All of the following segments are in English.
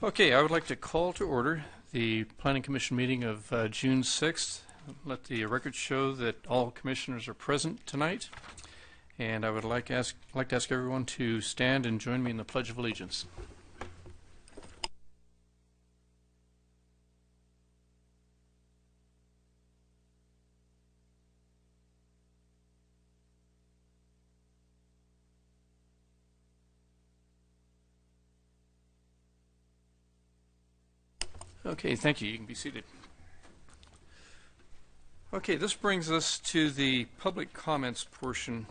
Okay, I would like to call to order the Planning Commission meeting of June 6th. Let the record show that all commissioners are present tonight. And I would like to ask everyone to stand and join me in the Pledge of Allegiance. Okay, thank you. You can be seated. Okay, this brings us to the public comments portion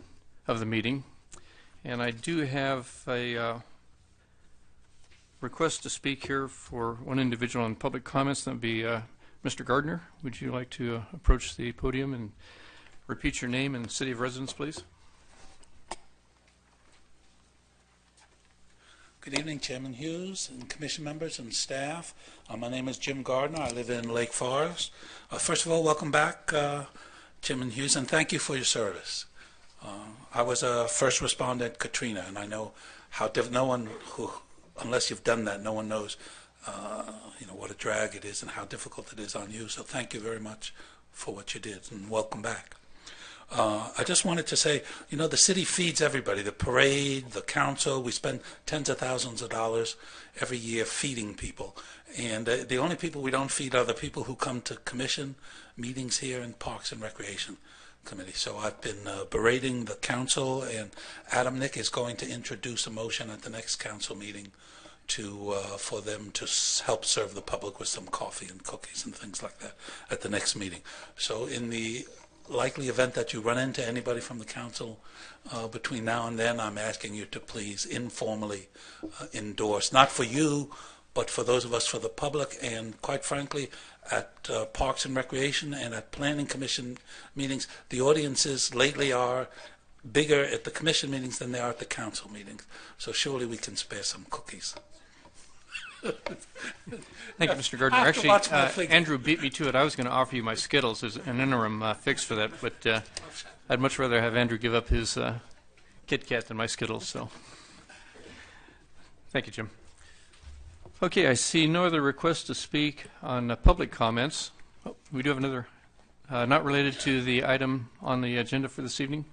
of the meeting. And I do have a request to speak here for one individual on public comments. That would be Mr. Gardner. Would you like to approach the podium and repeat your name and city of residence, please? Good evening, Chairman Hughes and commission members and staff. My name is Jim Gardner. I live in Lake Forest. First of all, welcome back, Chairman Hughes, and thank you for your service. I was a first responder at Katrina, and I know how no one who, unless you've done that, no one knows, what a drag it is and how difficult it is on you. So thank you very much for what you did, and welcome back. I just wanted to say, the city feeds everybody, the parade, the council. We spend tens of thousands of dollars every year feeding people. And the only people we don't feed are the people who come to commission meetings here in Parks and Recreation Committee. So I've been berating the council, and Adam Nick is going to introduce a motion at the next council meeting for them to help serve the public with some coffee and cookies and things like that at the next meeting. So in the likely event that you run into anybody from the council between now and then, I'm asking you to please informally endorse, not for you, but for those of us, for the public, and quite frankly, at Parks and Recreation and at Planning Commission meetings, the audiences lately are bigger at the commission meetings than they are at the council meetings. So surely we can spare some cookies. Thank you, Mr. Gardner. Actually, Andrew beat me to it. I was going to offer you my Skittles as an interim fix for that, but I'd much rather have Andrew give up his Kit Kat than my Skittles. So, thank you, Jim. Okay, I see no other requests to speak on public comments. Oh, we do have another, not related to the item on the agenda for this evening.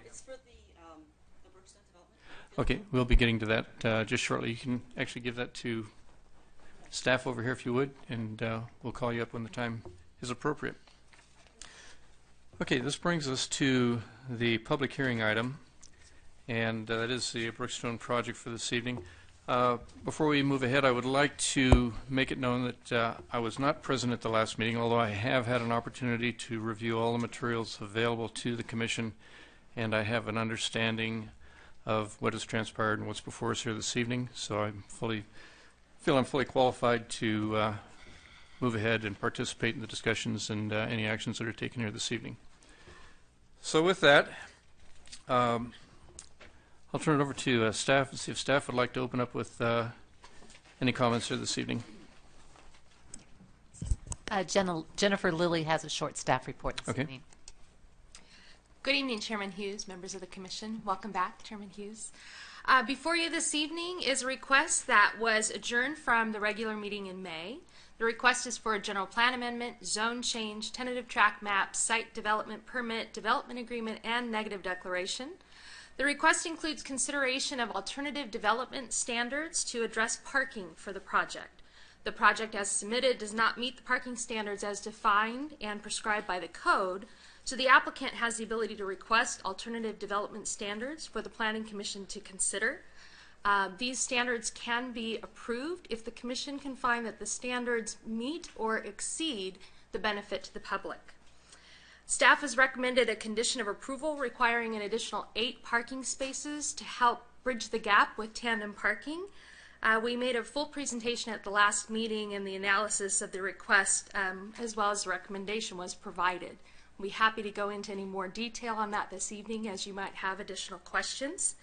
It's for the Brookstone development. Okay, we'll be getting to that just shortly. You can actually give that to staff over here if you would, and we'll call you up when the time is appropriate. Okay, this brings us to the public hearing item, and that is the Brookstone Project for this evening. Before we move ahead, I would like to make it known that I was not present at the last meeting, although I have had an opportunity to review all the materials available to the Commission, and I have an understanding of what has transpired and what's before us here this evening, so I feel I'm fully qualified to move ahead and participate in the discussions and any actions that are taken here this evening. So with that, I'll turn it over to staff and see if staff would like to open up with any comments here this evening. Jennifer Lilly has a short staff report this evening. Good evening, Chairman Hughes, members of the Commission. Welcome back, Chairman Hughes. Before you this evening is a request that was adjourned from the regular meeting in May. The request is for a general plan amendment, zone change, tentative track map, site development permit, development agreement, and negative declaration. The request includes consideration of alternative development standards to address parking for the project. The project as submitted does not meet the parking standards as defined and prescribed by the code, so the applicant has the ability to request alternative development standards for the Planning Commission to consider. These standards can be approved if the Commission can find that the standards meet or exceed the benefit to the public. Staff has recommended a condition of approval requiring an additional 8 parking spaces to help bridge the gap with tandem parking. We made a full presentation at the last meeting, and the analysis of the request as well as the recommendation was provided. We'll be happy to go into any more detail on that this evening as you might have additional questions.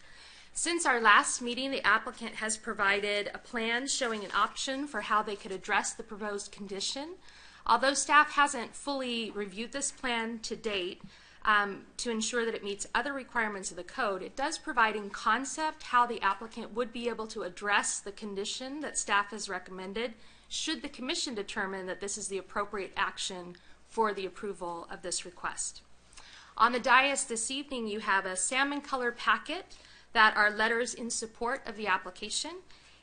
Since our last meeting, the applicant has provided a plan showing an option for how they could address the proposed condition. Although staff hasn't fully reviewed this plan to date, to ensure that it meets other requirements of the code. It does provide in concept how the applicant would be able to address the condition that staff has recommended should the commission determine that this is the appropriate action for the approval of this request. On the dais this evening, you have a salmon-colored packet that are letters in support of the application.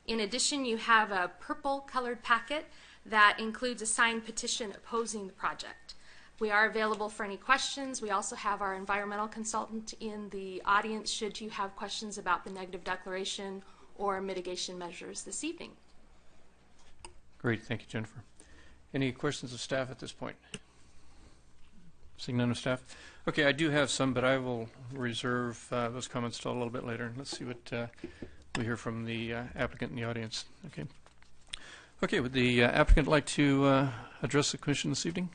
In addition, you have a purple-colored packet that includes a signed petition opposing the project. We are available for any questions. We also have our environmental consultant in the audience should you have questions about the negative declaration or mitigation measures this evening. Great, thank you, Jennifer. Any questions of staff at this point? Seeing none of staff? Okay, I do have some, but I will reserve those comments till a little bit later. Let's see what we hear from the applicant in the audience. Okay. Okay, would the applicant like to address the commission this evening?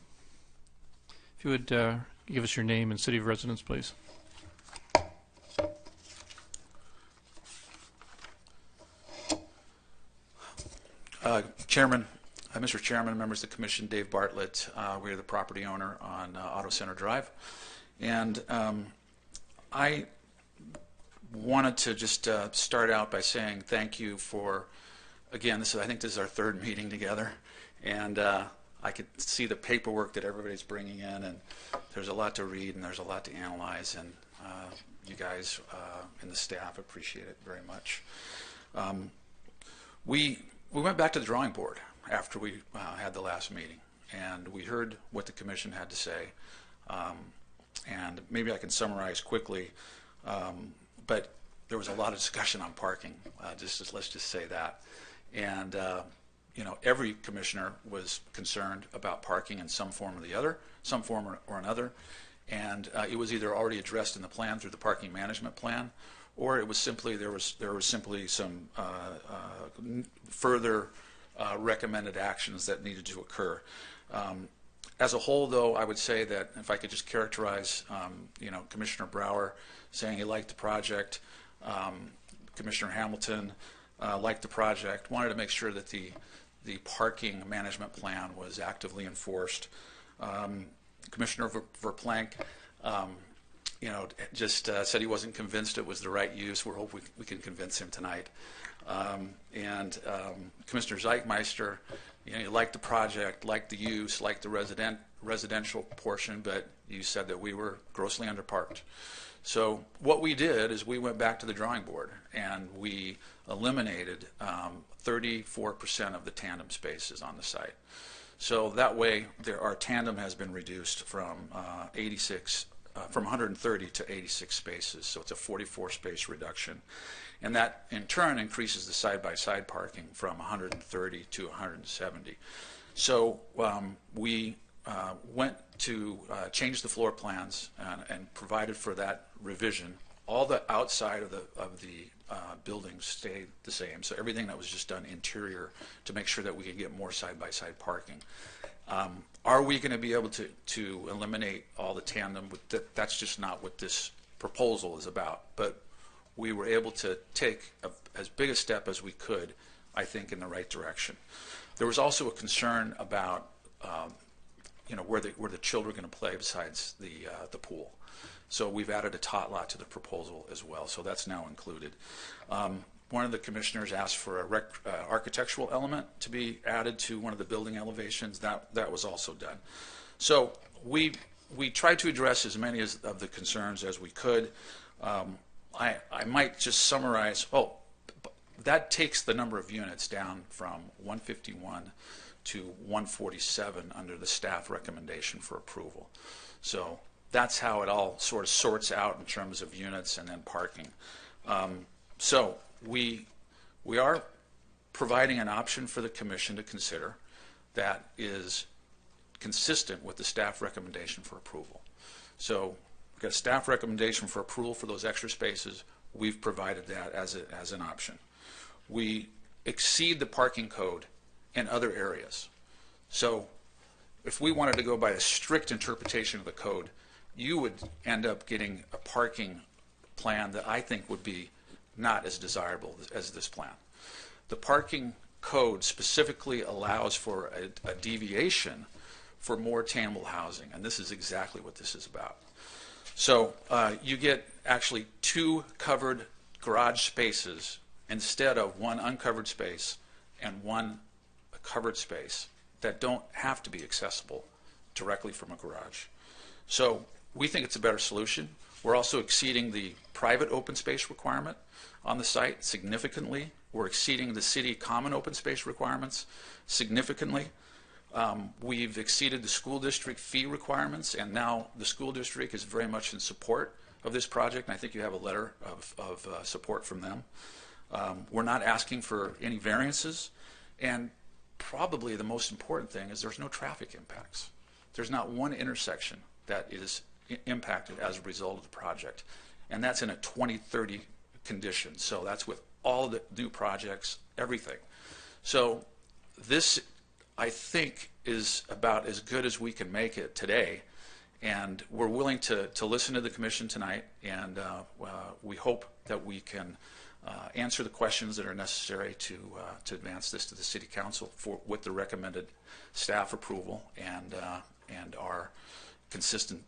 If you would give us your name and city of residence, please. Mr. Chairman, members of the commission, Dave Bartlett. We are the property owner on Auto Center Drive. And I wanted to just start out by saying thank you for, again, I think this is our third meeting together. And I could see the paperwork that everybody's bringing in, and there's a lot to read and there's a lot to analyze, and you guys and the staff appreciate it very much. We went back to the drawing board after we had the last meeting, and we heard what the commission had to say, and maybe I can summarize quickly, but there was a lot of discussion on parking, let's just say that, and you know, every commissioner was concerned about parking in some form or another, and it was either already addressed in the plan through the parking management plan, or it was simply there was simply some further recommended actions that needed to occur. As a whole, though, I would say that if I could just characterize, you know, Commissioner Brower saying he liked the project, Commissioner Hamilton liked the project, wanted to make sure that the parking management plan was actively enforced. Commissioner Verplank, you know, just said he wasn't convinced it was the right use. We're hoping we can convince him tonight. And Commissioner Zeichmeister, you know, you liked the project, liked the use, liked the residential portion, but you said that we were grossly underparked. So what we did is we went back to the drawing board and we eliminated 34% of the tandem spaces on the site. So that way, our tandem has been reduced from 130 to 86 spaces. So it's a 44 space reduction, and that in turn increases the side-by-side parking from 130 to 170. So we went to change the floor plans and provided for that revision. All the outside of the building stayed the same, so everything that was just done interior to make sure that we could get more side-by-side parking. Are we going to be able to eliminate all the tandem? That's just not what this proposal is about, but we were able to take as big a step as we could, I think, in the right direction. There was also a concern about you know, where the children are going to play besides the pool. So we've added a tot lot to the proposal as well, so that's now included. One of the commissioners asked for a architectural element to be added to one of the building elevations. That was also done. So we tried to address as many of the concerns as we could. I might just summarize. That takes the number of units down from 151 to 147 under the staff recommendation for approval. So that's how it all sort of sorts out in terms of units and then parking. So we are providing an option for the commission to consider that is consistent with the staff recommendation for approval. So we've got a staff recommendation for approval for those extra spaces. We've provided that as an option. We exceed the parking code in other areas. So if we wanted to go by a strict interpretation of the code, you would end up getting a parking plan that I think would be not as desirable as this plan. The parking code specifically allows for a deviation for more attainable housing, and this is exactly what this is about. So you get actually 2 covered garage spaces instead of 1 uncovered space and 1 covered space that don't have to be accessible directly from a garage. So we think it's a better solution. We're also exceeding the private open space requirement on the site significantly. We're exceeding the city common open space requirements significantly. We've exceeded the school district fee requirements, and now the school district is very much in support of this project, and I think you have a letter of support from them. We're not asking for any variances, and probably the most important thing is there's no traffic impacts. There's not one intersection that is impacted as a result of the project, and that's in a 2030 condition. So that's with all the new projects, everything. So this, I think, is about as good as we can make it today, and we're willing to listen to the commission tonight, and we hope that we can answer the questions that are necessary to advance this to the City Council with the recommended staff approval and our consistent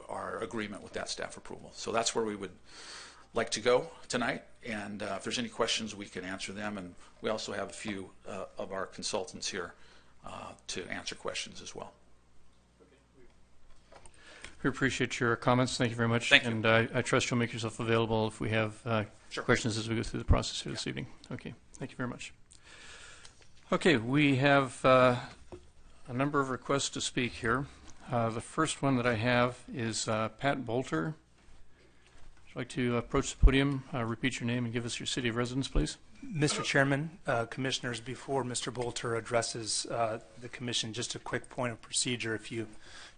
our agreement with that staff approval. So that's where we would like to go tonight, and if there's any questions, we can answer them, and we also have a few of our consultants here to answer questions as well. We appreciate your comments. Thank you very much. Thank you. And I trust you'll make yourself available if we have Sure. questions as we go through the process here this evening. Okay. Thank you very much. Okay. We have a number of requests to speak here. The first one that I have is Pat Bolter. Would you like to approach the podium, repeat your name, and give us your city of residence, please? Mr. Chairman, Commissioners, before Mr. Bolter addresses the Commission, just a quick point of procedure, if you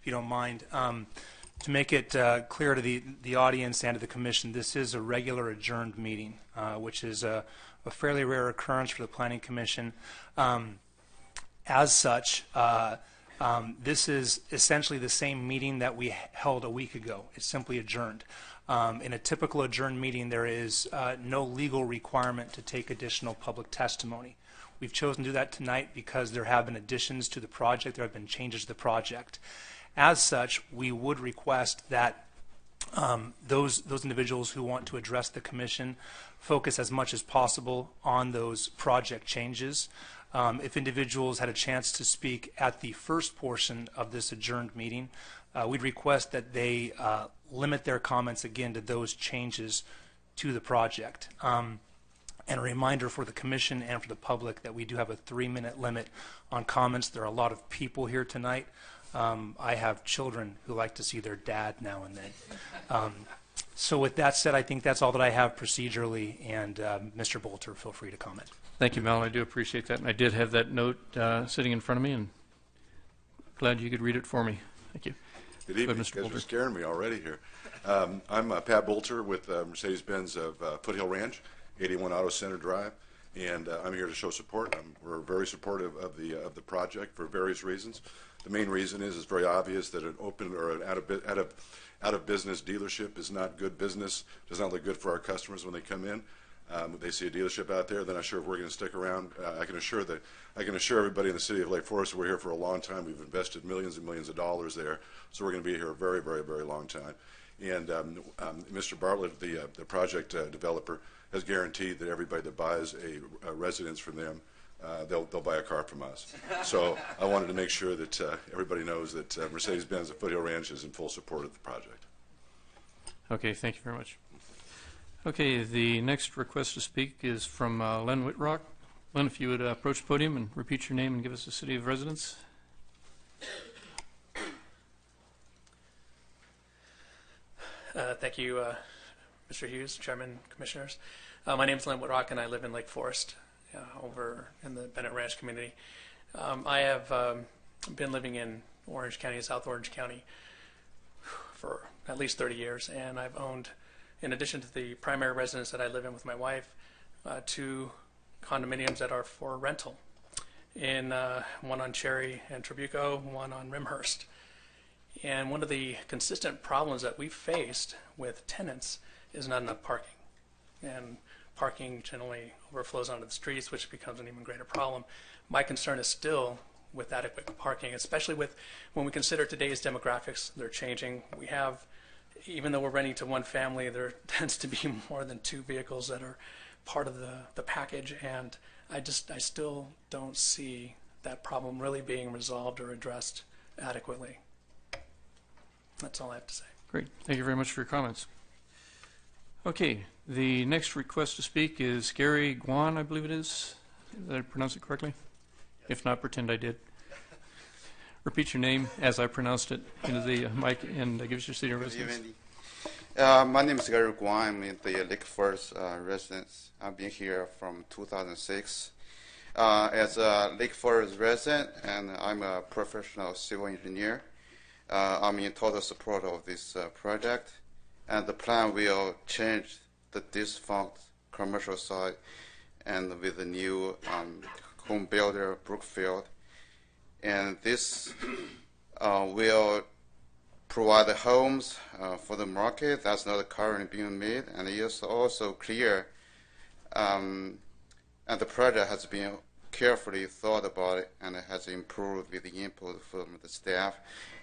don't mind. To make it clear to the audience and to the Commission, this is a regular adjourned meeting, which is a fairly rare occurrence for the Planning Commission. As such, this is essentially the same meeting that we held a week ago. It's simply adjourned. In a typical adjourned meeting, there is no legal requirement to take additional public testimony. We've chosen to do that tonight because there have been additions to the project. There have been changes to the project. As such, we would request that those individuals who want to address the Commission focus as much as possible on those project changes. If individuals had a chance to speak at the first portion of this adjourned meeting, we'd request that they limit their comments again to those changes to the project. And a reminder for the Commission and for the public that we do have a 3-minute limit on comments. There are a lot of people here tonight. I have children who like to see their dad now and then. So with that said, I think that's all that I have procedurally, and Mr. Bolter, feel free to comment. Thank you, Mel. I do appreciate that. And I did have that note sitting in front of me, and glad you could read it for me. Thank you. Good evening. Mr. You guys Bolter. are scaring me already here. I'm Pat Bolter with Mercedes-Benz of Foothill Ranch, 81 Auto Center Drive, and I'm here to show support. We're very supportive of the project for various reasons. The main reason is it's very obvious that an open or an out of business dealership is not good business. Does not look good for our customers when they come in. They see a dealership out there, they're not sure if we're going to stick around. I can assure everybody in the city of Lake Forest that we're here for a long time. We've invested millions and millions of dollars there, so we're going to be here a very, very, very long time. And Mr. Bartlett, the project developer, has guaranteed that everybody that buys a residence from them, they'll buy a car from us. So I wanted to make sure that everybody knows that Mercedes-Benz at Foothill Ranch is in full support of the project. Okay, thank you very much. Okay, the next request to speak is from Len Whitrock. Len, if you would approach the podium and repeat your name and give us the city of residence. Thank you, Mr. Hughes, Chairman, Commissioners. My name is Len Whitrock, and I live in Lake Forest, over in the Bennett Ranch community. I have been living in Orange County, South Orange County, for at least 30 years, and I've owned, in addition to the primary residence that I live in with my wife, 2 condominiums that are for rental, one on Cherry and Trabuco, one on Rimhurst. And one of the consistent problems that we've faced with tenants is not enough parking. And parking generally overflows onto the streets, which becomes an even greater problem. My concern is still with adequate parking, especially when we consider today's demographics. They're changing. We have even though we're renting to one family, there tends to be more than 2 vehicles that are part of the package, and I still don't see that problem really being resolved or addressed adequately. That's all I have to say. Great. Thank you very much for your comments. Okay, the next request to speak is Gary Guan, I believe it is. Did I pronounce it correctly? If not, pretend I did. Repeat your name as I pronounced it into the mic and give us your city of residence. My name is Gary Guan. I'm in the Lake Forest residence. I've been here from 2006 as a Lake Forest resident, and I'm a professional civil engineer. I'm in total support of this project, and the plan will change the defunct commercial site and with the new home builder, Brookfield. And this will provide the homes for the market that's not currently being made, and it is also clear and the project has been carefully thought about it, and it has improved with the input from the staff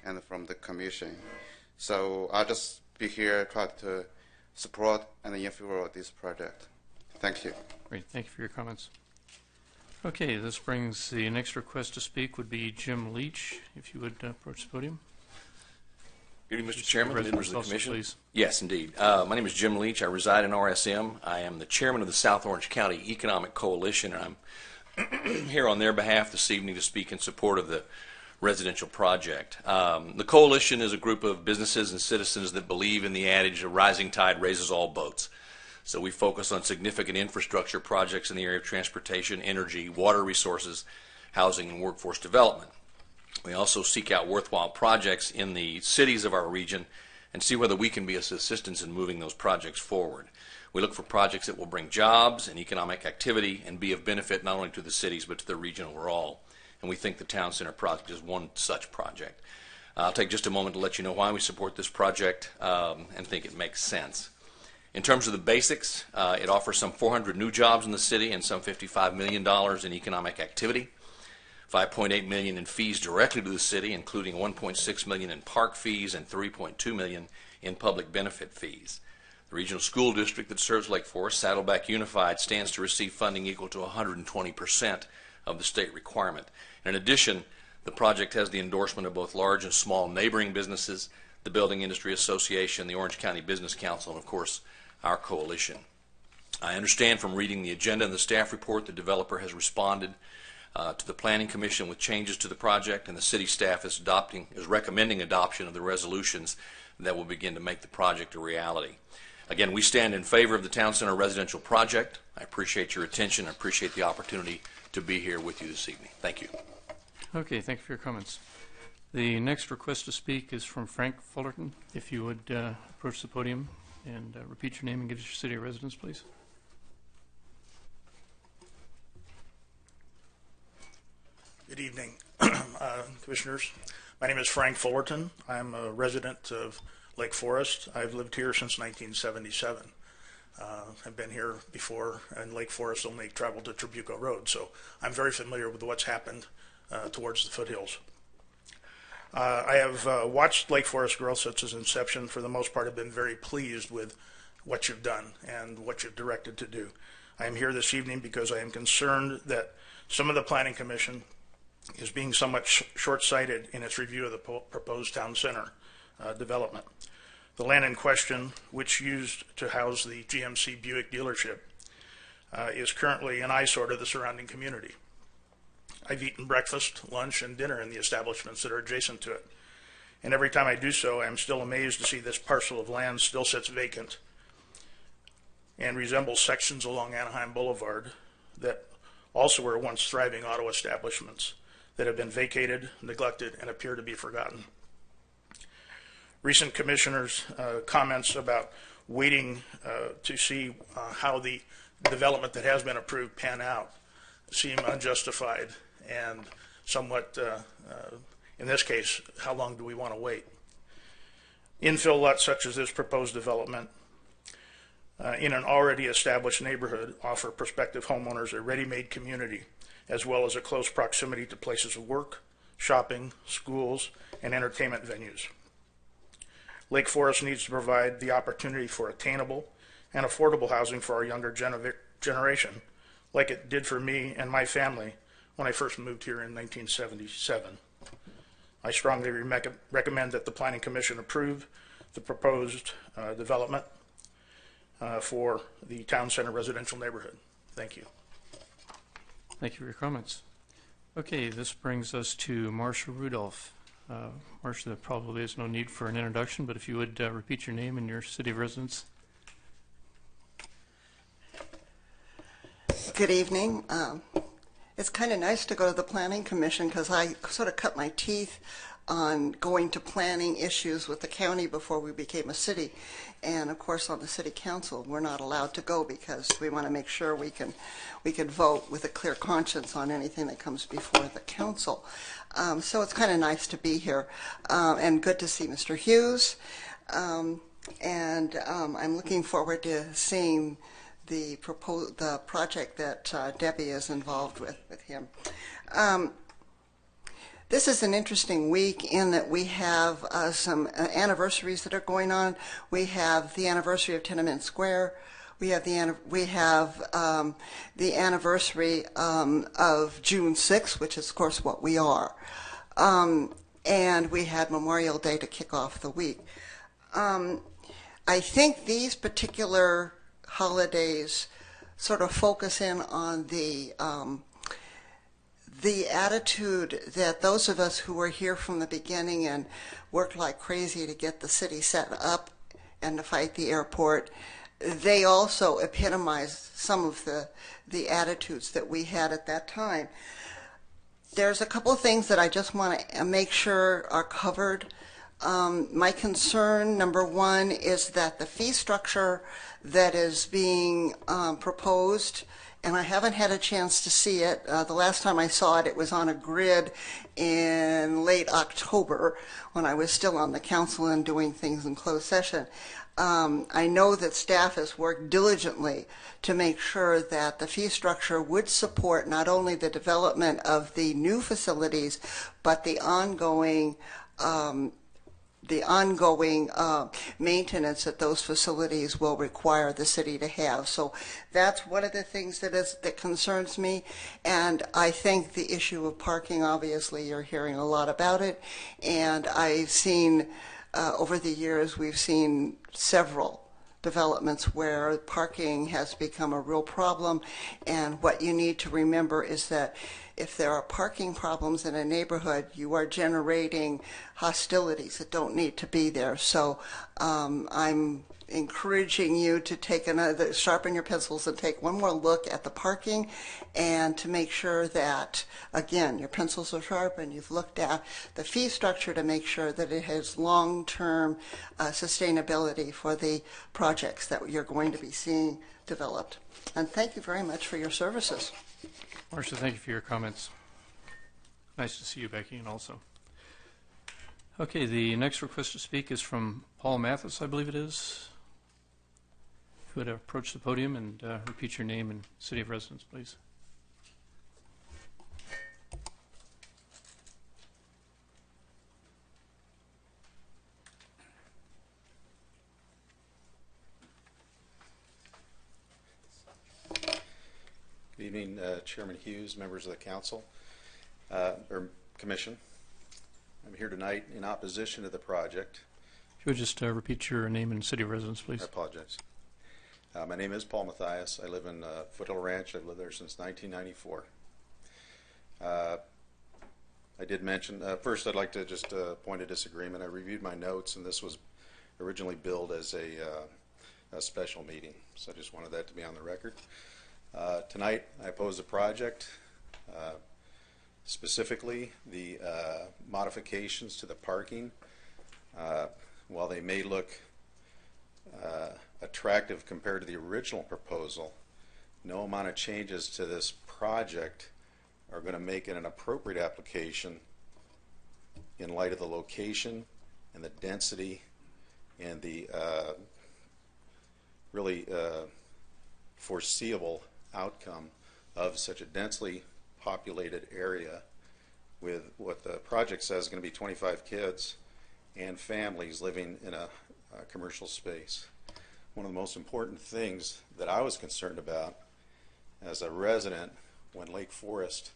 and from the commission. So I'll just be here try to support and in favor of this project. Thank you. Great. Thank you for your comments. Okay, this brings the next request to speak would be Jim Leach, if you would approach the podium. Good evening, Mr. Chairman, members of the Commission. Please. Yes, indeed. My name is Jim Leach. I reside in RSM. I am the chairman of the South Orange County Economic Coalition, and I'm here on their behalf this evening to speak in support of the residential project. The coalition is a group of businesses and citizens that believe in the adage, a rising tide raises all boats. So we focus on significant infrastructure projects in the area of transportation, energy, water resources, housing, and workforce development. We also seek out worthwhile projects in the cities of our region and see whether we can be of assistance in moving those projects forward. We look for projects that will bring jobs and economic activity and be of benefit not only to the cities but to the region overall. And we think the Town Center project is one such project. I'll take just a moment to let you know why we support this project and think it makes sense. In terms of the basics, it offers some 400 new jobs in the city and some $55 million in economic activity. $5.8 million in fees directly to the city, including $1.6 million in park fees and $3.2 million in public benefit fees. The regional school district that serves Lake Forest, Saddleback Unified, stands to receive funding equal to 120% of the state requirement. In addition, the project has the endorsement of both large and small neighboring businesses, the Building Industry Association, the Orange County Business Council, and of course, our coalition. I understand from reading the agenda and the staff report the developer has responded to the Planning Commission with changes to the project, and the city staff is recommending adoption of the resolutions that will begin to make the project a reality. Again, we stand in favor of the Town Center residential project. I appreciate your attention. I appreciate the opportunity to be here with you this evening. Thank you. Okay, thank you for your comments. The next request to speak is from Frank Fullerton. If you would approach the podium and repeat your name and give us your city of residence, please. Good evening, Commissioners. My name is Frank Fullerton. I'm a resident of Lake Forest. I've lived here since 1977. I've been here before, and Lake Forest only traveled to Trabuco Road, so I'm very familiar with what's happened towards the foothills. I have watched Lake Forest growth since its inception. For the most part, I've been very pleased with what you've done and what you've directed to do. I am here this evening because I am concerned that some of the Planning Commission is being somewhat short-sighted in its review of the proposed town center development. The land in question, which used to house the GMC Buick dealership, is currently an eyesore to the surrounding community. I've eaten breakfast, lunch, and dinner in the establishments that are adjacent to it. And every time I do so, I'm still amazed to see this parcel of land still sits vacant and resembles sections along Anaheim Boulevard that also were once thriving auto establishments that have been vacated, neglected, and appear to be forgotten. Recent commissioners' comments about waiting to see how the development that has been approved pan out seem unjustified and somewhat, in this case, how long do we want to wait? Infill lots such as this proposed development in an already established neighborhood offer prospective homeowners a ready-made community as well as a close proximity to places of work, shopping, schools, and entertainment venues. Lake Forest needs to provide the opportunity for attainable and affordable housing for our younger generation, like it did for me and my family when I first moved here in 1977. I strongly recommend that the Planning Commission approve the proposed development for the Town Center residential neighborhood. Thank you. Thank you for your comments. Okay, this brings us to Marsha Rudolph. Marsha, there probably is no need for an introduction, but if you would repeat your name and your city of residence. Good evening. It's kind of nice to go to the Planning Commission because I sort of cut my teeth on going to planning issues with the county before we became a city. And of course on the city council we're not allowed to go because we want to make sure we can vote with a clear conscience on anything that comes before the council. So it's kind of nice to be here and good to see Mr. Hughes. I'm looking forward to seeing the project that Debbie is involved with him. This is an interesting week in that we have some anniversaries that are going on. We have the anniversary of Tenement Square. We have the anniversary of June 6th, which is of course what we are. And we had Memorial Day to kick off the week. I think these particular holidays sort of focus in on the attitude that those of us who were here from the beginning and worked like crazy to get the city set up and to fight the airport, they also epitomize some of the attitudes that we had at that time. There's a couple of things that I just want to make sure are covered. My concern, number one, is that the fee structure that is being proposed, and I haven't had a chance to see it. The last time I saw it, it was on a grid in late October when I was still on the council and doing things in closed session. I know that staff has worked diligently to make sure that the fee structure would support not only the development of the new facilities, but the ongoing maintenance that those facilities will require the city to have. So that's one of the things that concerns me. And I think the issue of parking, obviously, you're hearing a lot about it. And I've seen, over the years, we've seen several developments where parking has become a real problem. And what you need to remember is that if there are parking problems in a neighborhood, you are generating hostilities that don't need to be there. So I'm encouraging you to sharpen your pencils and take one more look at the parking and to make sure that, again, your pencils are sharp and you've looked at the fee structure to make sure that it has long-term sustainability for the projects that you're going to be seeing developed. And thank you very much for your services. Marsha, thank you for your comments. Nice to see you, Becky, and also. Okay, the next request to speak is from Paul Mathis, I believe it is. If you would approach the podium and repeat your name and city of residence, please. Good evening, Chairman Hughes, members of the council, or commission. I'm here tonight in opposition to the project. If you would just repeat your name and city of residence, please. I apologize. My name is Paul Mathias. I live in Foothill Ranch. I've lived there since 1994. I did mention, first I'd like to just point a disagreement. I reviewed my notes, and this was originally billed as a special meeting, so I just wanted that to be on the record. Tonight, I oppose the project, specifically the modifications to the parking. While they may look attractive compared to the original proposal, no amount of changes to this project are going to make it an appropriate application in light of the location and the density and the really foreseeable outcome of such a densely populated area with what the project says is going to be 25 kids and families living in a commercial space. One of the most important things that I was concerned about as a resident when Lake Forest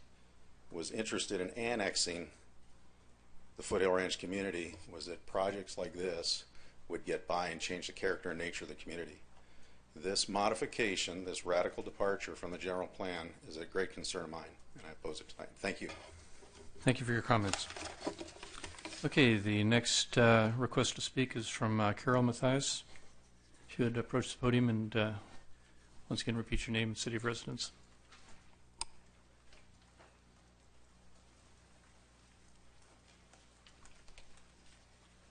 was interested in annexing the Foothill Ranch community was that projects like this would get by and change the character and nature of the community. This modification, this radical departure from the general plan is a great concern of mine, and I oppose it tonight. Thank you. Thank you for your comments. Okay, the next request to speak is from Carol Mathias. If you would approach the podium and once again repeat your name and city of residence.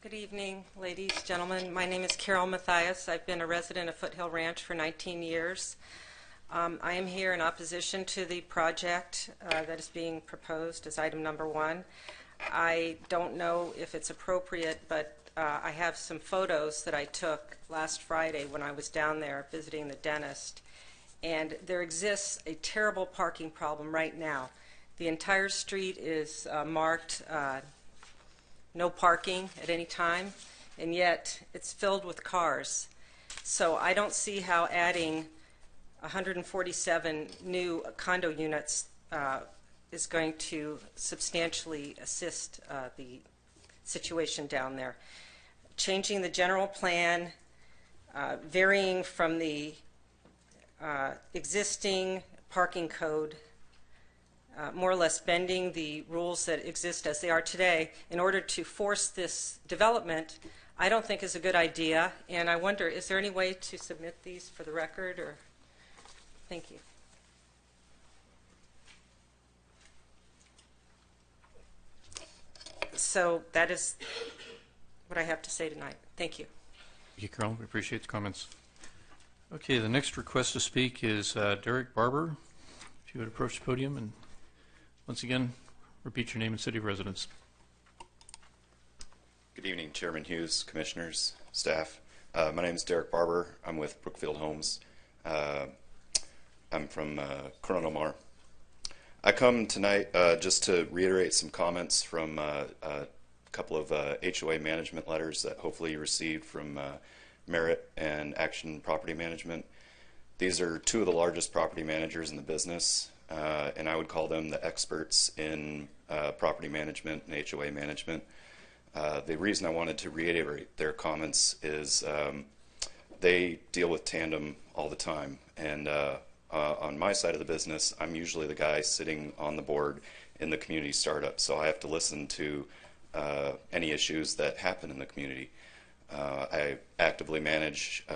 Good evening, ladies, gentlemen. My name is Carol Mathias. I've been a resident of Foothill Ranch for 19 years. I am here in opposition to the project that is being proposed as item number 1. I don't know if it's appropriate, but I have some photos that I took last Friday when I was down there visiting the dentist. And there exists a terrible parking problem right now. The entire street is marked no parking at any time, and yet it's filled with cars. So I don't see how adding 147 new condo units is going to substantially assist the situation down there. Changing the general plan, varying from the existing parking code, more or less bending the rules that exist as they are today in order to force this development, I don't think is a good idea. And I wonder, is there any way to submit these for the record? Or thank you. So that is what I have to say tonight. Thank you. Thank you, Carol. We appreciate the comments. Okay, the next request to speak is Derek Barber. If you would approach the podium and once again, repeat your name and city of residence. Good evening, Chairman Hughes, commissioners, staff. My name is Derek Barber. I'm with Brookfield Homes. I'm from Corona Mar. I come tonight just to reiterate some comments from a couple of HOA management letters that hopefully you received from Merit and Action Property Management. These are two of the largest property managers in the business. And I would call them the experts in property management and HOA management. The reason I wanted to reiterate their comments is they deal with tandem all the time. And on my side of the business, I'm usually the guy sitting on the board in the community startup. So I have to listen to any issues that happen in the community. I actively manage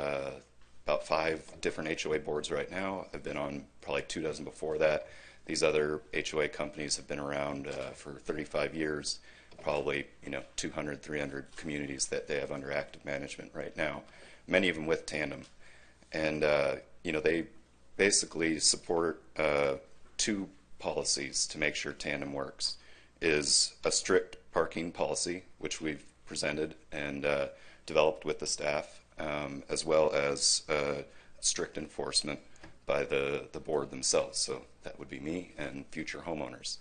about 5 different HOA boards right now. I've been on probably 2 dozen before that. These other HOA companies have been around for 35 years, probably 200, 300 communities that they have under active management right now, many of them with tandem. And they basically support 2 policies to make sure tandem works. Is a strict parking policy, which we've presented and developed with the staff, as well as strict enforcement by the board themselves. So that would be me and future homeowners.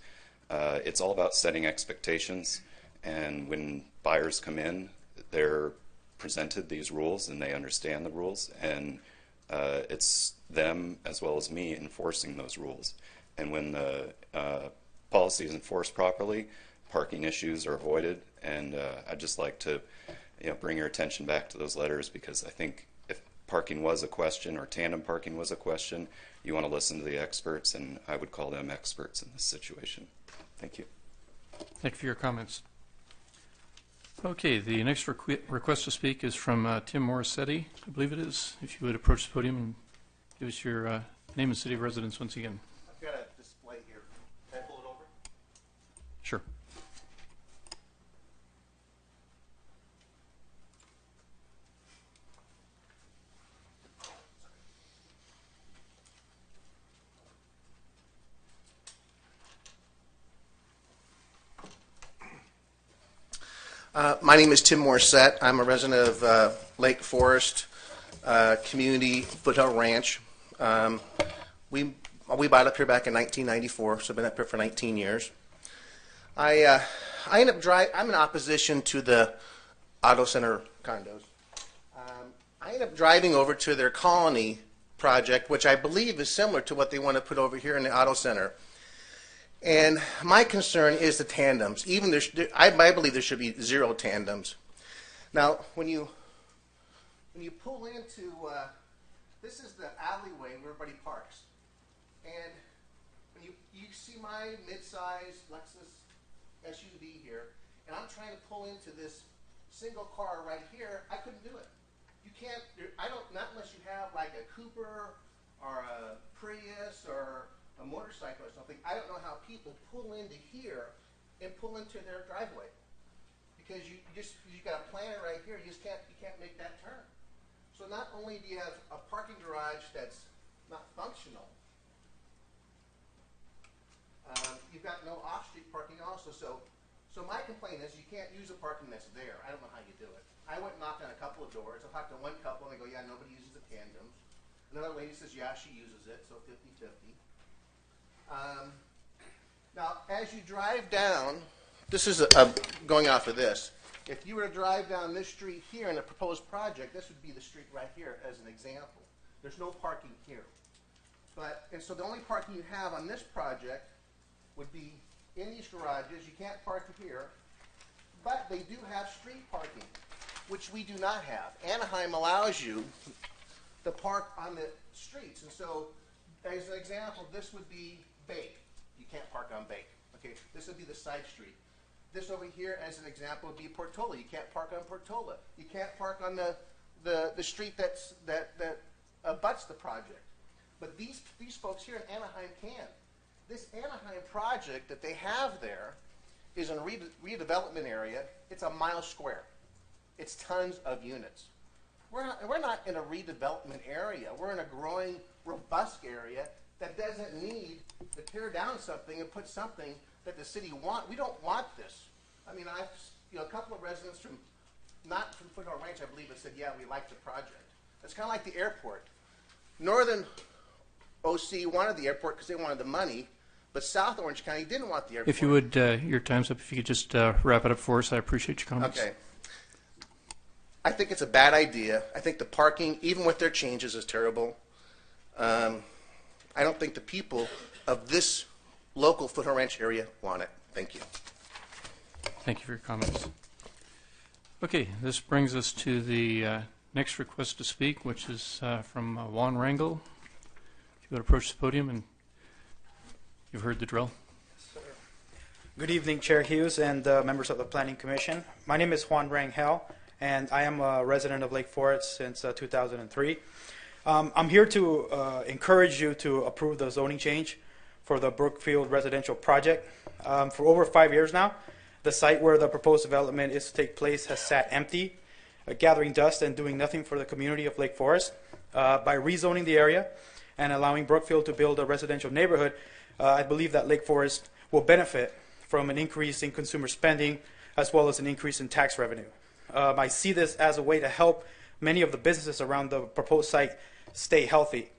It's all about setting expectations, and when buyers come in, they're presented these rules and they understand the rules, and it's them as well as me enforcing those rules. And when the policy is enforced properly, parking issues are avoided. And I'd just like to bring your attention back to those letters, because I think if parking was a question or tandem parking was a question, you want to listen to the experts, and I would call them experts in this situation. Thank you. Thank you for your comments. Okay, the next request to speak is from Tim Morissetti, I believe it is. If you would approach the podium and give us your name and city of residence once again. I've got a display here. Can I pull it over? Sure. My name is Tim Morissette. I'm a resident of Lake Forest Community Foothill Ranch. We bought up here back in 1994, so I've been up here for 19 years. I end up I'm in opposition to the auto center condos. I ended up driving over to their colony project, which I believe is similar to what they want to put over here in the auto center. And my concern is the tandems. Even I believe there should be 0 tandems. Now, when you pull into, this is the alleyway where everybody parks. And when you see my mid-size Lexus SUV here, and I'm trying to pull into this single car right here, I couldn't do it. You can't, not unless you have like a Cooper or a Prius or a motorcycle or something. I don't know how people pull into here and pull into their driveway. Because you got a planet right here, you can't make that turn. So not only do you have a parking garage that's not functional, you've got no off-street parking also. So my complaint is you can't use a parking that's there. I don't know how you do it. I went and knocked on a couple of doors. I talked to one couple and they go, yeah, nobody uses the tandems. Another lady says, yeah, she uses it, so 50-50. Now, as you drive down, this is going off of this. If you were to drive down this street here in the proposed project, this would be the street right here as an example. There's no parking here. And so the only parking you have on this project would be in these garages. You can't park here, but they do have street parking, which we do not have. Anaheim allows you to park on the streets. And so, as an example, this would be Bake. You can't park on Bake. Okay, this would be the side street. This over here, as an example, would be Portola. You can't park on Portola. You can't park on the street that abuts the project. But these folks here in Anaheim can. This Anaheim project that they have there is in a redevelopment area. It's a mile square. It's tons of units. We're not in a redevelopment area. We're in a growing, robust area that doesn't need to tear down something and put something that the city wants. We don't want this. I mean, a couple of residents not from Foothill Ranch, I believe, have said, yeah, we like the project. It's kind of like the airport. Northern OC wanted the airport because they wanted the money, but South Orange County didn't want the airport. If you would, your time's up. If you could just wrap it up for us, I appreciate your comments. Okay. I think it's a bad idea. I think the parking, even with their changes, is terrible. I don't think the people of this local Foothill Ranch area want it. Thank you. Thank you for your comments. Okay, this brings us to the next request to speak, which is from Juan Rangel. If you would approach the podium, and you've heard the drill. Good evening, Chair Hughes and members of the Planning Commission. My name is Juan Rangel, and I am a resident of Lake Forest since 2003. I'm here to encourage you to approve the zoning change for the Brookfield residential project. For over 5 years now, the site where the proposed development is to take place has sat empty, gathering dust and doing nothing for the community of Lake Forest. By rezoning the area and allowing Brookfield to build a residential neighborhood, I believe that Lake Forest will benefit from an increase in consumer spending as well as an increase in tax revenue. I see this as a way to help many of the businesses around the proposed site stay healthy.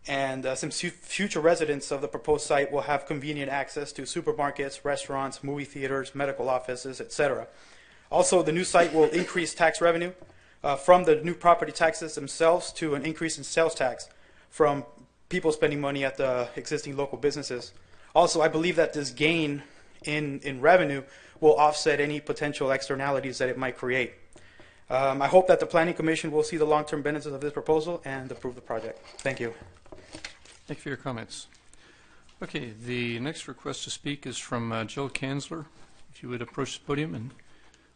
And some future residents of the proposed site will have convenient access to supermarkets, restaurants, movie theaters, medical offices, etc. Also, the new site will increase tax revenue from the new property taxes themselves to an increase in sales tax from people spending money at the existing local businesses. Also, I believe that this gain in revenue will offset any potential externalities that it might create. I hope that the Planning Commission will see the long-term benefits of this proposal and approve the project. Thank you. Thank you for your comments. Okay, the next request to speak is from Jill Konsler. If you would approach the podium and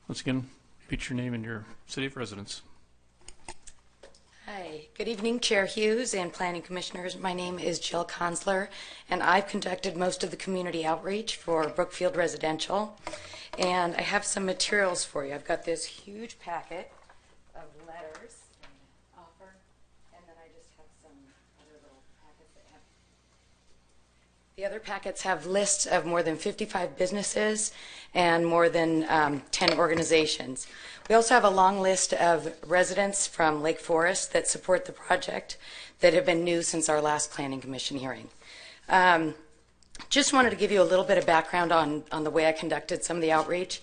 once again, repeat your name and your city of residence. Hi, good evening, Chair Hughes and Planning Commissioners. My name is Jill Konsler, and I've conducted most of the community outreach for Brookfield Residential. And I have some materials for you. I've got this huge packet of letters and offer, and then I just have some other little packets that have. The other packets have lists of more than 55 businesses and more than 10 organizations. We also have a long list of residents from Lake Forest that support the project that have been new since our last Planning Commission hearing. Just wanted to give you a little bit of background on the way I conducted some of the outreach.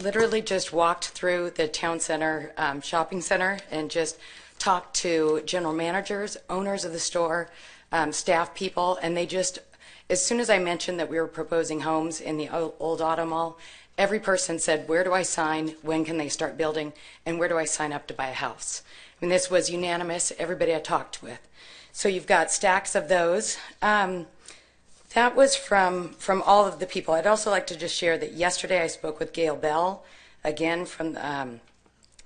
literally just walked through the town center shopping center and just talked to general managers, owners of the store, staff people, and they just, as soon as I mentioned that we were proposing homes in the old auto mall, every person said, where do I sign, when can they start building, and where do I sign up to buy a house? I mean, this was unanimous, everybody I talked with. So you've got stacks of those. That was from all of the people. I'd also like to just share that yesterday I spoke with Gail Bell, again from,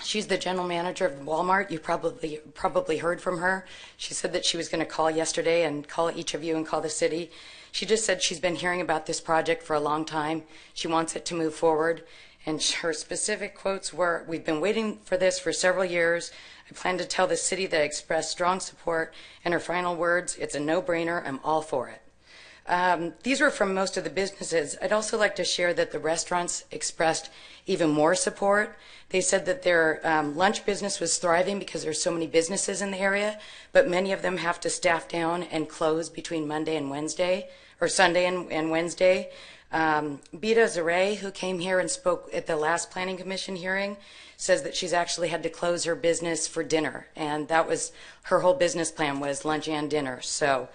she's the general manager of Walmart. You probably heard from her. She said that she was going to call yesterday and call each of you and call the city. She just said she's been hearing about this project for a long time. She wants it to move forward. And her specific quotes were, we've been waiting for this for several years. I plan to tell the city that I expressed strong support. And her final words, it's a no-brainer. I'm all for it. These were from most of the businesses. I'd also like to share that the restaurants expressed even more support. They said that their lunch business was thriving because there's so many businesses in the area, but many of them have to staff down and close between Monday and Wednesday, or Sunday and Wednesday. Bita Zaray, who came here and spoke at the last Planning Commission hearing, says that she's actually had to close her business for dinner, and that was her whole business plan was lunch and dinner. So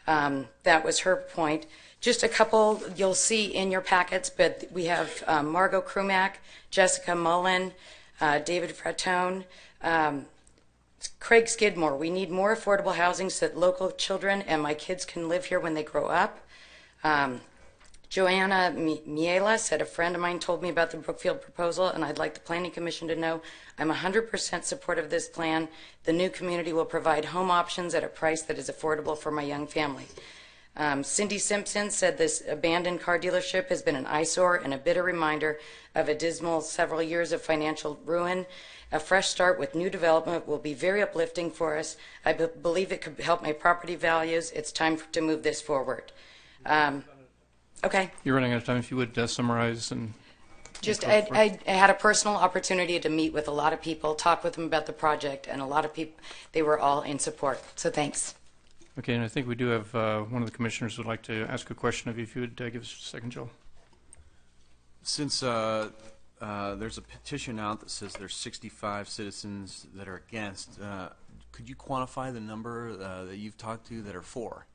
that was her point. Just a couple you'll see in your packets, but we have Margot Krumack, Jessica Mullen, David Fratone, Craig Skidmore. We need more affordable housing so that local children and my kids can live here when they grow up. Joanna Miela said, a friend of mine told me about the Brookfield proposal, and I'd like the Planning Commission to know I'm 100% supportive of this plan. The new community will provide home options at a price that is affordable for my young family. Cindy Simpson said this abandoned car dealership has been an eyesore and a bitter reminder of a dismal several years of financial ruin. A fresh start with new development will be very uplifting for us. I believe it could help my property values. It's time to move this forward. Okay. You're running out of time. If you would summarize and... Just, I had a personal opportunity to meet with a lot of people, talk with them about the project, and a lot of people, they were all in support. So thanks. Okay, and I think we do have one of the commissioners would like to ask a question of you. If you would give us a second, Joel. Since there's a petition out that says there's 65 citizens that are against, could you quantify the number that you've talked to that are for?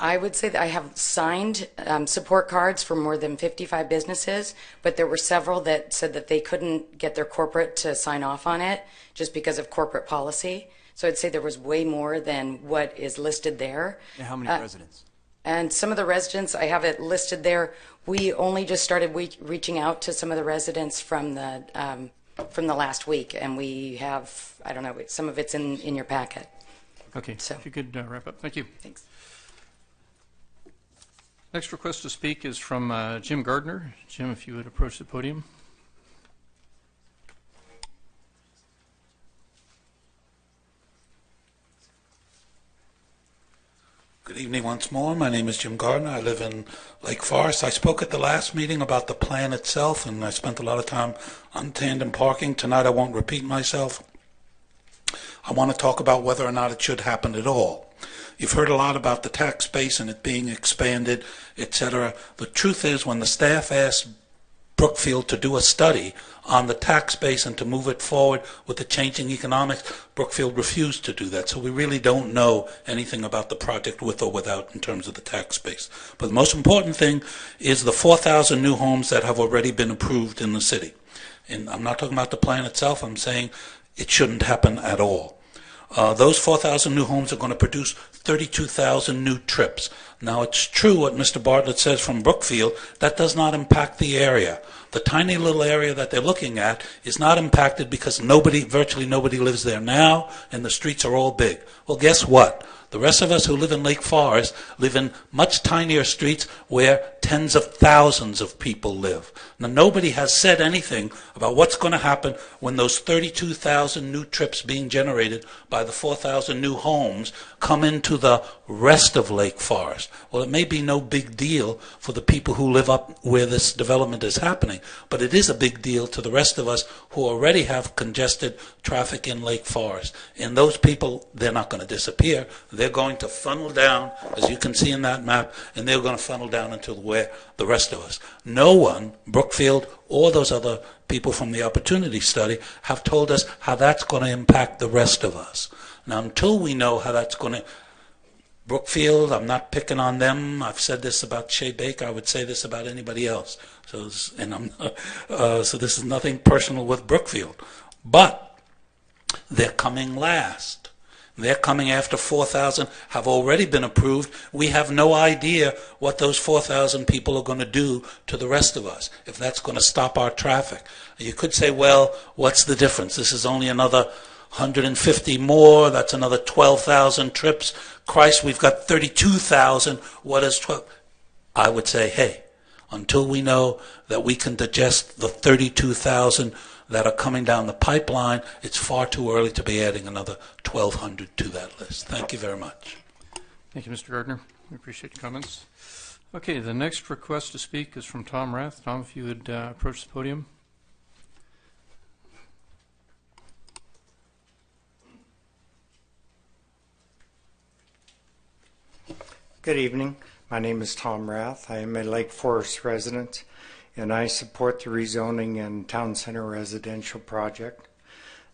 I would say that I have signed support cards for more than 55 businesses, but there were several that said that they couldn't get their corporate to sign off on it just because of corporate policy. So I'd say there was way more than what is listed there. And how many residents? And some of the residents, I have it listed there. We only just started reaching out to some of the residents from the last week, and we have, I don't know, some of it's in your packet. Okay, so if you could wrap up. Thank you. Thanks. Next request to speak is from Jim Gardner. Jim, if you would approach the podium. Good evening once more. My name is Jim Gardner. I live in Lake Forest. I spoke at the last meeting about the plan itself, and I spent a lot of time on tandem parking. Tonight I won't repeat myself. I want to talk about whether or not it should happen at all. You've heard a lot about the tax base and it being expanded, etc. The truth is, when the staff asked Brookfield to do a study on the tax base and to move it forward with the changing economics, Brookfield refused to do that. So we really don't know anything about the project with or without in terms of the tax base. But the most important thing is the 4,000 new homes that have already been approved in the city. And I'm not talking about the plan itself. I'm saying it shouldn't happen at all. Those 4,000 new homes are going to produce 32,000 new trips. Now, it's true what Mr. Bartlett says from Brookfield. That does not impact the area. The tiny little area that they're looking at is not impacted because virtually nobody lives there now, and the streets are all big. Well, guess what? The rest of us who live in Lake Forest live in much tinier streets where tens of thousands of people live. Now, nobody has said anything about what's going to happen when those 32,000 new trips being generated by the 4,000 new homes come into the rest of Lake Forest. Well, it may be no big deal for the people who live up where this development is happening, but it is a big deal to the rest of us who already have congested traffic in Lake Forest. And those people, they're not going to disappear. they're going to funnel down, as you can see in that map, and they're going to funnel down into where the rest of us. No one, Brookfield or those other people from the opportunity study, have told us how that's going to impact the rest of us. Now, until we know how that's going to, Brookfield, I'm not picking on them. I've said this about Shea Baker. I would say this about anybody else. So, so this is nothing personal with Brookfield. But they're coming last. They're coming after 4,000 have already been approved. We have no idea what those 4,000 people are going to do to the rest of us, if that's going to stop our traffic. You could say, well, what's the difference? This is only another 150 more. That's another 12,000 trips. Christ, we've got 32,000. What is 12? I would say, hey, until we know that we can digest the 32,000 that are coming down the pipeline, it's far too early to be adding another 1,200 to that list. Thank you very much. Thank you, Mr. Gardner. We appreciate your comments. Okay, the next request to speak is from Tom Rath. Tom, if you would approach the podium. Good evening. My name is Tom Rath. I am a Lake Forest resident, and I support the rezoning and town center residential project.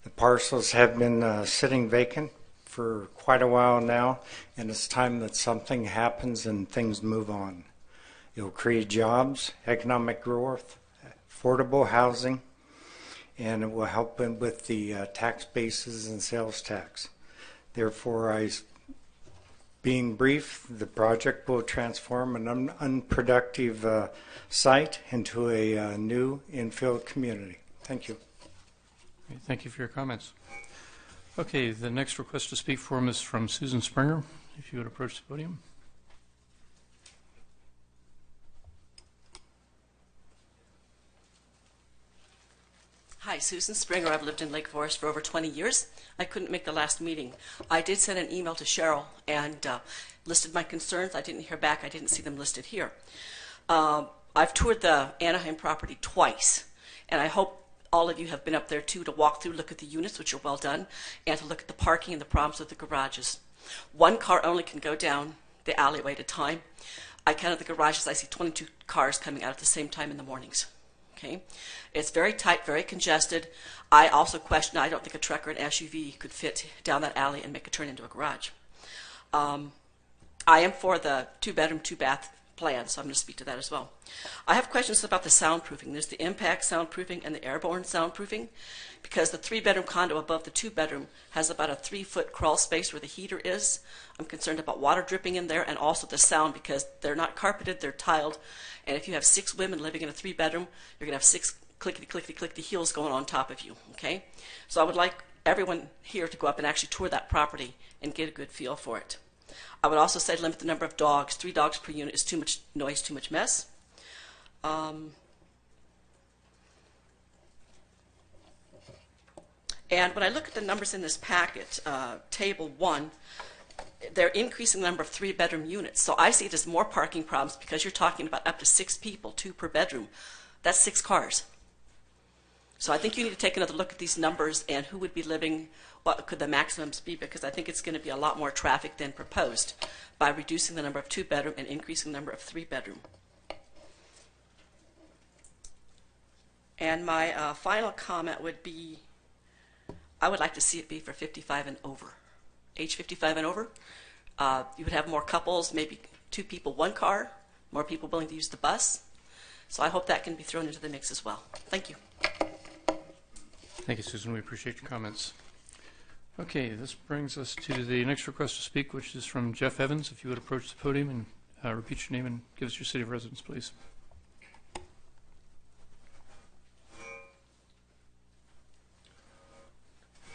The parcels have been sitting vacant for quite a while now, and it's time that something happens and things move on. It will create jobs, economic growth, affordable housing, and it will help with the tax bases and sales tax. Therefore, being brief, the project will transform an unproductive site into a new infill community. Thank you. Thank you for your comments. Okay, the next request to speak for him is from Susan Springer. If you would approach the podium. Hi, Susan Springer. I've lived in Lake Forest for over 20 years. I couldn't make the last meeting. I did send an email to Cheryl and listed my concerns. I didn't hear back. I didn't see them listed here. I've toured the Anaheim property twice, and I hope all of you have been up there too to walk through, look at the units, which are well done, and to look at the parking and the problems with the garages. One car only can go down the alleyway at a time. I counted the garages. I see 22 cars coming out at the same time in the mornings. Okay, it's very tight, very congested. I also question, I don't think a truck or an SUV could fit down that alley and make a turn into a garage. I am for the 2-bedroom, 2-bath plan, so I'm going to speak to that as well. I have questions about the soundproofing. There's the impact soundproofing and the airborne soundproofing, because the 3-bedroom condo above the 2-bedroom has about a 3-foot crawl space where the heater is. I'm concerned about water dripping in there and also the sound, because they're not carpeted, they're tiled. And if you have 6 women living in a 3-bedroom, you're going to have 6 clickety-clickety-clickety heels going on top of you, okay? So I would like everyone here to go up and actually tour that property and get a good feel for it. I would also say limit the number of dogs. 3 dogs per unit is too much noise, too much mess. And when I look at the numbers in this packet, table 1, they're increasing the number of 3-bedroom units. So I see it as more parking problems, because you're talking about up to 6 people, 2 per bedroom. That's 6 cars. So I think you need to take another look at these numbers and who would be living, what could the maximums be, because I think it's going to be a lot more traffic than proposed by reducing the number of 2-bedroom and increasing the number of 3-bedroom. And my final comment would be, I would like to see it be for 55 and over. Age 55 and over, you would have more couples, maybe 2 people, 1 car, more people willing to use the bus. So I hope that can be thrown into the mix as well. Thank you. Thank you, Susan. We appreciate your comments. Okay, this brings us to the next request to speak, which is from Jeff Evans. If you would approach the podium and repeat your name and give us your city of residence, please.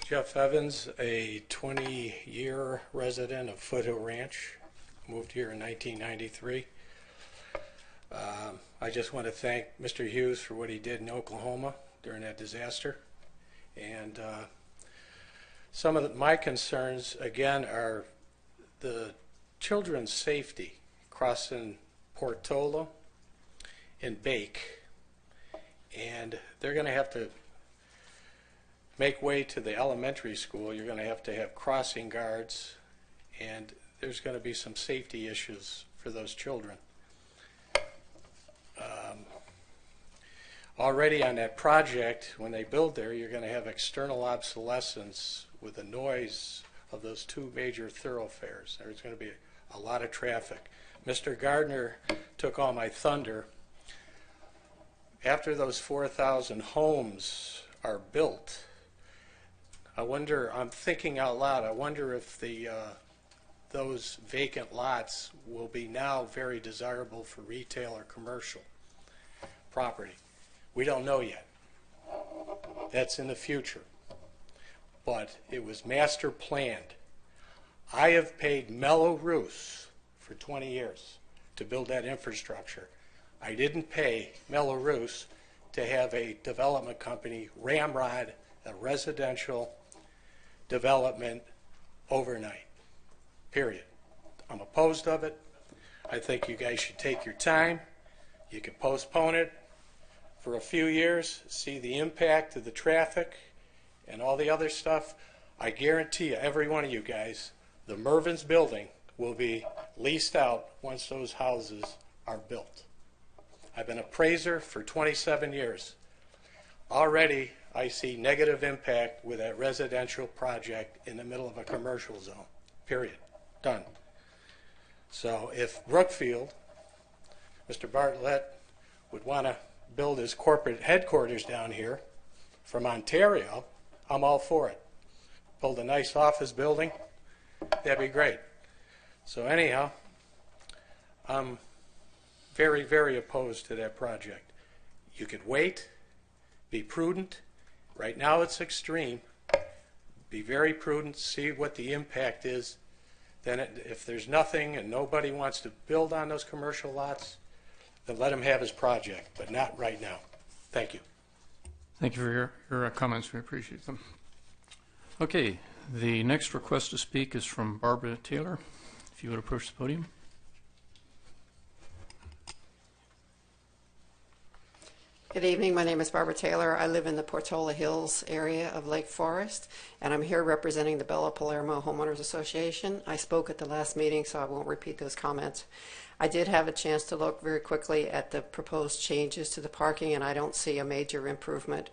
Jeff Evans, a 20-year resident of Foothill Ranch, moved here in 1993. I just want to thank Mr. Hughes for what he did in Oklahoma during that disaster. And some of my concerns, again, are the children's safety crossing Portola and Bake. And they're going to have to make way to the elementary school. You're going to have crossing guards, and there's going to be some safety issues for those children. Already on that project, when they build there, you're going to have external obsolescence with the noise of those two major thoroughfares. There's going to be a lot of traffic. Mr. Gardner took all my thunder. After those 4,000 homes are built, I wonder, I'm thinking out loud, I wonder if those vacant lots will be now very desirable for retail or commercial property. We don't know yet. That's in the future. But it was master planned. I have paid Mello-Roos for 20 years to build that infrastructure. I didn't pay Mello-Roos to have a development company ramrod a residential development overnight, period. I'm opposed of it. I think you guys should take your time. You can postpone it for a few years, see the impact of the traffic and all the other stuff. I guarantee you, every one of you guys, the Mervyn's building will be leased out once those houses are built. I've been an appraiser for 27 years. Already, I see negative impact with that residential project in the middle of a commercial zone, period. Done. So if Brookfield, Mr. Bartlett, would want to build his corporate headquarters down here from Ontario, I'm all for it. Build a nice office building, that'd be great. So anyhow, I'm very, very opposed to that project. You could wait, be prudent. Right now it's extreme. Be very prudent, see what the impact is. Then if there's nothing and nobody wants to build on those commercial lots, then let him have his project, but not right now. Thank you. Thank you for your comments. We appreciate them. Okay, the next request to speak is from Barbara Taylor. If you would approach the podium. Good evening. My name is Barbara Taylor. I live in the Portola Hills area of Lake Forest, and I'm here representing the Bella Palermo Homeowners Association. I spoke at the last meeting, so I won't repeat those comments. I did have a chance to look very quickly at the proposed changes to the parking, and I don't see a major improvement.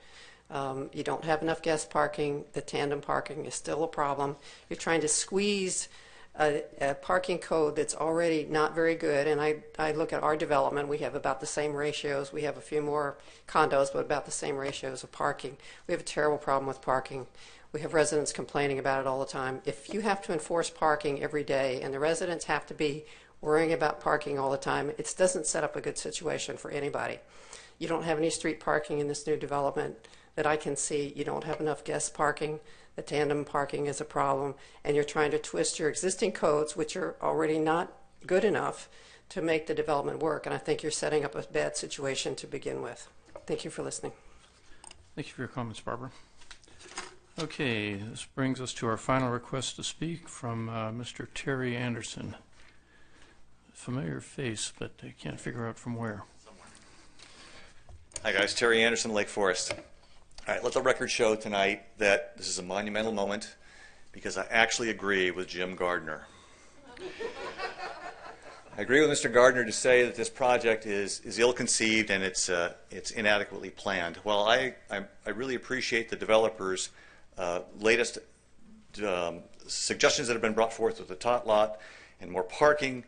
You don't have enough guest parking. The tandem parking is still a problem. You're trying to squeeze a parking code that's already not very good, and I look at our development. We have about the same ratios. We have a few more condos, but about the same ratios of parking. We have a terrible problem with parking. We have residents complaining about it all the time. If you have to enforce parking every day and the residents have to be worrying about parking all the time, it doesn't set up a good situation for anybody. You don't have any street parking in this new development that I can see. You don't have enough guest parking. The tandem parking is a problem, and you're trying to twist your existing codes, which are already not good enough, to make the development work, and I think you're setting up a bad situation to begin with. Thank you for listening. Thank you for your comments, Barbara. Okay, this brings us to our final request to speak from Mr. Terry Anderson. Familiar face, but I can't figure out from where. Hi guys, Terry Anderson, Lake Forest. All right, let the record show tonight that this is a monumental moment because I actually agree with Jim Gardner. I agree with Mr. Gardner to say that this project is ill-conceived and it's inadequately planned. Well, I really appreciate the developers' latest suggestions that have been brought forth with the tot lot and more parking.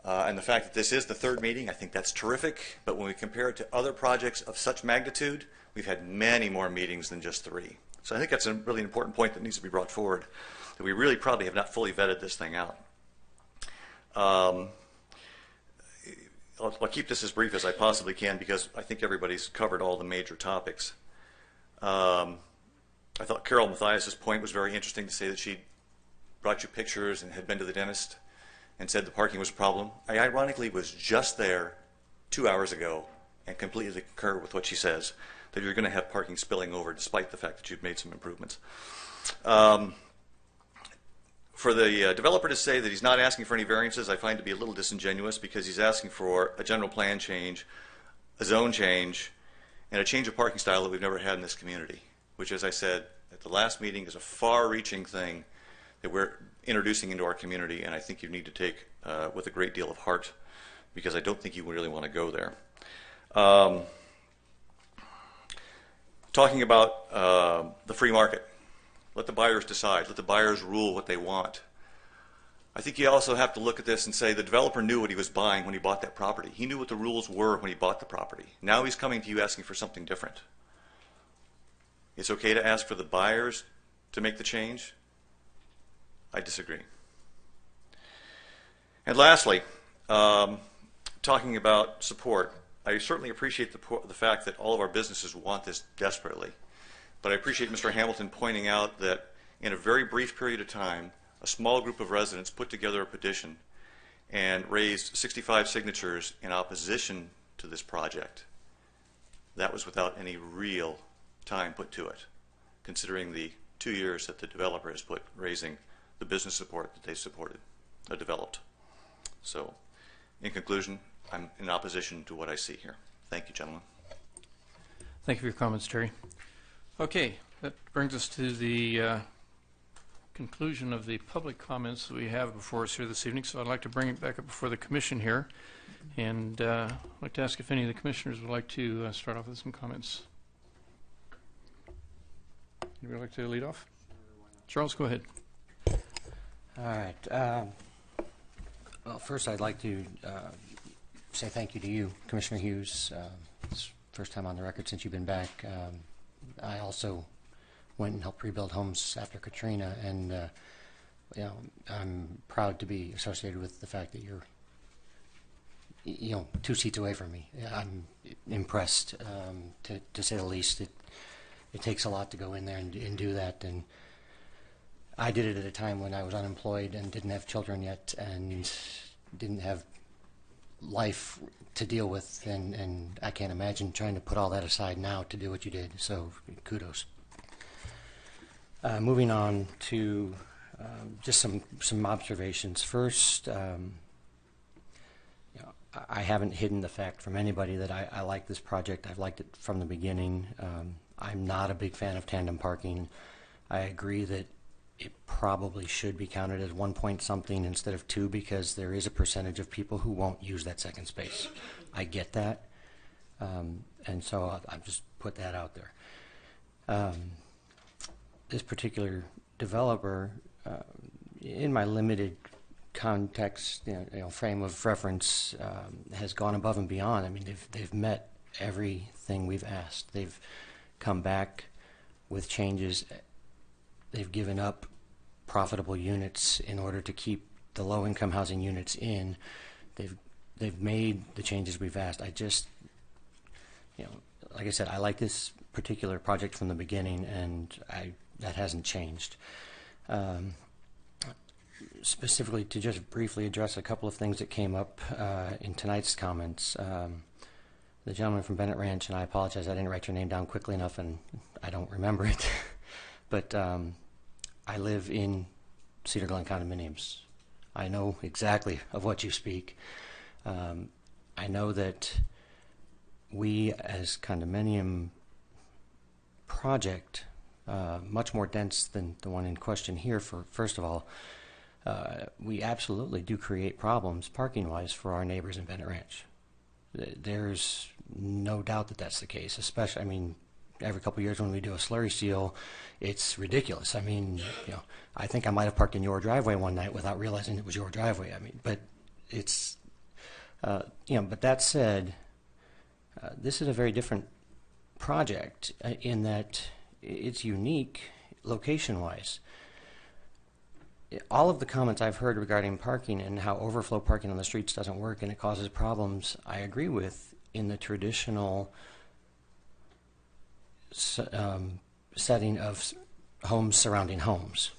And the fact that this is the third meeting, I think that's terrific. But when we compare it to other projects of such magnitude, we've had many more meetings than just 3. So I think that's a really important point that needs to be brought forward, that we really probably have not fully vetted this thing out. I'll keep this as brief as I possibly can because I think everybody's covered all the major topics. I thought Carol Mathias's point was very interesting to say that she brought you pictures and had been to the dentist and said the parking was a problem. I ironically was just there 2 hours ago and completely concur with what she says, that you're going to have parking spilling over despite the fact that you've made some improvements. For the developer to say that he's not asking for any variances, I find to be a little disingenuous because he's asking for a general plan change, a zone change, and a change of parking style that we've never had in this community, which, as I said at the last meeting, is a far-reaching thing that we're introducing into our community, and I think you need to take with a great deal of heart, because I don't think you really want to go there. Talking about the free market. Let the buyers decide. Let the buyers rule what they want. I think you also have to look at this and say the developer knew what he was buying when he bought that property. He knew what the rules were when he bought the property. Now he's coming to you asking for something different. It's okay to ask for the buyers to make the change? I disagree. And lastly, talking about support, I certainly appreciate the fact that all of our businesses want this desperately. But I appreciate Mr. Hamilton pointing out that in a very brief period of time, a small group of residents put together a petition and raised 65 signatures in opposition to this project. That was without any real time put to it, considering the 2 years that the developer has put raising the business support that they developed. So, in conclusion, I'm in opposition to what I see here. Thank you, gentlemen. Thank you for your comments, Terry. Okay, that brings us to the conclusion of the public comments that we have before us here this evening. So I'd like to bring it back up before the commission here, and I'd like to ask if any of the commissioners would like to start off with some comments. Would you like to lead off? Charles, go ahead. All right. Well, first I'd like to say thank you to you, Commissioner Hughes. It's the first time on the record since you've been back. I also went and helped rebuild homes after Katrina, and you know, I'm proud to be associated with the fact that you're, 2 seats away from me. I'm impressed, to say the least. It takes a lot to go in there and do that, and I did it at a time when I was unemployed and didn't have children yet and didn't have life to deal with, and I can't imagine trying to put all that aside now to do what you did, so kudos. Moving on to just some observations. First, I haven't hidden the fact from anybody that I like this project. I've liked it from the beginning. I'm not a big fan of tandem parking. I agree that it probably should be counted as 1 point something instead of 2, because there is a percentage of people who won't use that second space. I get that, and so I'll just put that out there. This particular developer, in my limited context, frame of reference, has gone above and beyond. I mean, they've met everything we've asked. They've come back with changes. They've given up profitable units in order to keep the low-income housing units in. They've made the changes we've asked. I just, like I said, I like this particular project from the beginning, and that hasn't changed. Specifically, to just briefly address a couple of things that came up in tonight's comments. The gentleman from Bennett Ranch, and I apologize, I didn't write your name down quickly enough, and I don't remember it. But I live in Cedar Glen condominiums. I know exactly of what you speak. I know that we, as condominium project, much more dense than the one in question here, first of all, we absolutely do create problems parking-wise for our neighbors in Bennett Ranch. There's no doubt that that's the case, especially, I mean, every couple of years when we do a slurry seal, it's ridiculous. I mean, I think I might have parked in your driveway one night without realizing it was your driveway. I mean, but it's, but that said, this is a very different project in that it's unique location-wise. All of the comments I've heard regarding parking and how overflow parking on the streets doesn't work and it causes problems, I agree with in the traditional setting of homes surrounding homes.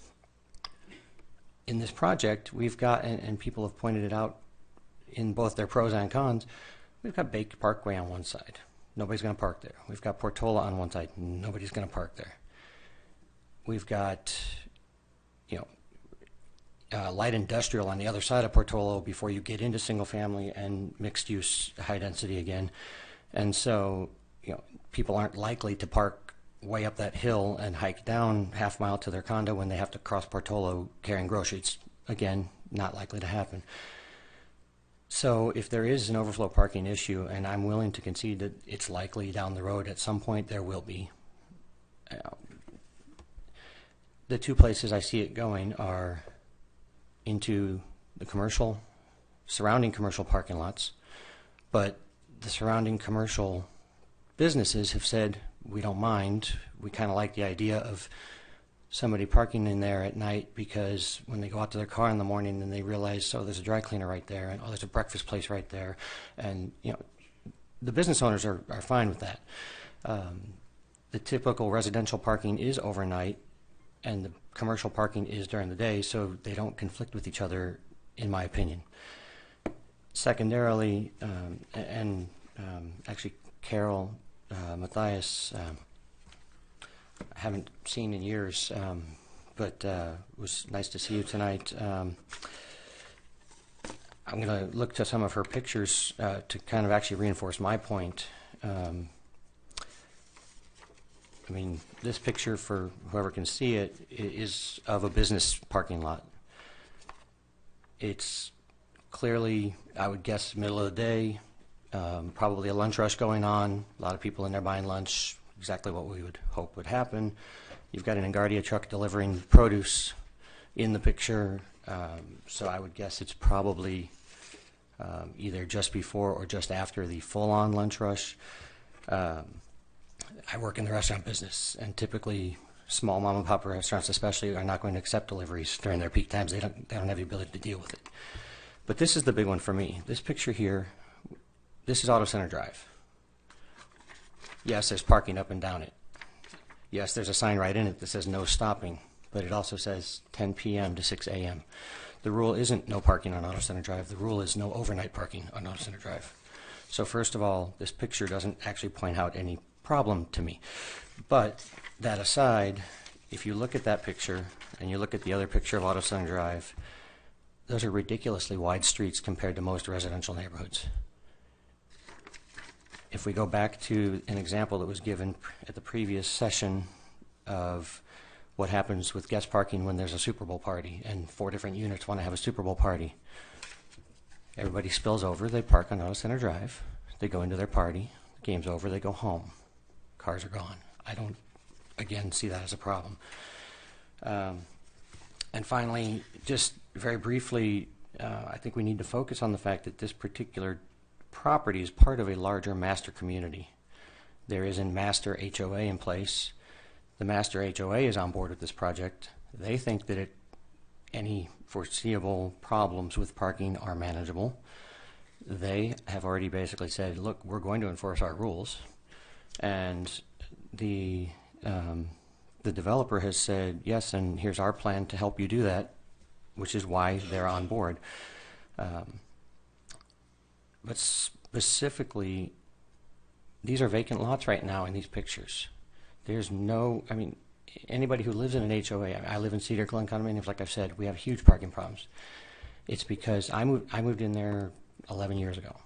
In this project, we've got, and people have pointed it out in both their pros and cons, we've got Baked Parkway on one side. Nobody's going to park there. We've got Portola on one side. Nobody's going to park there. We've got, light industrial on the other side of Portola before you get into single family and mixed use high density again. And so, people aren't likely to park way up that hill and hike down half-mile to their condo when they have to cross Portola carrying groceries. Again, not likely to happen. So if there is an overflow parking issue, and I'm willing to concede that it's likely down the road at some point, there will be. The two places I see it going are into the surrounding commercial parking lots, but the surrounding commercial businesses have said, we don't mind. We kind of like the idea of somebody parking in there at night, because when they go out to their car in the morning and they realize, oh, there's a dry cleaner right there, and oh, there's a breakfast place right there, and the business owners are fine with that. The typical residential parking is overnight, and the commercial parking is during the day, so they don't conflict with each other, in my opinion. Secondarily, actually, Carol Matthias, I haven't seen in years, but it was nice to see you tonight. I'm going to look to some of her pictures to kind of actually reinforce my point. I mean, this picture, for whoever can see it, is of a business parking lot. It's clearly, I would guess, middle of the day, probably a lunch rush going on, a lot of people in there buying lunch, exactly what we would hope would happen. You've got an Engardia truck delivering produce in the picture, so I would guess it's probably either just before or just after the full-on lunch rush. I work in the restaurant business, and typically small mom-and-pop restaurants especially are not going to accept deliveries during their peak times. They don't have the ability to deal with it. But this is the big one for me. This picture here, this is Auto Center Drive. Yes, there's parking up and down it. Yes, there's a sign right in it that says no stopping, but it also says 10 p.m. to 6 a.m. The rule isn't no parking on Auto Center Drive. The rule is no overnight parking on Auto Center Drive. So first of all, this picture doesn't actually point out any problem to me. But that aside, if you look at that picture and you look at the other picture of Auto Center Drive, those are ridiculously wide streets compared to most residential neighborhoods. If we go back to an example that was given at the previous session of what happens with guest parking when there's a Super Bowl party and 4 different units want to have a Super Bowl party. Everybody spills over, they park on Auto Center Drive, they go into their party, the game's over, they go home. Cars are gone. I don't, again, see that as a problem. And finally, just very briefly, I think we need to focus on the fact that this particular property is part of a larger master community. There is a master HOA in place. The master HOA is on board with this project. They think that any foreseeable problems with parking are manageable. They have already basically said, look, we're going to enforce our rules. And the developer has said, yes, and here's our plan to help you do that, which is why they're on board. But specifically, these are vacant lots right now in these pictures. There's no, I mean, anybody who lives in an HOA, I live in Cedar Glen condominiums, like I've said, we have huge parking problems. It's because I moved in there 11 years ago.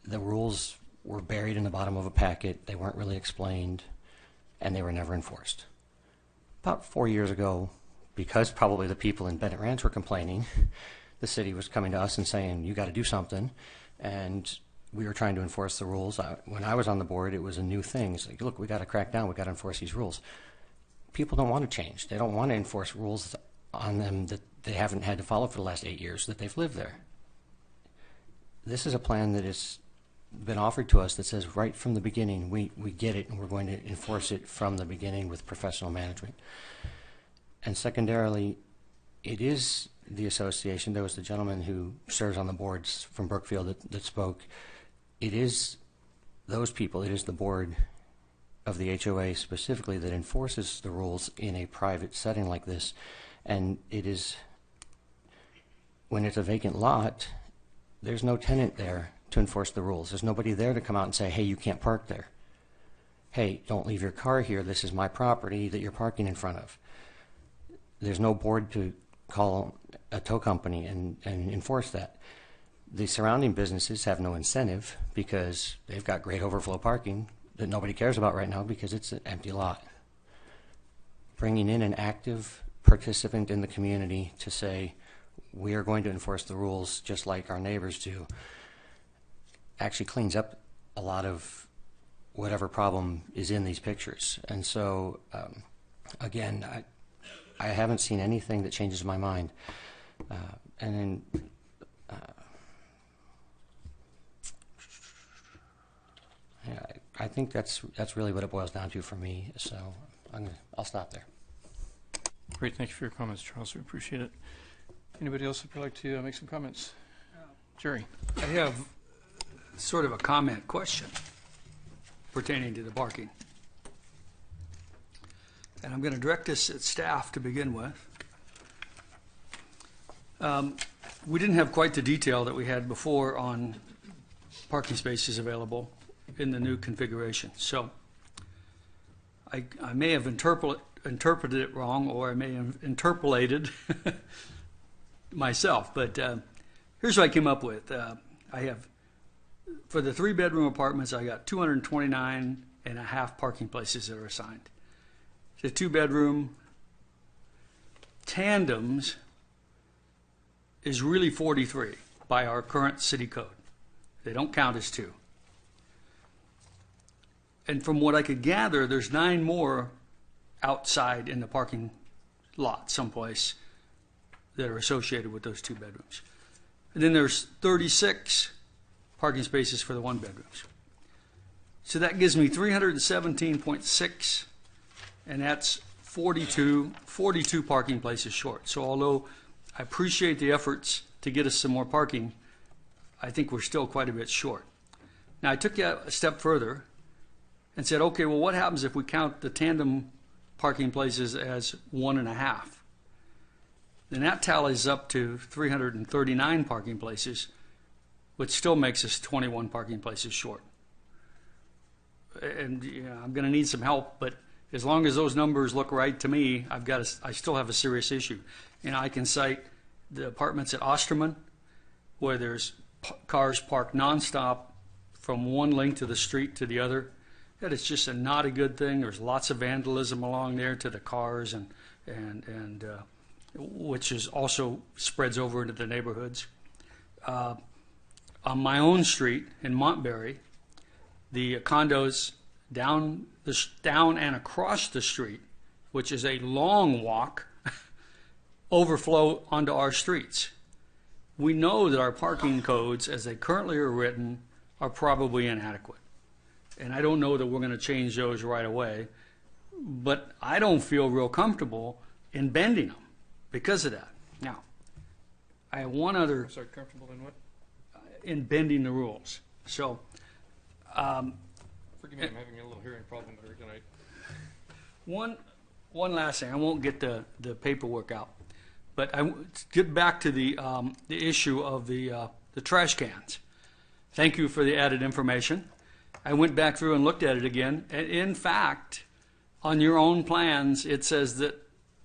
The rules were buried in the bottom of a packet, they weren't really explained, and they were never enforced. About 4 years ago, because probably the people in Bennett Ranch were complaining, the city was coming to us and saying, you got to do something, and we were trying to enforce the rules. When I was on the board, it was a new thing. It's like, look, we got to crack down, we got to enforce these rules. People don't want to change. They don't want to enforce rules on them that they haven't had to follow for the last 8 years that they've lived there. This is a plan that has been offered to us that says right from the beginning, we get it and we're going to enforce it from the beginning with professional management. And secondarily, it is the association. There was the gentleman who serves on the boards from Brookfield that spoke. It is those people, it is the board of the HOA specifically that enforces the rules in a private setting like this. And it is, when it's a vacant lot, there's no tenant there to enforce the rules. There's nobody there to come out and say, hey, you can't park there. Hey, don't leave your car here. This is my property that you're parking in front of. There's no board to call a tow company and enforce that. The surrounding businesses have no incentive because they've got great overflow parking. that nobody cares about right now because it's an empty lot. Bringing in an active participant in the community to say, we are going to enforce the rules just like our neighbors do, actually cleans up a lot of whatever problem is in these pictures. And so, again, I haven't seen anything that changes my mind. And then, I think that's really what it boils down to for me. So I'll stop there. Great, thank you for your comments, Charles. We appreciate it. Anybody else would like to make some comments? Jerry. I have sort of a comment question pertaining to the parking. And I'm going to direct this at staff to begin with. We didn't have quite the detail that we had before on parking spaces available in the new configuration. So I may have interpreted it wrong, or I may have interpolated myself, but here's what I came up with. I have, for the 3-bedroom apartments, I got 229 and a half parking places that are assigned. The 2-bedroom tandems is really 43 by our current city code. They don't count as 2. And from what I could gather, there's 9 more outside in the parking lot someplace that are associated with those 2 bedrooms. And then there's 36 parking spaces for the 1 bedrooms. So that gives me 317.6, and that's 42 parking places short. So although I appreciate the efforts to get us some more parking, I think we're still quite a bit short. Now, I took it a step further and said, okay, well, what happens if we count the tandem parking places as 1.5? Then that tallies up to 339 parking places, which still makes us 21 parking places short. And I'm going to need some help, but as long as those numbers look right to me, I still have a serious issue. I can cite the apartments at Osterman, where there's cars parked nonstop from one length of the street to the other. That is just not a good thing. There's lots of vandalism along there to the cars, and which is also spreads over into the neighborhoods. On my own street in Montberry, the condos down and across the street, which is a long walk, overflow onto our streets. We know that our parking codes, as they currently are written, are probably inadequate. And I don't know that we're going to change those right away, but I don't feel real comfortable in bending them because of that. Now, I have one other... Sorry, comfortable in what? In bending the rules. So... forgive me, I'm having a little hearing problem here tonight. One last thing. I won't get the paperwork out, but I get back to the issue of the trash cans. Thank you for the added information. I went back through and looked at it again. And in fact, on your own plans, it says that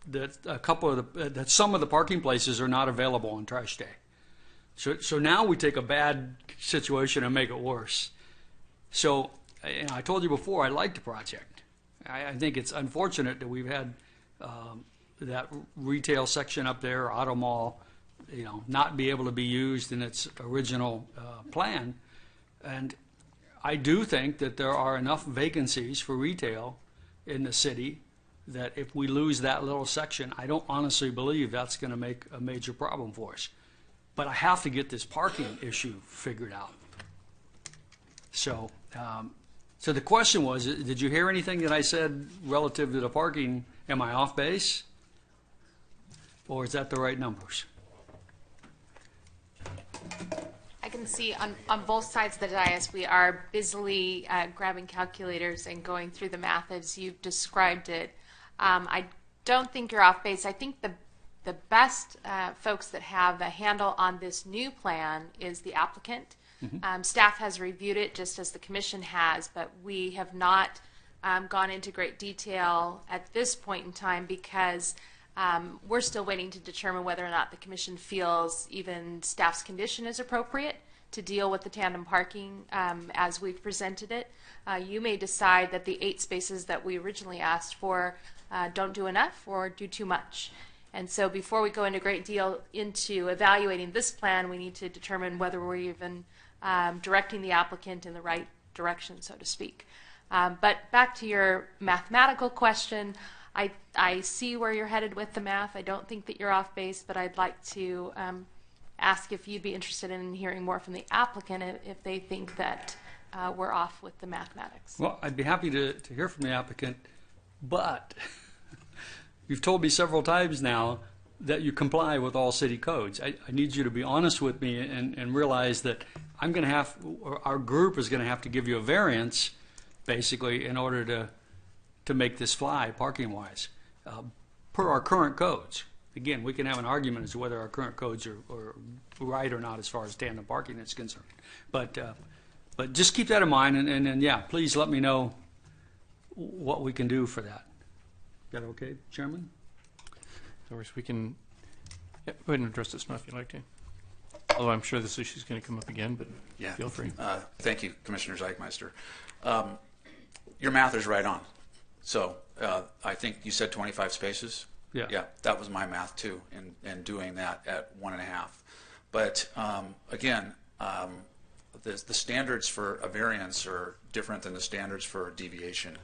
that some of the parking places are not available on trash day. So now we take a bad situation and make it worse. So I told you before, I like the project. I think it's unfortunate that we've had that retail section up there, auto mall, not be able to be used in its original plan. And I do think that there are enough vacancies for retail in the city that if we lose that little section, I don't honestly believe that's going to make a major problem for us. But I have to get this parking issue figured out. So the question was, did you hear anything that I said relative to the parking? Am I off base? Or is that the right numbers? I can see on both sides of the dais, we are busily grabbing calculators and going through the math as you've described it. I don't think you're off base. I think the best folks that have a handle on this new plan is the applicant. Mm-hmm. Staff has reviewed it just as the commission has, but we have not gone into great detail at this point in time because we're still waiting to determine whether or not the commission feels even staff's condition is appropriate. to deal with the tandem parking as we've presented it. You may decide that the 8 spaces that we originally asked for don't do enough or do too much. And so before we go into great deal into evaluating this plan, we need to determine whether we're even directing the applicant in the right direction, so to speak. But back to your mathematical question, I see where you're headed with the math. I don't think that you're off base, but I'd like to ask if you'd be interested in hearing more from the applicant if they think that we're off with the mathematics. Well, I'd be happy to hear from the applicant, but you've told me several times now that you comply with all city codes. I need you to be honest with me and realize that I'm going to have, or our group is going to have to give you a variance, basically, in order to make this fly parking-wise, per our current codes. Again, we can have an argument as to whether our current codes are right or not as far as tandem parking is concerned. But just keep that in mind, and yeah, please let me know what we can do for that. Is that okay, Chairman? Of course, we can go ahead and address this now if you'd like to. Although I'm sure this issue is going to come up again, but yeah, feel free. Thank you, Commissioner Zeichmeister. Your math is right on. So I think you said 25 spaces. Yeah. Yeah, that was my math too, in doing that at 1.5. But again, the standards for a variance are different than the standards for a deviation,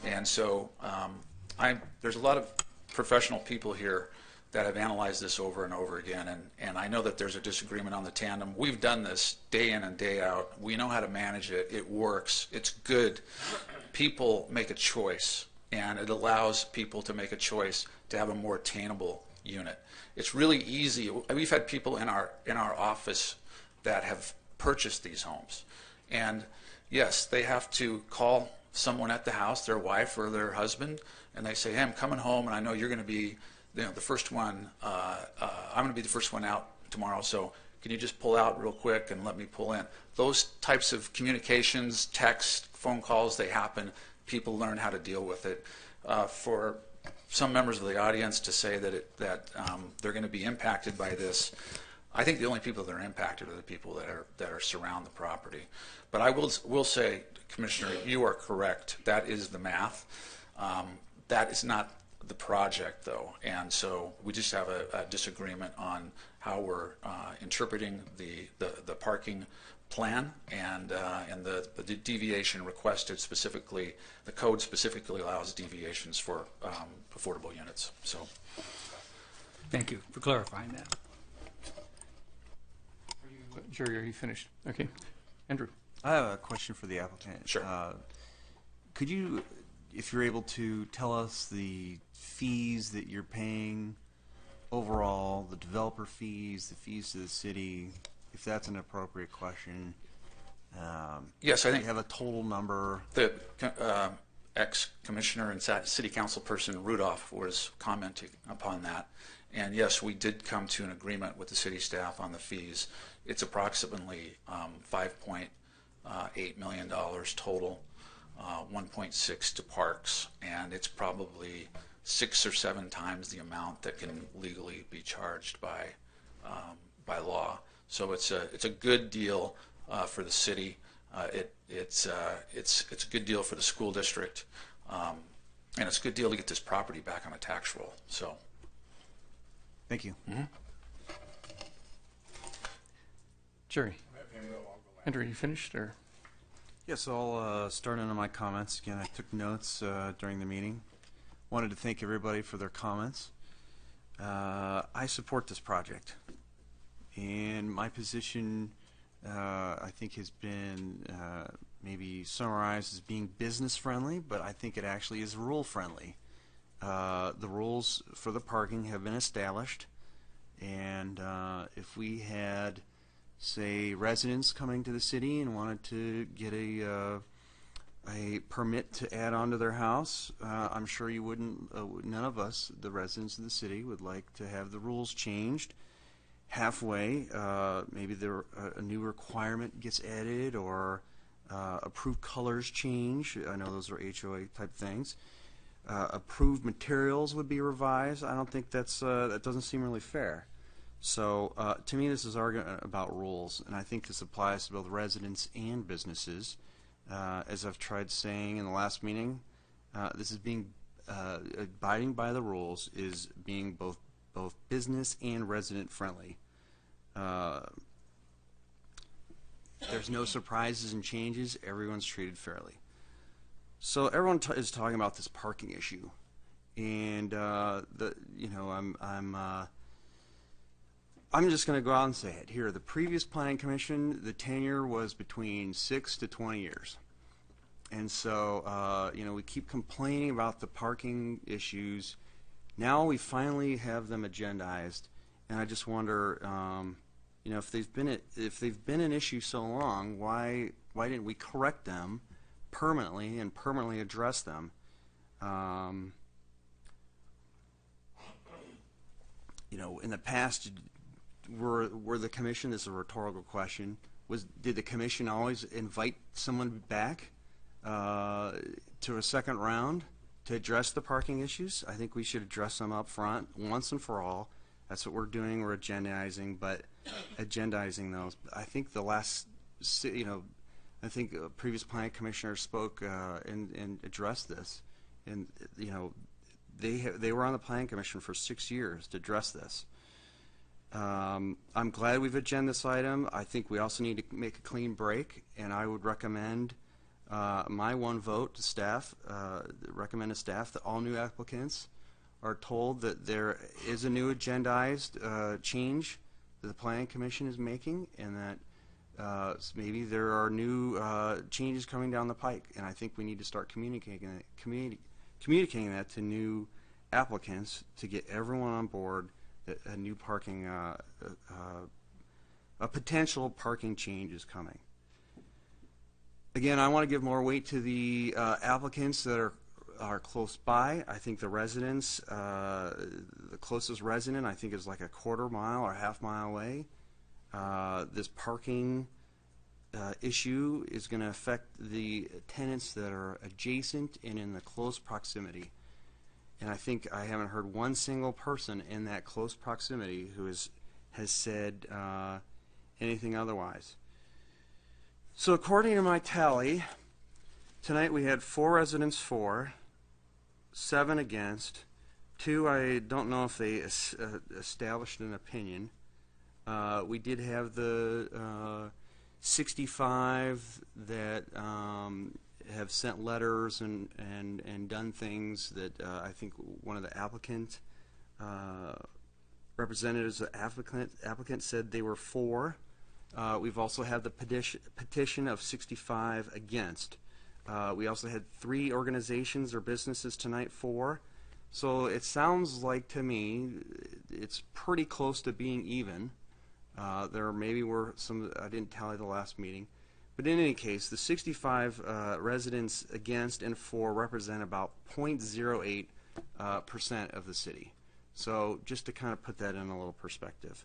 and so there's a lot of professional people here that have analyzed this over and over again, and I know that there's a disagreement on the tandem. We've done this day in and day out. We know how to manage it. It works. It's good. People make a choice, and it allows people to make a choice to have a more attainable unit. It's really easy. We've had people in our office that have purchased these homes, and yes, they have to call someone at the house, their wife or their husband, and they say, "Hey, I'm coming home, and I know you're going to be, the first one. I'm going to be the first one out tomorrow, so can you just pull out real quick and let me pull in?" Those types of communications, text, phone calls, they happen. People learn how to deal with it. For some members of the audience to say that they're going to be impacted by this, I think the only people that are impacted are the people that are surround the property. But I will say, Commissioner, you are correct. That is the math. That is not the project, though, and so we just have a disagreement on how we're interpreting the parking plan and the deviation requested specifically. The code specifically allows deviations for affordable units. So, thank you for clarifying that. Jerry, are you finished? Okay, Andrew. I have a question for the applicant. Sure. Could you, if you're able to, tell us the fees that you're paying overall, the developer fees, the fees to the city, if that's an appropriate question? Yes, I think you have a total number. The ex-commissioner and city council person Rudolph was commenting upon that, and yes, we did come to an agreement with the city staff on the fees. It's approximately $5.8 million total, 1.6 to parks, and it's probably 6 or 7 times the amount that can legally be charged by law. So it's a good deal for the city. It's a good deal for the school district, and it's a good deal to get this property back on a tax roll. So, thank you. Mm-hmm. Jerry. Andrew, are you finished? Or? Yes, I'll start into my comments. Again, I took notes during the meeting. Wanted to thank everybody for their comments. I support this project, and my position I think has been maybe summarized as being business friendly, but I think it actually is rule friendly. The rules for the parking have been established, and if we had, say, residents coming to the city and wanted to get a permit to add on to their house, I'm sure you wouldn't, none of us, the residents of the city, would like to have the rules changed halfway. Maybe a new requirement gets added, or approved colors change. I know those are HOA type things. Approved materials would be revised. I don't think that doesn't seem really fair. So to me, this is argument about rules, and I think this applies to both residents and businesses. As I've tried saying in the last meeting, this is being abiding by the rules is being both business and resident friendly. There's no surprises and changes. Everyone's treated fairly. So everyone is talking about this parking issue, and I'm just going to go out and say it here. The previous planning commission, the tenure was between 6 to 20 years, and so we keep complaining about the parking issues. Now we finally have them agendized, and I just wonder, if they've been an issue so long, why didn't we correct them permanently and permanently address them? In the past, were the commission, this is a rhetorical question, did the commission always invite someone back to a second round to address the parking issues? I think we should address them up front once and for all. That's what we're doing. We're agendizing those. I think previous planning commissioners spoke and addressed this, and they were on the planning commission for 6 years to address this. I'm glad we've agended this item. I think we also need to make a clean break, and I would recommend my one vote to staff, recommend to staff that all new applicants are told that there is a new agendized change that the Planning Commission is making, and that maybe there are new changes coming down the pike, and I think we need to start communicating that to new applicants to get everyone on board that a new parking, a potential parking change is coming. Again, I want to give more weight to the applicants that are close by. I think the residents, the closest resident, I think is like a quarter mile or half mile away. This parking issue is going to affect the tenants that are adjacent and in the close proximity. And I think I haven't heard one single person in that close proximity who has said anything otherwise. So according to my tally, tonight we had 4 residents for, 7 against, 2 I don't know if they established an opinion. We did have the 65 that have sent letters and done things that I think one of the applicant representatives of the applicant said they were for. We've also had the petition of 65 against. We also had 3 organizations or businesses tonight for. So it sounds like to me it's pretty close to being even. There maybe were some, I didn't tally the last meeting. But in any case, the 65 residents against and for represent about 0.08% of the city. So just to kind of put that in a little perspective.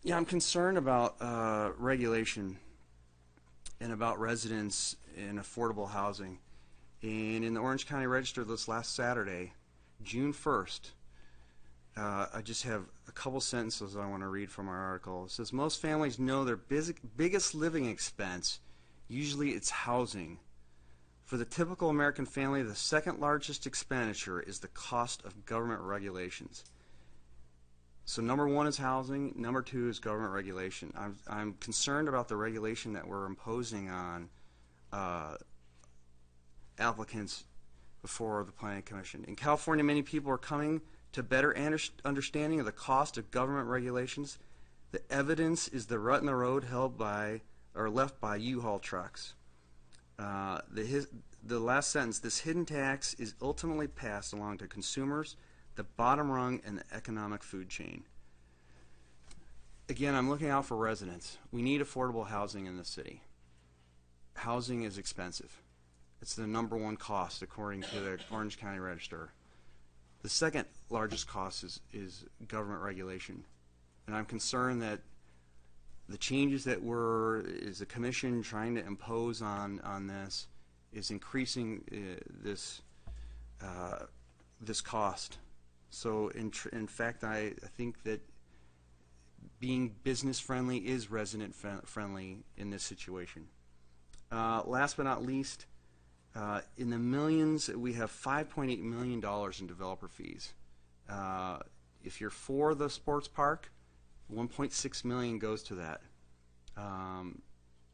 Yeah, I'm concerned about regulation and about residents in affordable housing. And in the Orange County Register this last Saturday, June 1st, I just have a couple sentences I want to read from our article. It says, most families know their biggest living expense, usually it's housing. For the typical American family, the second largest expenditure is the cost of government regulations. So number 1 is housing, number 2 is government regulation. I'm concerned about the regulation that we're imposing on applicants before the Planning Commission. In California, many people are coming to better understanding of the cost of government regulations. The evidence is the rut in the road held by or left by U-Haul trucks. The last sentence, this hidden tax is ultimately passed along to consumers, the bottom rung, and the economic food chain. Again, I'm looking out for residents. We need affordable housing in the city. Housing is expensive. It's the number 1 cost according to the Orange County Register. The second largest cost is government regulation. And I'm concerned that the changes that is the commission trying to impose on this is increasing this cost So in fact, I think that being business friendly is resident friendly in this situation. Last but not least, in the millions, we have $5.8 million in developer fees. If you're for the sports park, $1.6 million goes to that.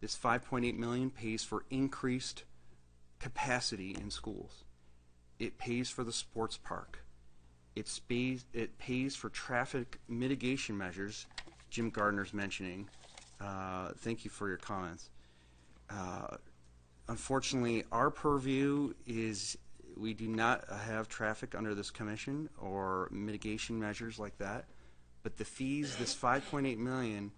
This $5.8 million pays for increased capacity in schools. It pays for the sports park. It pays for traffic mitigation measures. Jim Gardner's mentioning. Thank you for your comments. Unfortunately, our purview is we do not have traffic under this commission or mitigation measures like that. But the fees, this $5.8 million,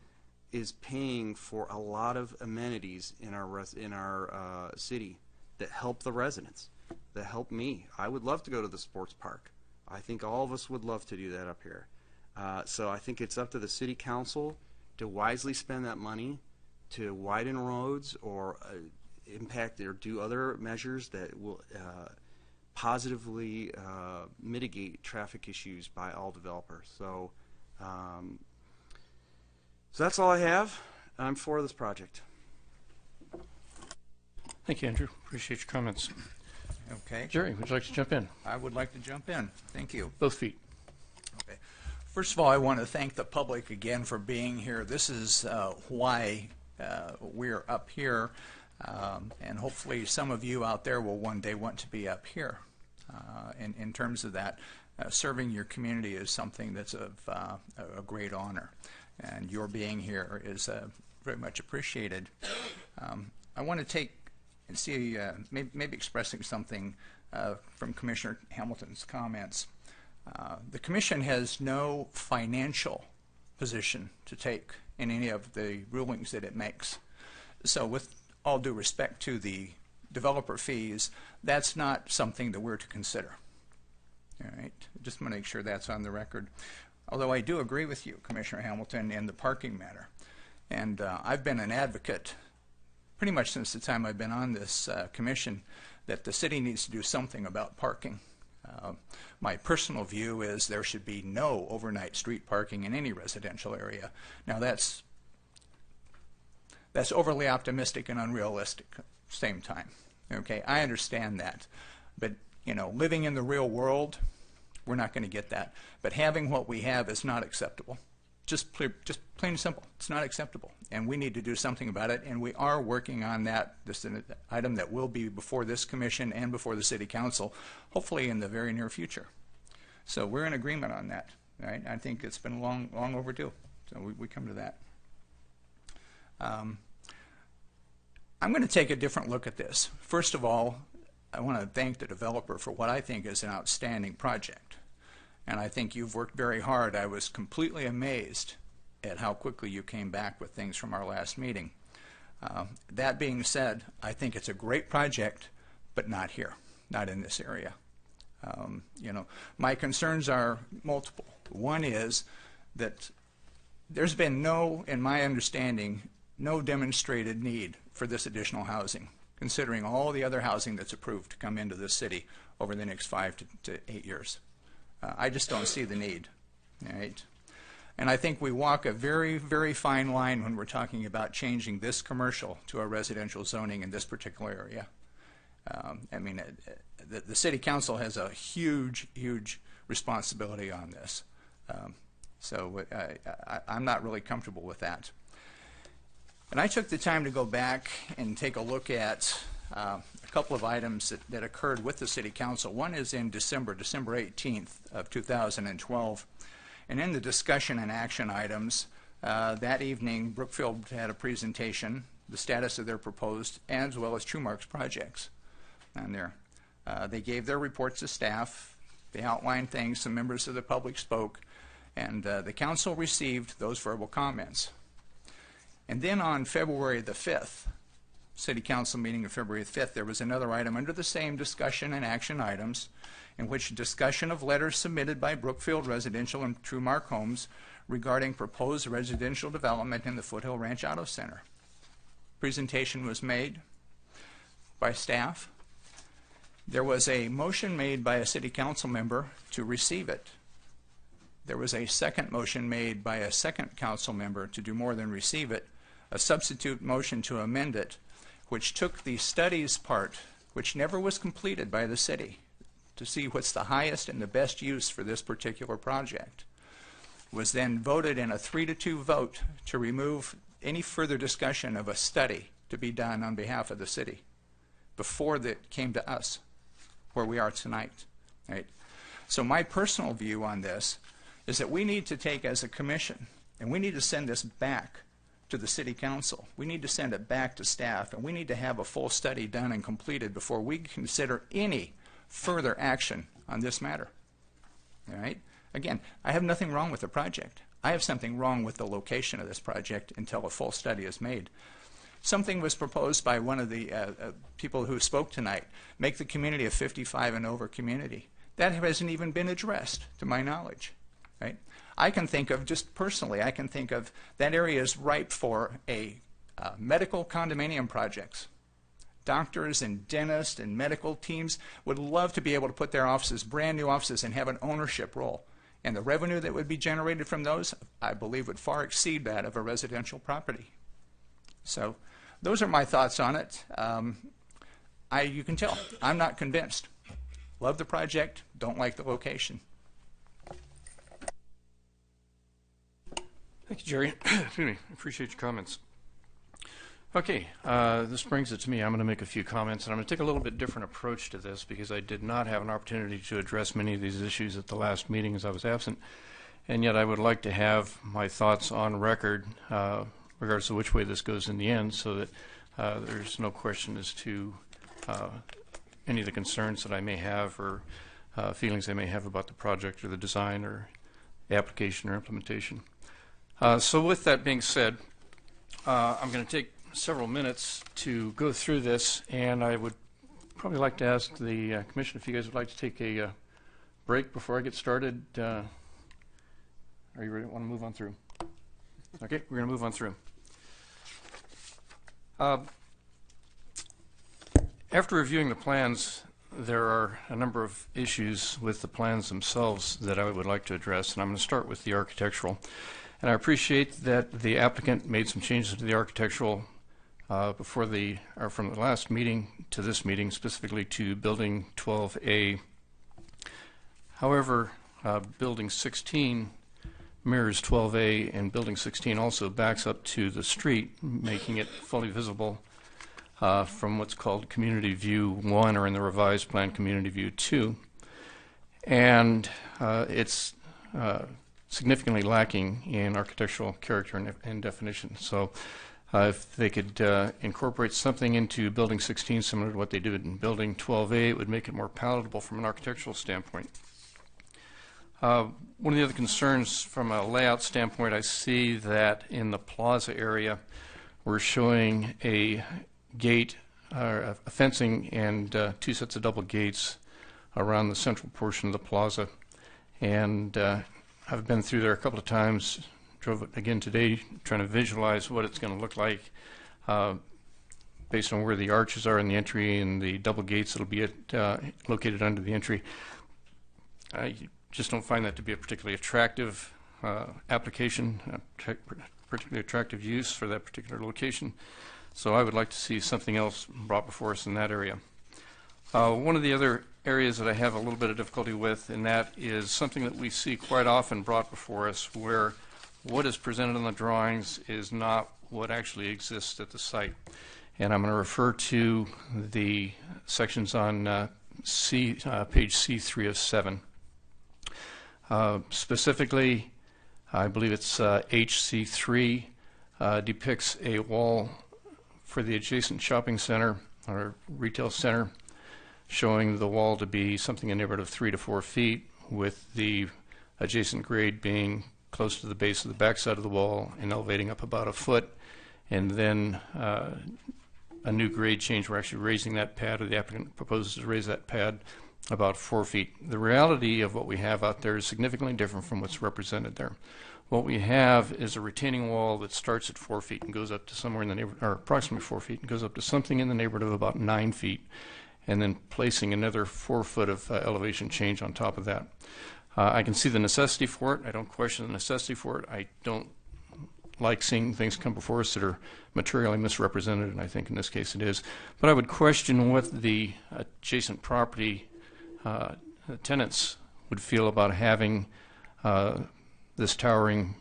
is paying for a lot of amenities in our city that help the residents, that help me. I would love to go to the sports park. I think all of us would love to do that up here. So I think it's up to the city council to wisely spend that money to widen roads or impact or do other measures that will positively mitigate traffic issues by all developers. So that's all I have. I'm for this project. Thank you, Andrew. Appreciate your comments. Okay. Jerry, would you like to jump in? I would like to jump in. Thank you. Both feet. Okay. First of all, I want to thank the public again for being here. This is why we're up here, and hopefully some of you out there will one day want to be up here. In terms of that, serving your community is something that's of a great honor, and your being here is very much appreciated. I want to take and see maybe expressing something from Commissioner Hamilton's comments. The Commission has no financial position to take in any of the rulings that it makes. So with all due respect to the developer fees, that's not something that we're to consider. All right, just want to make sure that's on the record. Although I do agree with you, Commissioner Hamilton, in the parking matter. And I've been an advocate pretty much since the time I've been on this commission that the city needs to do something about parking. My personal view is there should be no overnight street parking in any residential area. Now that's overly optimistic and unrealistic at the same time. Okay, I understand that. But, you know, living in the real world, we're not going to get that. But having what we have is not acceptable. Just plain and simple. It's not acceptable. And we need to do something about it, and we are working on that. This is an item that will be before this commission and before the city council, hopefully in the very near future. So we're in agreement on that. Right? I think it's been long overdue. So we come to that. I'm going to take a different look at this. First of all, I want to thank the developer for what I think is an outstanding project. And I think you've worked very hard. I was completely amazed at how quickly you came back with things from our last meeting. That being said, I think it's a great project, but not here, not in this area. You know, my concerns are multiple. One is that there's been no, in my understanding, no demonstrated need for this additional housing, considering all the other housing that's approved to come into this city over the next 5 to 8 years. I just don't see the need. Right? And I think we walk a very, very fine line when we're talking about changing this commercial to a residential zoning in this particular area. I mean, the city council has a huge, huge responsibility on this. So I'm not really comfortable with that. And I took the time to go back and take a look at a couple of items that occurred with the city council. One is in December 18th of 2012. And in the discussion and action items, that evening, Brookfield had a presentation, the status of their proposed, as well as TrueMark's projects on there. They gave their reports to staff. They outlined things. Some members of the public spoke. And the council received those verbal comments. And then on February the 5th, City Council meeting of February 5th, there was another item under the same discussion and action items in which discussion of letters submitted by Brookfield Residential and TrueMark Homes regarding proposed residential development in the Foothill Ranch Auto Center. Presentation was made by staff. There was a motion made by a City Council member to receive it there was a second motion made by a second council member to do more than receive it, a substitute motion to amend it, which took the studies part, which never was completed by the city, to see what's the highest and the best use for this particular project, was then voted in a 3-2 vote to remove any further discussion of a study to be done on behalf of the city before that came to us, where we are tonight. Right? So my personal view on this is that we need to take as a commission, and we need to send this back to the city council. We need to send it back to staff, and we need to have a full study done and completed before we consider any further action on this matter. All right? Again, I have nothing wrong with the project. I have something wrong with the location of this project until a full study is made. Something was proposed by one of the people who spoke tonight, make the community a 55 and over community. That hasn't even been addressed, to my knowledge. Right? I can think of, just personally, I can think of that area is ripe for a medical condominium projects. Doctors and dentists and medical teams would love to be able to put their offices, brand new offices, and have an ownership role. And the revenue that would be generated from those, I believe, would far exceed that of a residential property. So those are my thoughts on it. You can tell, I'm not convinced. Love the project, don't like the location. Thank you, Jerry. Excuse me. Appreciate your comments. Okay, this brings it to me. I'm going to make a few comments, and I'm going to take a little bit different approach to this because I did not have an opportunity to address many of these issues at the last meeting as I was absent, and yet I would like to have my thoughts on record, regardless of which way this goes in the end, so that there's no question as to any of the concerns that I may have or feelings I may have about the project or the design or the application or implementation. So with that being said, I'm going to take several minutes to go through this, and I would probably like to ask the Commission if you guys would like to take a break before I get started. Are you ready? Want to move on through? Okay, we're going to move on through. After reviewing the plans, there are a number of issues with the plans themselves that I would like to address, and I'm going to start with the architectural. And I appreciate that the applicant made some changes to the architectural from the last meeting to this meeting, specifically to Building 12A. However, Building 16 mirrors 12A, and Building 16 also backs up to the street, making it fully visible from what's called Community View 1, or in the revised plan, Community View 2. And it's significantly lacking in architectural character and definition. So if they could incorporate something into Building 16 similar to what they did in Building 12A, it would make it more palatable from an architectural standpoint. One of the other concerns from a layout standpoint, I see that in the plaza area we're showing a gate, a fencing, and two sets of double gates around the central portion of the plaza. And I've been through there a couple of times, drove it again today, trying to visualize what it's going to look like based on where the arches are in the entry and the double gates that will be located under the entry. I just don't find that to be a particularly attractive application, particularly attractive use for that particular location. So I would like to see something else brought before us in that area. One of the other areas that I have a little bit of difficulty with, and that is something that we see quite often brought before us, where what is presented on the drawings is not what actually exists at the site. And I'm going to refer to the sections on page C3 of 7. Specifically, I believe it's HC3 depicts a wall for the adjacent shopping center or retail center, showing the wall to be something in the neighborhood of 3 to 4 feet, with the adjacent grade being close to the base of the backside of the wall and elevating up about a foot, and then a new grade change. We're actually raising that pad, or the applicant proposes to raise that pad about 4 feet. The reality of what we have out there is significantly different from what's represented there. What we have is a retaining wall that starts at 4 feet and goes up to somewhere in the neighborhood, or approximately 4 feet, and goes up to something in the neighborhood of about 9 feet, and then placing another 4 foot of elevation change on top of that. I can see the necessity for it. I don't question the necessity for it. I don't like seeing things come before us that are materially misrepresented, and I think in this case it is. But I would question what the adjacent property tenants would feel about having this towering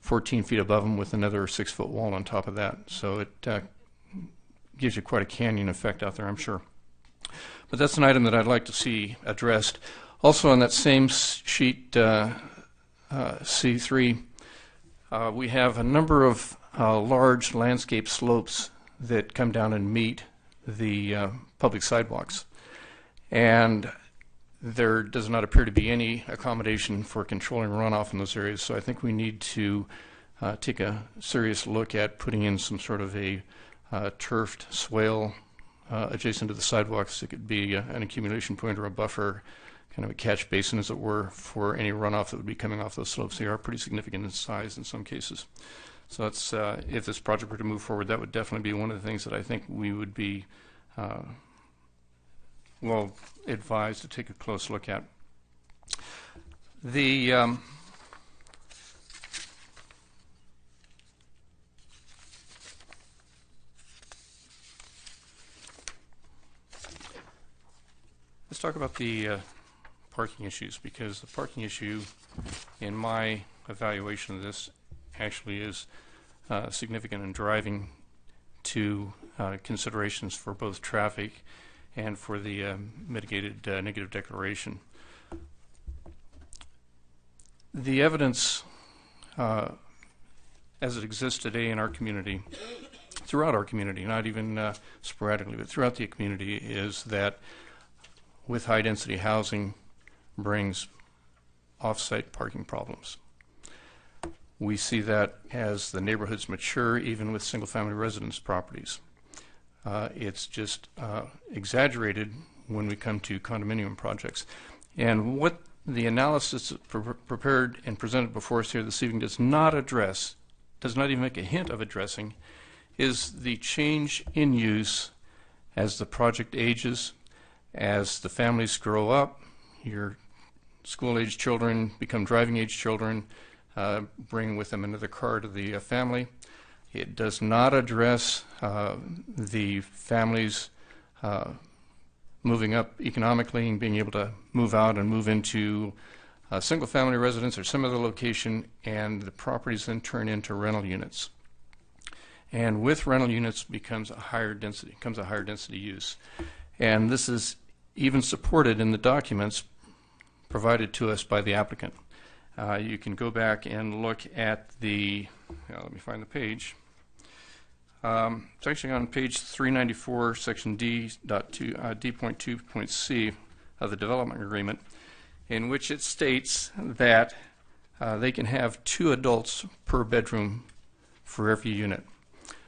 14 feet above them with another 6-foot wall on top of that. So it gives you quite a canyon effect out there, I'm sure. But that's an item that I'd like to see addressed. Also on that same sheet, C3, we have a number of large landscape slopes that come down and meet the public sidewalks. And there does not appear to be any accommodation for controlling runoff in those areas. So I think we need to take a serious look at putting in some sort of a turfed swale adjacent to the sidewalks. It could be an accumulation point or a buffer, kind of a catch basin, as it were, for any runoff that would be coming off those slopes. They are pretty significant in size in some cases. So that's, if this project were to move forward, that would definitely be one of the things that I think we would be well advised to take a close look at. The let's talk about the parking issues, because the parking issue, in my evaluation of this, actually is significant in driving to considerations for both traffic and for the mitigated negative declaration. The evidence as it exists today in our community, throughout our community, not even sporadically, but throughout the community, is that with high-density housing brings off-site parking problems. We see that as the neighborhoods mature, even with single-family residence properties. It's just exaggerated when we come to condominium projects. And what the analysis prepared and presented before us here this evening does not address, does not even make a hint of addressing, is the change in use as the project ages, as the families grow up. Your school-age children become driving-age children, bring with them another car to the family. It does not address the families moving up economically and being able to move out and move into a single-family residence or some other location, and the properties then turn into rental units. And with rental units becomes a higher density use. And this is even supported in the documents provided to us by the applicant. You can go back and look at the, let me find the page. It's actually on page 394, section D.2.2.C of the development agreement, in which it states that they can have 2 adults per bedroom for every unit.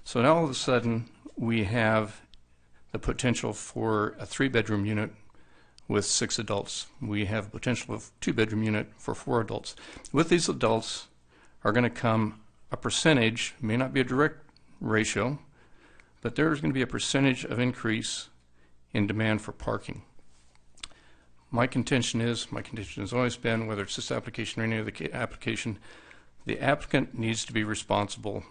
So now all of a sudden we have the potential for a 3-bedroom unit with 6 adults. We have a potential of 2-bedroom unit for 4 adults. With these adults are going to come a percentage, may not be a direct ratio, but there's going to be a percentage of increase in demand for parking. My contention has always been, whether it's this application or any other application, the applicant needs to be responsible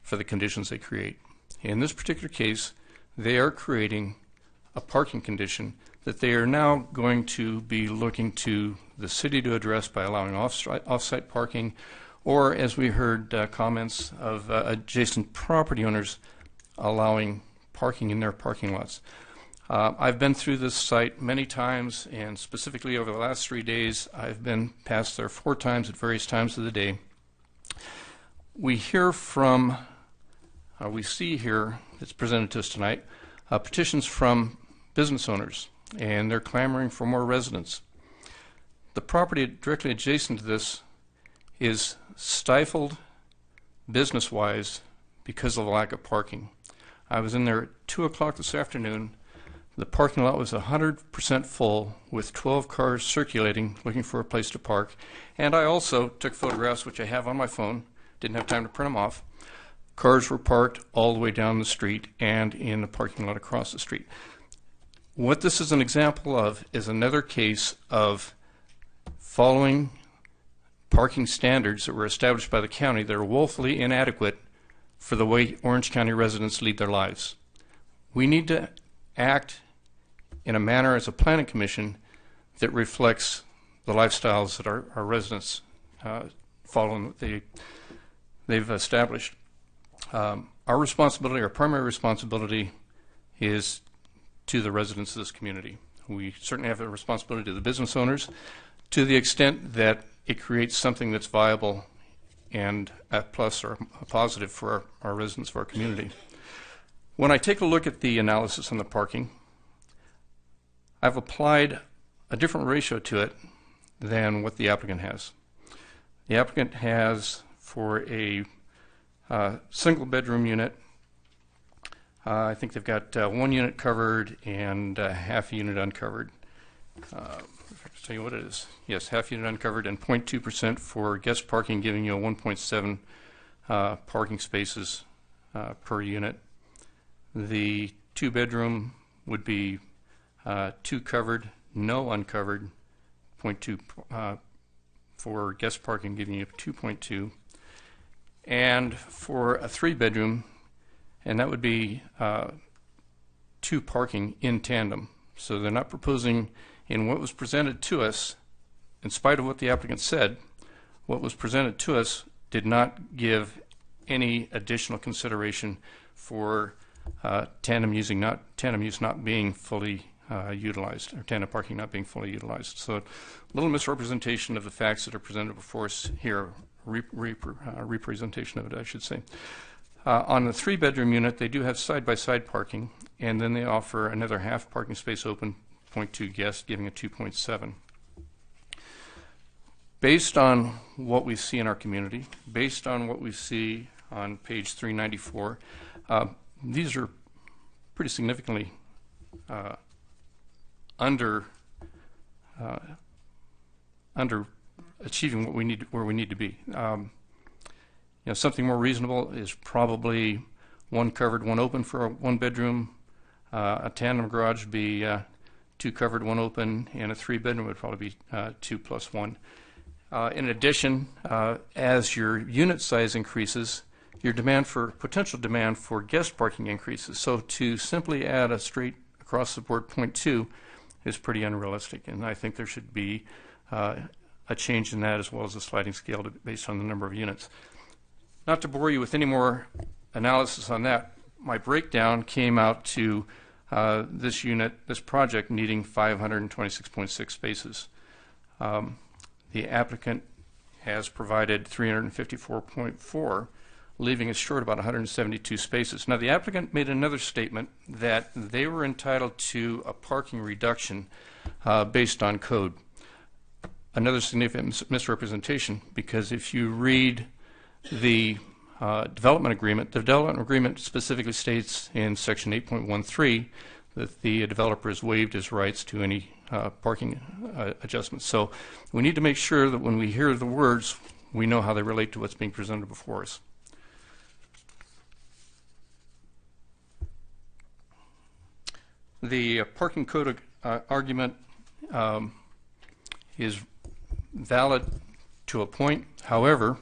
for the conditions they create. In this particular case, they are creating a parking condition that they are now going to be looking to the city to address by allowing off-site parking, or, as we heard comments of adjacent property owners allowing parking in their parking lots. I've been through this site many times, and specifically over the last 3 days, I've been past there 4 times at various times of the day. We hear from, we see here, it's presented to us tonight, petitions from business owners, and they're clamoring for more residents. The property directly adjacent to this is stifled business-wise because of the lack of parking. I was in there at 2 o'clock this afternoon. The parking lot was 100% full with 12 cars circulating looking for a place to park. And I also took photographs, which I have on my phone. Didn't have time to print them off. Cars were parked all the way down the street and in the parking lot across the street. What this is an example of is another case of following parking standards that were established by the county that are woefully inadequate for the way Orange County residents lead their lives. We need to act in a manner as a planning commission that reflects the lifestyles that our residents follow and that they've established. Our responsibility, our primary responsibility, is to the residents of this community. We certainly have a responsibility to the business owners to the extent that it creates something that's viable and a plus or a positive for our residents of our community. When I take a look at the analysis on the parking, I've applied a different ratio to it than what the applicant has. The applicant has, for a single bedroom unit, I think they've got 1 unit covered and half a unit uncovered. I'll tell you what it is. Yes, half unit uncovered and 0.2% for guest parking, giving you a 1.7 parking spaces per unit. The 2 bedroom would be 2 covered, no uncovered, 0.2 for guest parking, giving you 2.2. And for a 3 bedroom, and that would be 2 parking in tandem. So they're not proposing, in what was presented to us, in spite of what the applicant said, what was presented to us did not give any additional consideration for tandem use not being fully utilized, or tandem parking not being fully utilized. So a little misrepresentation of the facts that are presented before us here, representation of it, I should say. On the 3 bedroom unit, they do have side-by-side parking, and then they offer another half parking space open, 0.2 guests, giving a 2.7. Based on what we see in our community, based on what we see on page 394, these are pretty significantly under achieving what we need, where we need to be. Something more reasonable is probably 1 covered, 1 open for a 1 bedroom. A tandem garage would be 2 covered, 1 open, and a 3 bedroom would probably be 2 plus 1. In addition, as your unit size increases, your potential demand for guest parking increases. So to simply add a straight across the board 0.2 is pretty unrealistic, and I think there should be a change in that, as well as a sliding scale based on the number of units. Not to bore you with any more analysis on that, my breakdown came out to this project needing 526.6 spaces. The applicant has provided 354.4, leaving us short about 172 spaces. Now, the applicant made another statement that they were entitled to a parking reduction based on code. Another significant misrepresentation, because if you read the development agreement specifically states in section 8.13 that the developer has waived his rights to any parking adjustments. So we need to make sure that when we hear the words, we know how they relate to what's being presented before us. The parking code argument is valid to a point. However,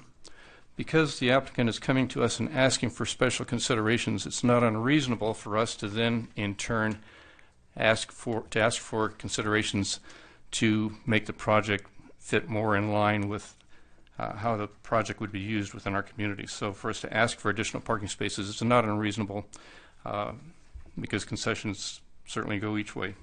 because the applicant is coming to us and asking for special considerations, it's not unreasonable for us to then, in turn, ask for considerations to make the project fit more in line with how the project would be used within our community. So for us to ask for additional parking spaces, it's not unreasonable because concessions certainly go each way.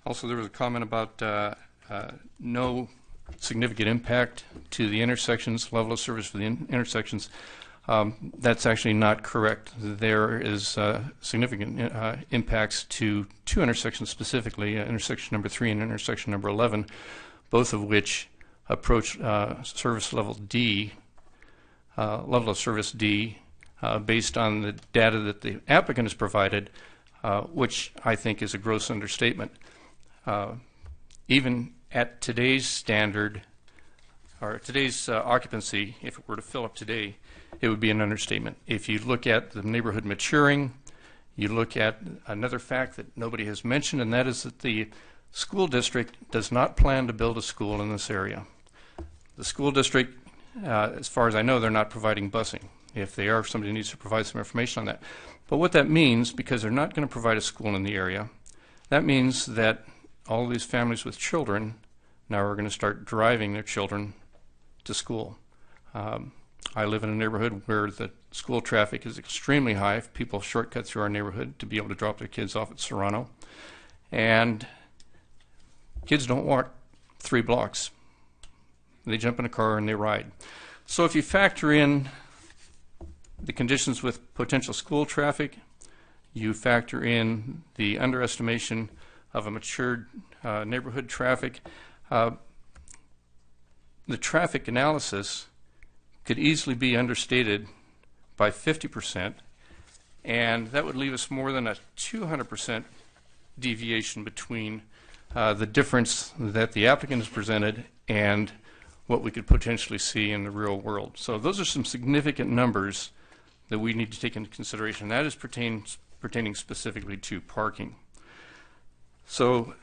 Also, there was a comment about no significant impact to the intersections, level of service for the intersections. That's actually not correct. There is significant impacts to 2 intersections specifically, intersection number 3 and intersection number 11, both of which approach service level D, level of service D, based on the data that the applicant has provided, which I think is a gross understatement. Even at today's standard, or today's occupancy, if it were to fill up today, it would be an understatement. If you look at the neighborhood maturing, You look at another fact that nobody has mentioned, and that is that the school district does not plan to build a school in this area. The school district, as far as I know, they're not providing busing. If they are, somebody needs to provide some information on that. But what that means, because they're not going to provide a school in the area, that means that all of these families with children now are going to start driving their children to school. I live in a neighborhood where the school traffic is extremely high. People shortcut through our neighborhood to be able to drop their kids off at Serrano. And kids don't walk 3 blocks. They jump in a car and they ride. So if you factor in the conditions with potential school traffic, you factor in the underestimation of a matured neighborhood traffic, the traffic analysis could easily be understated by 50%, and that would leave us more than a 200% deviation between the difference that the applicant has presented and what we could potentially see in the real world. So those are some significant numbers that we need to take into consideration. That is pertaining specifically to parking. So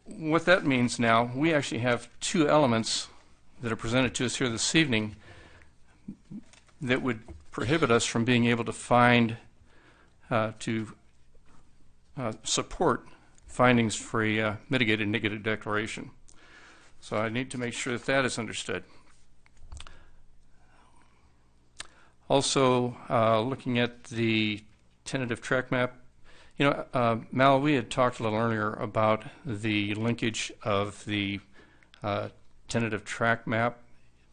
what that means now, we actually have 2 elements that are presented to us here this evening that would prohibit us from being able to find, support findings for a mitigated negative declaration. So I need to make sure that that is understood. Also, looking at the tentative track map, you know, Mal, we had talked a little earlier about the linkage of the tentative track map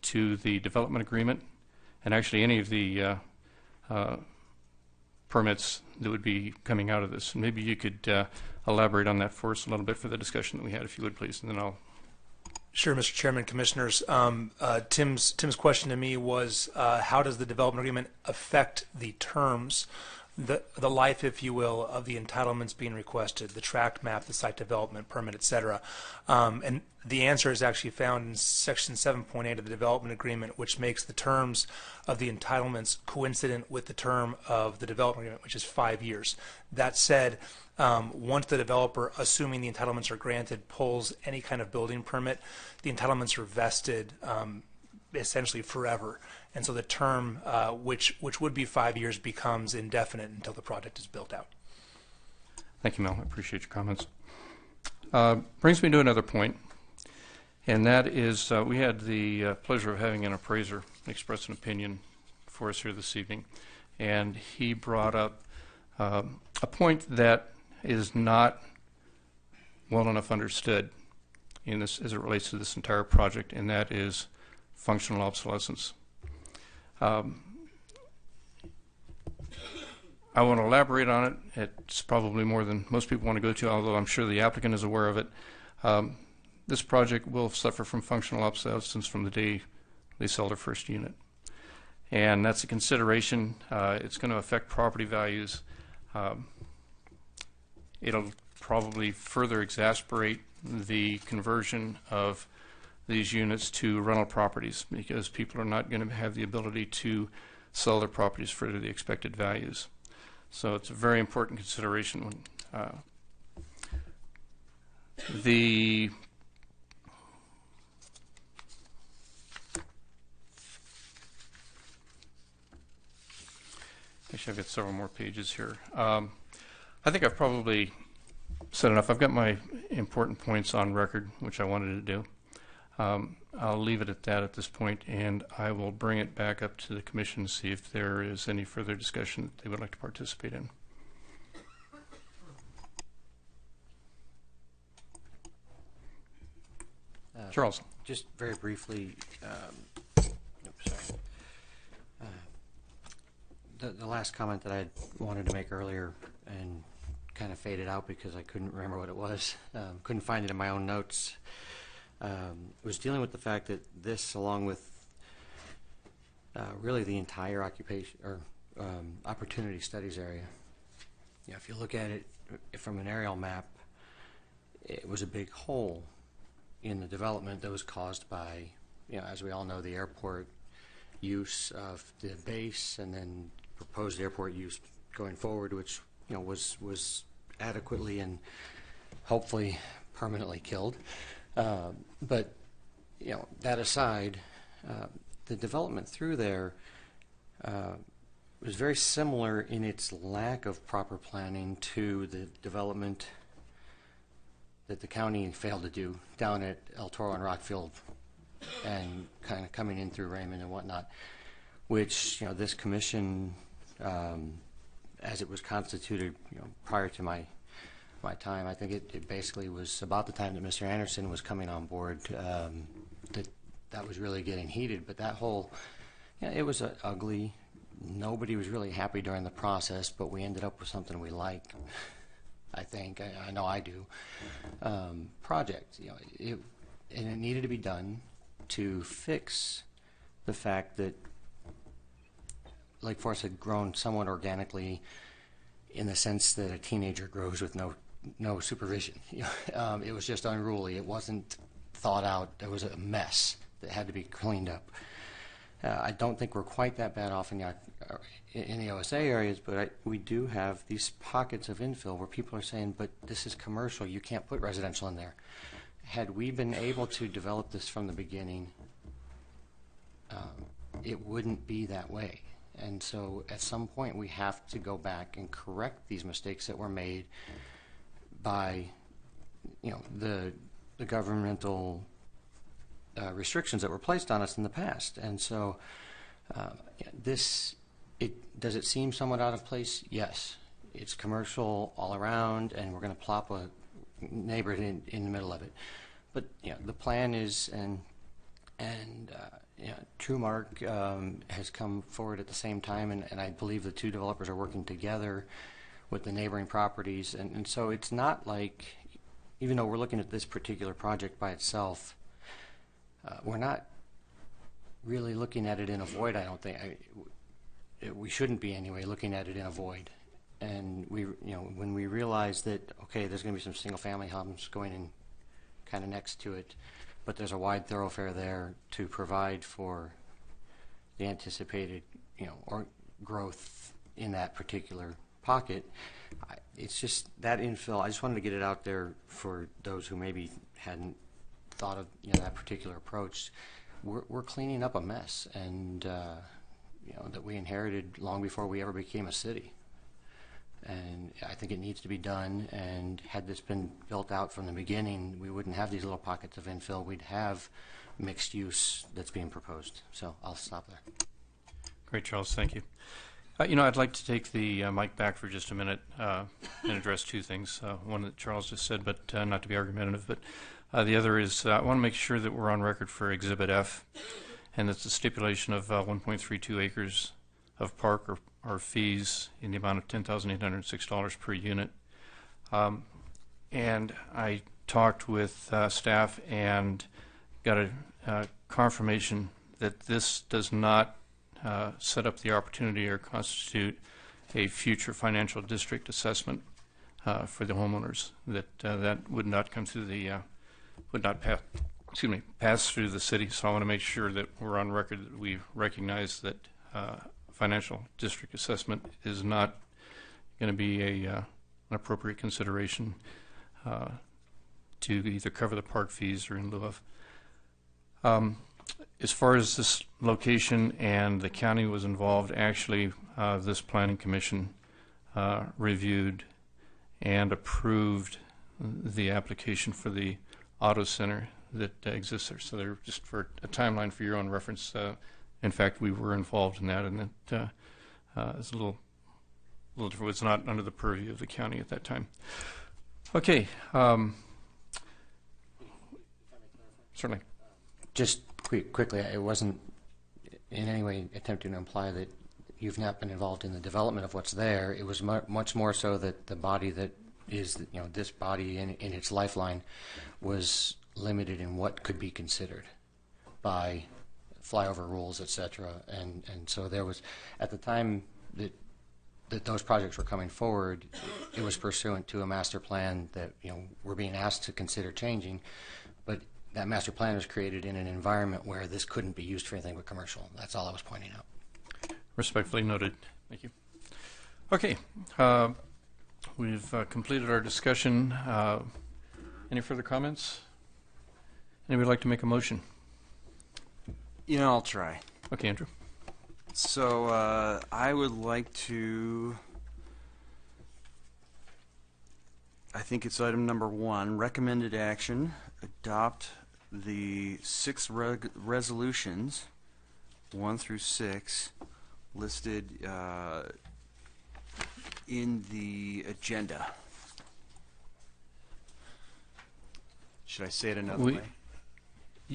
to the development agreement, and actually any of the permits that would be coming out of this. And maybe you could elaborate on that for us a little bit for the discussion that we had, if you would, please, and then I'll. Sure, Mr. Chairman, Commissioners. Tim's question to me was, how does the development agreement affect the terms, the life, if you will, of the entitlements being requested, the tract map, the site development permit, et cetera? And the answer is actually found in Section 7.8 of the development agreement, which makes the terms of the entitlements coincident with the term of the development agreement, which is 5 years. That said, once the developer, assuming the entitlements are granted, pulls any kind of building permit, the entitlements are vested essentially forever. And so the term, which would be 5 years, becomes indefinite until the project is built out. Thank you, Mel. I appreciate your comments. Brings me to another point, and that is we had the pleasure of having an appraiser express an opinion for us here this evening, and he brought up a point that is not well enough understood in this as it relates to this entire project, and that is functional obsolescence. I want to elaborate on it. It's probably more than most people want to go to, although I'm sure the applicant is aware of it. This project will suffer from functional obsolescence from the day they sell their first unit. And that's a consideration. It's going to affect property values. It'll probably further exacerbate the conversion of these units to rental properties because people are not going to have the ability to sell their properties for the expected values. So it's a very important consideration. When, actually, I've got several more pages here. I think I've probably said enough. I've got my important points on record, which I wanted to do. I'll leave it at that at this point, and I will bring it back up to the Commission to see if there is any further discussion that they would like to participate in. Charles. Just very briefly, the last comment that I wanted to make earlier and kind of faded out because I couldn't remember what it was, couldn't find it in my own notes. Was dealing with the fact that this, along with really the entire occupation or opportunity studies area, if you look at it from an aerial map, it was a big hole in the development that was caused by, as we all know, the airport use of the base and then proposed airport use going forward, which was adequately and hopefully permanently killed. But that aside, the development through there was very similar in its lack of proper planning to the development that the county failed to do down at El Toro and Rockfield, and kind of coming in through Raymond and whatnot, which this commission, as it was constituted prior to my time, I think it basically was about the time that Mr. Anderson was coming on board that was really getting heated. But that whole, it was ugly. Nobody was really happy during the process, but we ended up with something we liked. I think I know I do. Project, and it needed to be done to fix the fact that Lake Forest had grown somewhat organically, in the sense that a teenager grows with no supervision. It was just unruly. It wasn't thought out. It was a mess that had to be cleaned up. I don't think we're quite that bad off in the OSA areas, but we do have these pockets of infill where people are saying, but this is commercial, you can't put residential in there. Had we been able to develop this from the beginning, it wouldn't be that way. And so at some point we have to go back and correct these mistakes that were made by the governmental restrictions that were placed on us in the past. And so does it seem somewhat out of place? Yes. It's commercial all around, and we're going to plop a neighborhood in the middle of it. But the plan is, and TrueMark has come forward at the same time, and I believe the two developers are working together with the neighboring properties. And so it's not like, even though we're looking at this particular project by itself, we're not really looking at it in a void, I don't think. We shouldn't be anyway looking at it in a void. And when we realize that, okay, there's going to be some single-family homes going in kind of next to it, but there's a wide thoroughfare there to provide for the anticipated, or growth in that particular pocket. It's just that infill. I just wanted to get it out there for those who maybe hadn't thought of that particular approach. We're cleaning up a mess, and that we inherited long before we ever became a city. And I think it needs to be done, and had this been built out from the beginning, we wouldn't have these little pockets of infill. We'd have mixed use that's being proposed. So I'll stop there. Great, Charles. Thank you. I'd like to take the mic back for just a minute and address two things. One that Charles just said, but not to be argumentative, but the other is I want to make sure that we're on record for Exhibit F, and that's the stipulation of 1.32 acres of park or fees in the amount of $10,806 per unit. And I talked with staff and got a confirmation that this does not set up the opportunity or constitute a future financial district assessment for the homeowners. That would not come through the would not pass through the city. So I want to make sure that we're on record that we recognize that financial district assessment is not going to be an appropriate consideration to either cover the park fees or in lieu of. As far as this location and the county was involved, actually this planning commission reviewed and approved the application for the auto center that exists there. So they're just for a timeline for your own reference. In fact, we were involved in that, and it is a little different. It's not under the purview of the county at that time. Okay. Certainly. Just quickly, it wasn't in any way attempting to imply that you've not been involved in the development of what's there. It was much more so that the body that is, this body in its lifeline was limited in what could be considered by flyover rules, etc. And so there was, at the time that those projects were coming forward, it was pursuant to a master plan that we're being asked to consider changing, but that master plan was created in an environment where this couldn't be used for anything but commercial. That's all I was pointing out. Respectfully noted. Thank you. Okay. We've completed our discussion. Any further comments? Anybody like to make a motion? You know, I'll try. Okay, Andrew. So I would like to, I think it's item number 1, recommended action, adopt the 6 resolutions, 1 through 6, listed in the agenda. Should I say it another way?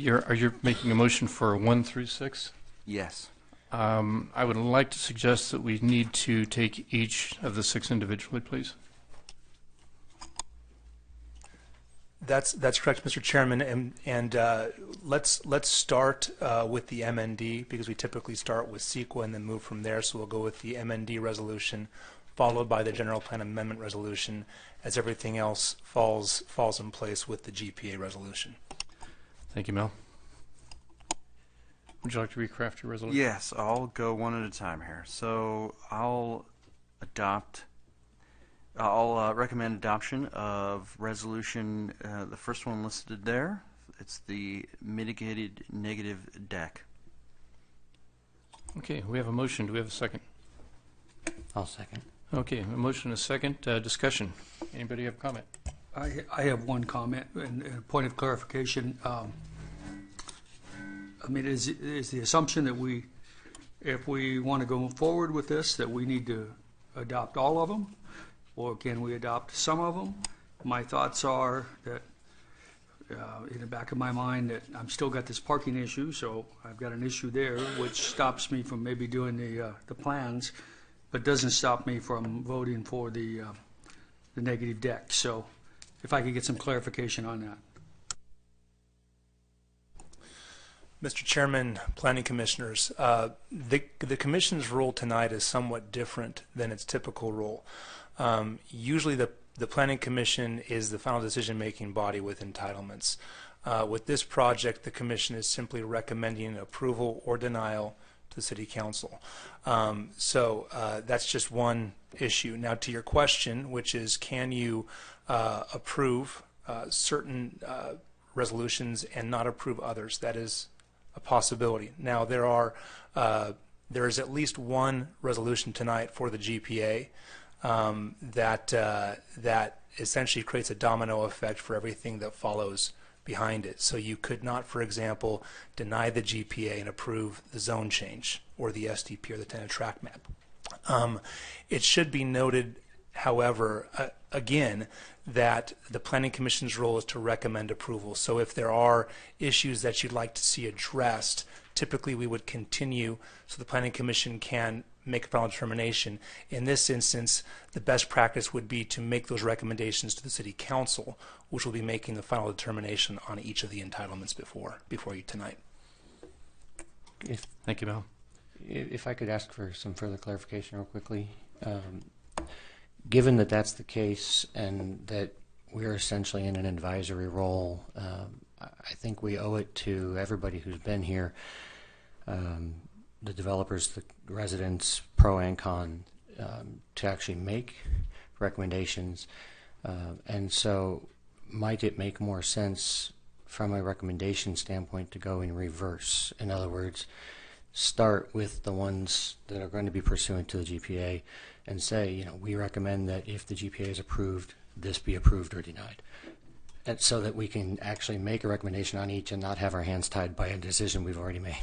Are you making a motion for 1 through 6? Yes. I would like to suggest that we need to take each of the 6 individually, please. That's correct, Mr. Chairman, and let's start with the MND because we typically start with CEQA and then move from there. So we'll go with the MND resolution, followed by the general plan amendment resolution, as everything else falls in place with the GPA resolution. Thank you, Mel. Would you like to recraft your resolution? Yes, I'll go one at a time here. So I'll recommend adoption of resolution, the first one listed there. It's the mitigated negative deck. Okay, we have a motion. Do we have a second? I'll second. Okay, a motion and a second. Discussion. Anybody have a comment? I have one comment and a point of clarification. I mean, is the assumption that if we want to go forward with this, that we need to adopt all of them, or can we adopt some of them? My thoughts are that, in the back of my mind, that I'm still got this parking issue, so I've got an issue there, which stops me from maybe doing the plans, but doesn't stop me from voting for the negative deck. So, if I could get some clarification on that. Mr. Chairman, Planning Commissioners, the Commission's role tonight is somewhat different than its typical role. Usually the Planning Commission is the final decision-making body with entitlements. With this project, the Commission is simply recommending approval or denial to the City Council. So that's just one issue. Now to your question, which is can you approve certain resolutions and not approve others? That is a possibility. Now there is at least one resolution tonight for the GPA that essentially creates a domino effect for everything that follows behind it. So you could not, for example, deny the GPA and approve the zone change or the SDP or the tentative track map. It should be noted, however, again, that the Planning Commission's role is to recommend approval. So if there are issues that you'd like to see addressed, typically we would continue so the Planning Commission can make a final determination. In this instance, the best practice would be to make those recommendations to the City Council, which will be making the final determination on each of the entitlements before you tonight. Thank you, Mel. If I could ask for some further clarification real quickly. Given that that's the case and that we're essentially in an advisory role, I think we owe it to everybody who's been here, the developers, the residents, pro and con, to actually make recommendations. And so might it make more sense from a recommendation standpoint to go in reverse? In other words, start with the ones that are going to be pursuant to the GPA and say, we recommend that if the GPA is approved, this be approved or denied. And so that we can actually make a recommendation on each and not have our hands tied by a decision we've already made.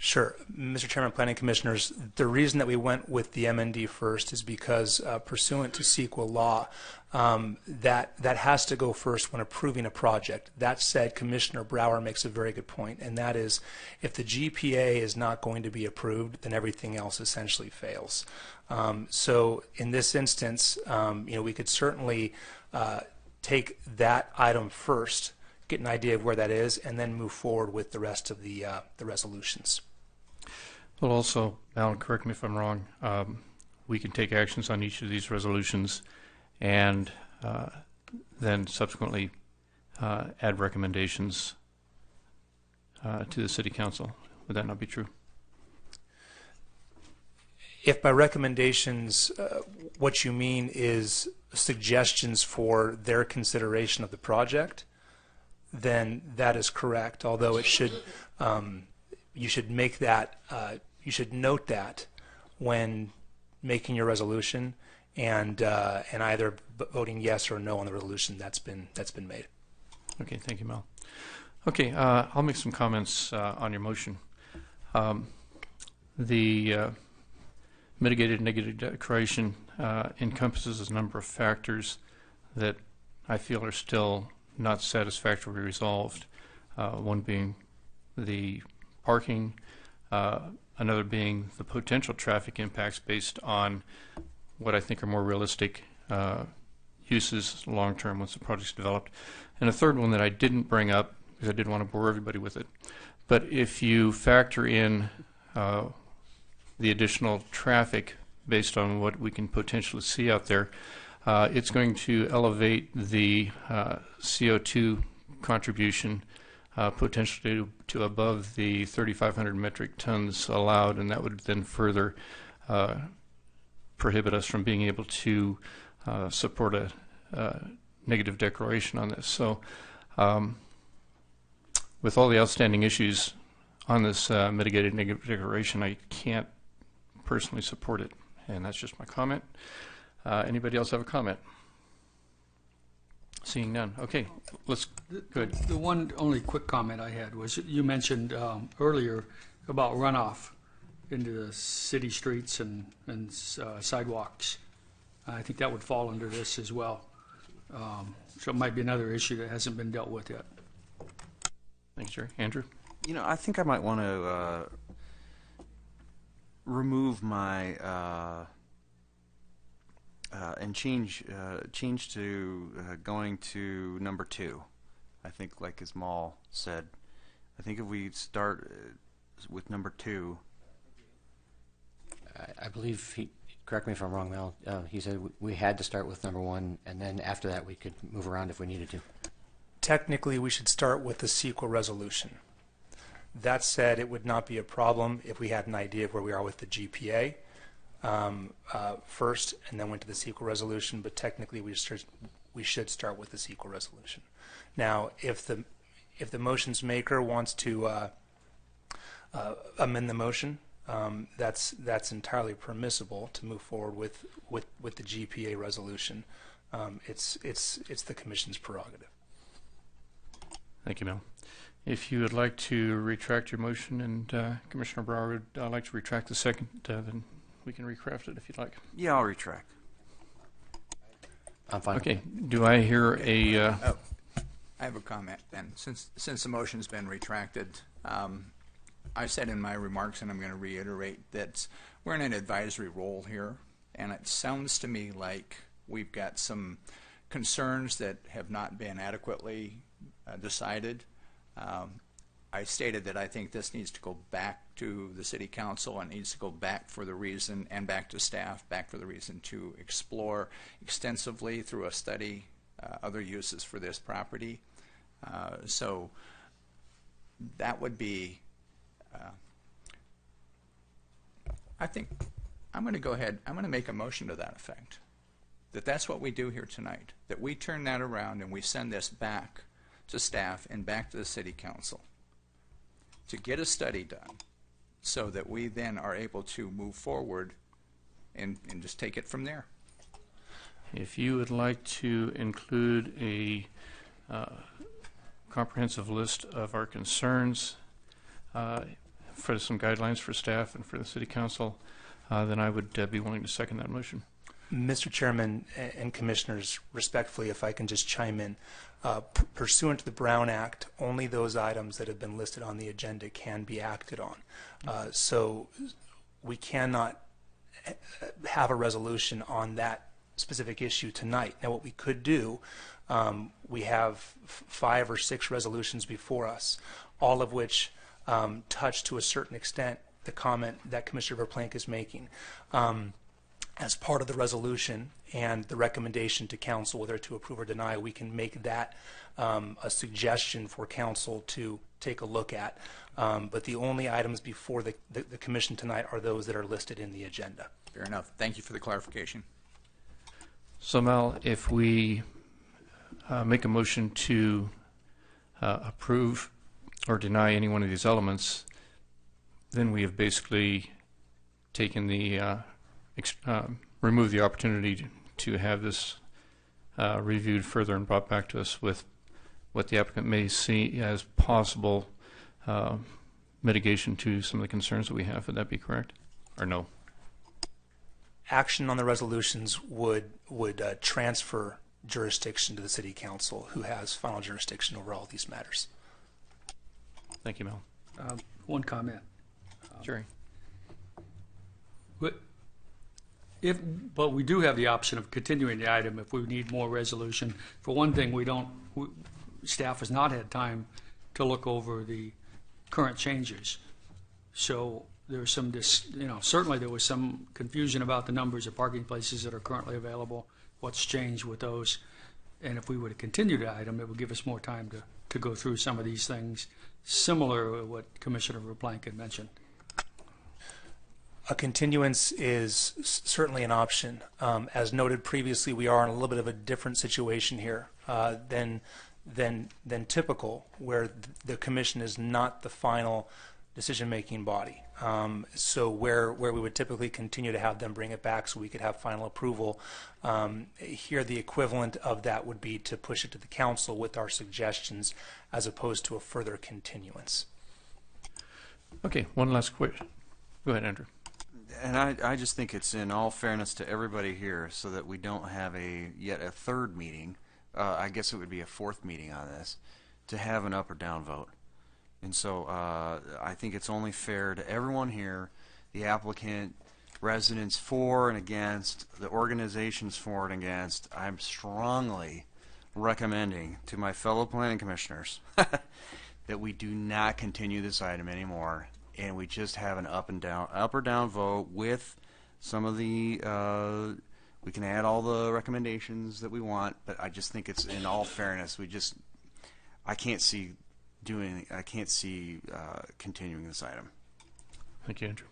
Sure. Mr. Chairman, Planning Commissioners, the reason that we went with the MND first is because pursuant to CEQA law, that has to go first when approving a project. That said, Commissioner Brower makes a very good point, and that is if the GPA is not going to be approved, then everything else essentially fails. So in this instance, we could certainly take that item first, get an idea of where that is, and then move forward with the rest of the resolutions. Well, also, Alan, correct me if I'm wrong, we can take actions on each of these resolutions and then subsequently add recommendations to the City Council. Would that not be true? if by recommendations what you mean is suggestions for their consideration of the project, then that is correct. Although it should, you should make that, you should note that when making your resolution, and either voting yes or no on the resolution that's been made. Okay, thank you, Mel. Okay, I'll make some comments on your motion. The mitigated negative declaration encompasses a number of factors that I feel are still not satisfactorily resolved. One being the parking, another being the potential traffic impacts based on what I think are more realistic uses long-term once the project's developed. And a third one that I didn't bring up because I didn't want to bore everybody with it. But if you factor in the additional traffic based on what we can potentially see out there, it's going to elevate the CO2 contribution potentially to above the 3,500 metric tons allowed, and that would then further prohibit us from being able to support a negative declaration on this. So with all the outstanding issues on this mitigated negative declaration, I can't personally support it, and that's just my comment. Anybody else have a comment? Seeing none. Okay, let's go ahead. The one only quick comment I had was you mentioned earlier about runoff into the city streets and sidewalks. I think that would fall under this as well. So it might be another issue that hasn't been dealt with yet. Thanks, Jerry. Andrew? You know, I think I might want to remove my and change to going to number 2. I think, like as Mal said, I think if we start with number 2. I believe he, correct me if I'm wrong, Mel, he said we had to start with number 1, and then after that we could move around if we needed to. Technically, we should start with the CEQA resolution. That said, it would not be a problem if we had an idea of where we are with the GPA first, and then went to the CEQA resolution. But technically, we should start with the CEQA resolution. Now, if the motion's maker wants to amend the motion, that's entirely permissible to move forward with the GPA resolution. It's the Commission's prerogative. Thank you, Mel. If you would like to retract your motion, and Commissioner Brower would like to retract the second, then we can recraft it if you'd like. Yeah, I'll retract. I'm fine. Okay. Do I hear a? I have a comment then. Since the motion's been retracted, I said in my remarks, and I'm going to reiterate, that we're in an advisory role here, and it sounds to me like we've got some concerns that have not been adequately decided. I stated that I think this needs to go back to the City Council and needs to go back for the reason, and back to staff, back for the reason to explore extensively through a study other uses for this property. So that would be, I think, I'm going to go ahead, I'm going to make a motion to that effect. That's what we do here tonight, that we turn that around and we send this back to staff and back to the City Council to get a study done so that we then are able to move forward and just take it from there. If you would like to include a comprehensive list of our concerns for some guidelines for staff and for the City Council, then I would be willing to second that motion. Mr. Chairman and Commissioners, respectfully, if I can just chime in, pursuant to the Brown Act, only those items that have been listed on the agenda can be acted on. So we cannot have a resolution on that specific issue tonight. Now, what we could do, we have 5 or 6 resolutions before us, all of which touch to a certain extent the comment that Commissioner Verplank is making. as part of the resolution and the recommendation to council whether to approve or deny, we can make that a suggestion for council to take a look at. But the only items before the commission tonight are those that are listed in the agenda. Fair enough. Thank you for the clarification. So Mel, if we make a motion to approve or deny any one of these elements, then we have basically taken the removed the opportunity to have this reviewed further and brought back to us with what the applicant may see as possible mitigation to some of the concerns that we have. Would that be correct, or no? Action on the resolutions would transfer jurisdiction to the city council, who has final jurisdiction over all these matters. Thank you, Mel. One comment. Jerry. But we do have the option of continuing the item if we need more resolution. For one thing, staff has not had time to look over the current changes. So there's some, certainly there was some confusion about the numbers of parking places that are currently available, what's changed with those. And if we were to continue the item, it would give us more time to go through some of these things, similar to what Commissioner Raplank had mentioned. A continuance is certainly an option. As noted previously, we are in a little bit of a different situation here than typical, where the commission is not the final decision-making body. So where we would typically continue to have them bring it back so we could have final approval, here the equivalent of that would be to push it to the council with our suggestions as opposed to a further continuance. Okay, one last question. Go ahead, Andrew. And I just think it's in all fairness to everybody here so that we don't have yet a third meeting, I guess it would be a fourth meeting on this, to have an up or down vote. And so I think it's only fair to everyone here, the applicant, residents for and against, the organizations for and against. I'm strongly recommending to my fellow planning commissioners that we do not continue this item anymore, and we just have an up or down vote with some of the we can add all the recommendations that we want, but I just think it's in all fairness, I can't see continuing this item. Thank you, Andrew.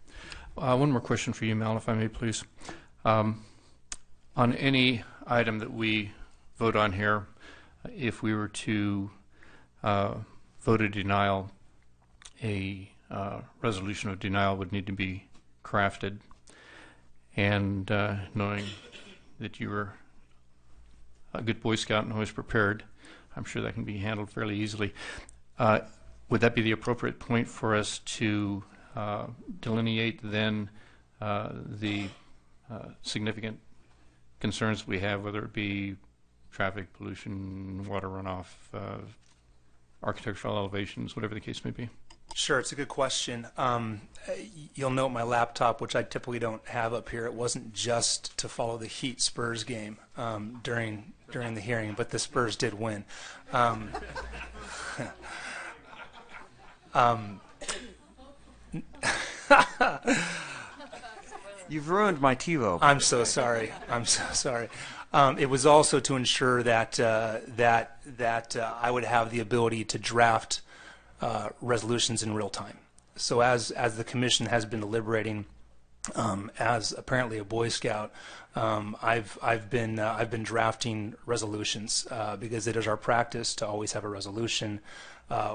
One more question for you, Mel, if I may, please. On any item that we vote on here, if we were to vote a denial, a resolution of denial would need to be crafted. And knowing that you were a good Boy Scout and always prepared, I'm sure that can be handled fairly easily. Would that be the appropriate point for us to delineate then the significant concerns we have, whether it be traffic, pollution, water runoff, architectural elevations, whatever the case may be? Sure, it's a good question. You'll note my laptop, which I typically don't have up here. It wasn't just to follow the Heat Spurs game during the hearing, but the Spurs did win. You've ruined my TiVo. I'm so sorry. It was also to ensure that I would have the ability to draft resolutions in real time. So as the commission has been deliberating, as apparently a Boy Scout, I've been drafting resolutions because it is our practice to always have a resolution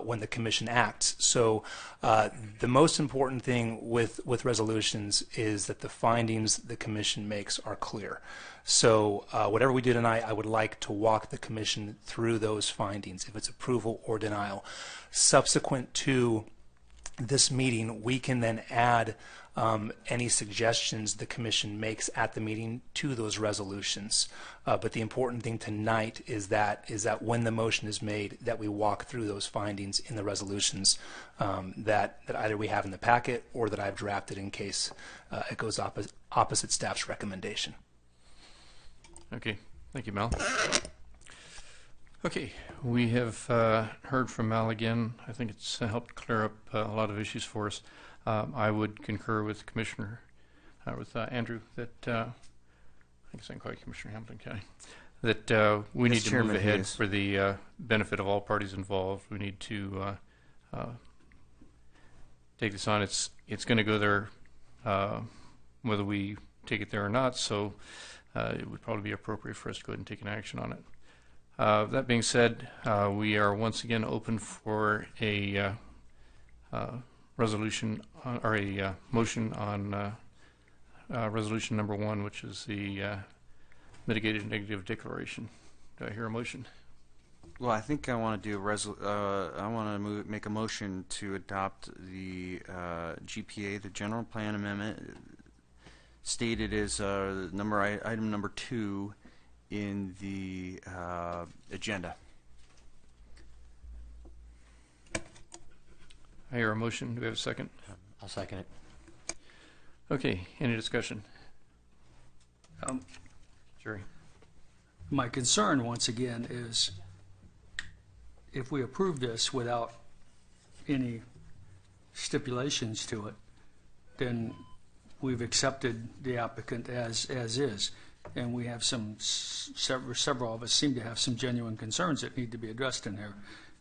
when the commission acts. So the most important thing with resolutions is that the findings the commission makes are clear. So whatever we do tonight, I would like to walk the commission through those findings, if it's approval or denial. Subsequent to this meeting, we can then add any suggestions the commission makes at the meeting to those resolutions. But the important thing tonight is that when the motion is made, that we walk through those findings in the resolutions that either we have in the packet or that I've drafted in case it goes opposite staff's recommendation. Okay, thank you, Mel. Okay, we have heard from Mel again. I think it's helped clear up a lot of issues for us. I would concur with Commissioner, with Andrew, that I guess I can call you Commissioner Hamilton County, that we Yes, need to Chairman move ahead Hughes. for the benefit of all parties involved. We need to take this on. It's going to go there whether we take it there or not, so it would probably be appropriate for us to go ahead and take an action on it. That being said, we are once again open for a resolution or a motion on resolution number 1, which is the mitigated negative declaration. Do I hear a motion? Well, I think I want to do I want to make a motion to adopt the GPA, the General Plan Amendment, stated as item number 2 in the agenda. I hear a motion. Do we have a second? I'll second it. Okay. Any discussion? Jerry. My concern, once again, is if we approve this without any stipulations to it, then we've accepted the applicant as is, and we have several of us seem to have some genuine concerns that need to be addressed in here.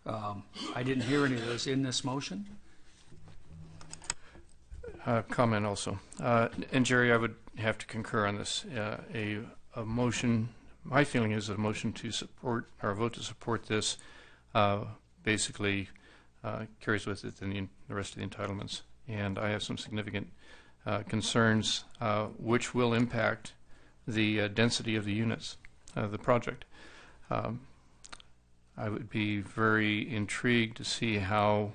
I didn't hear any of those in this motion. Comment also. And Jerry, I would have to concur on this. A motion, my feeling is a motion to support, or a vote to support this, basically carries with it the rest of the entitlements. And I have some significant concerns which will impact the density of the units of the project. I would be very intrigued to see how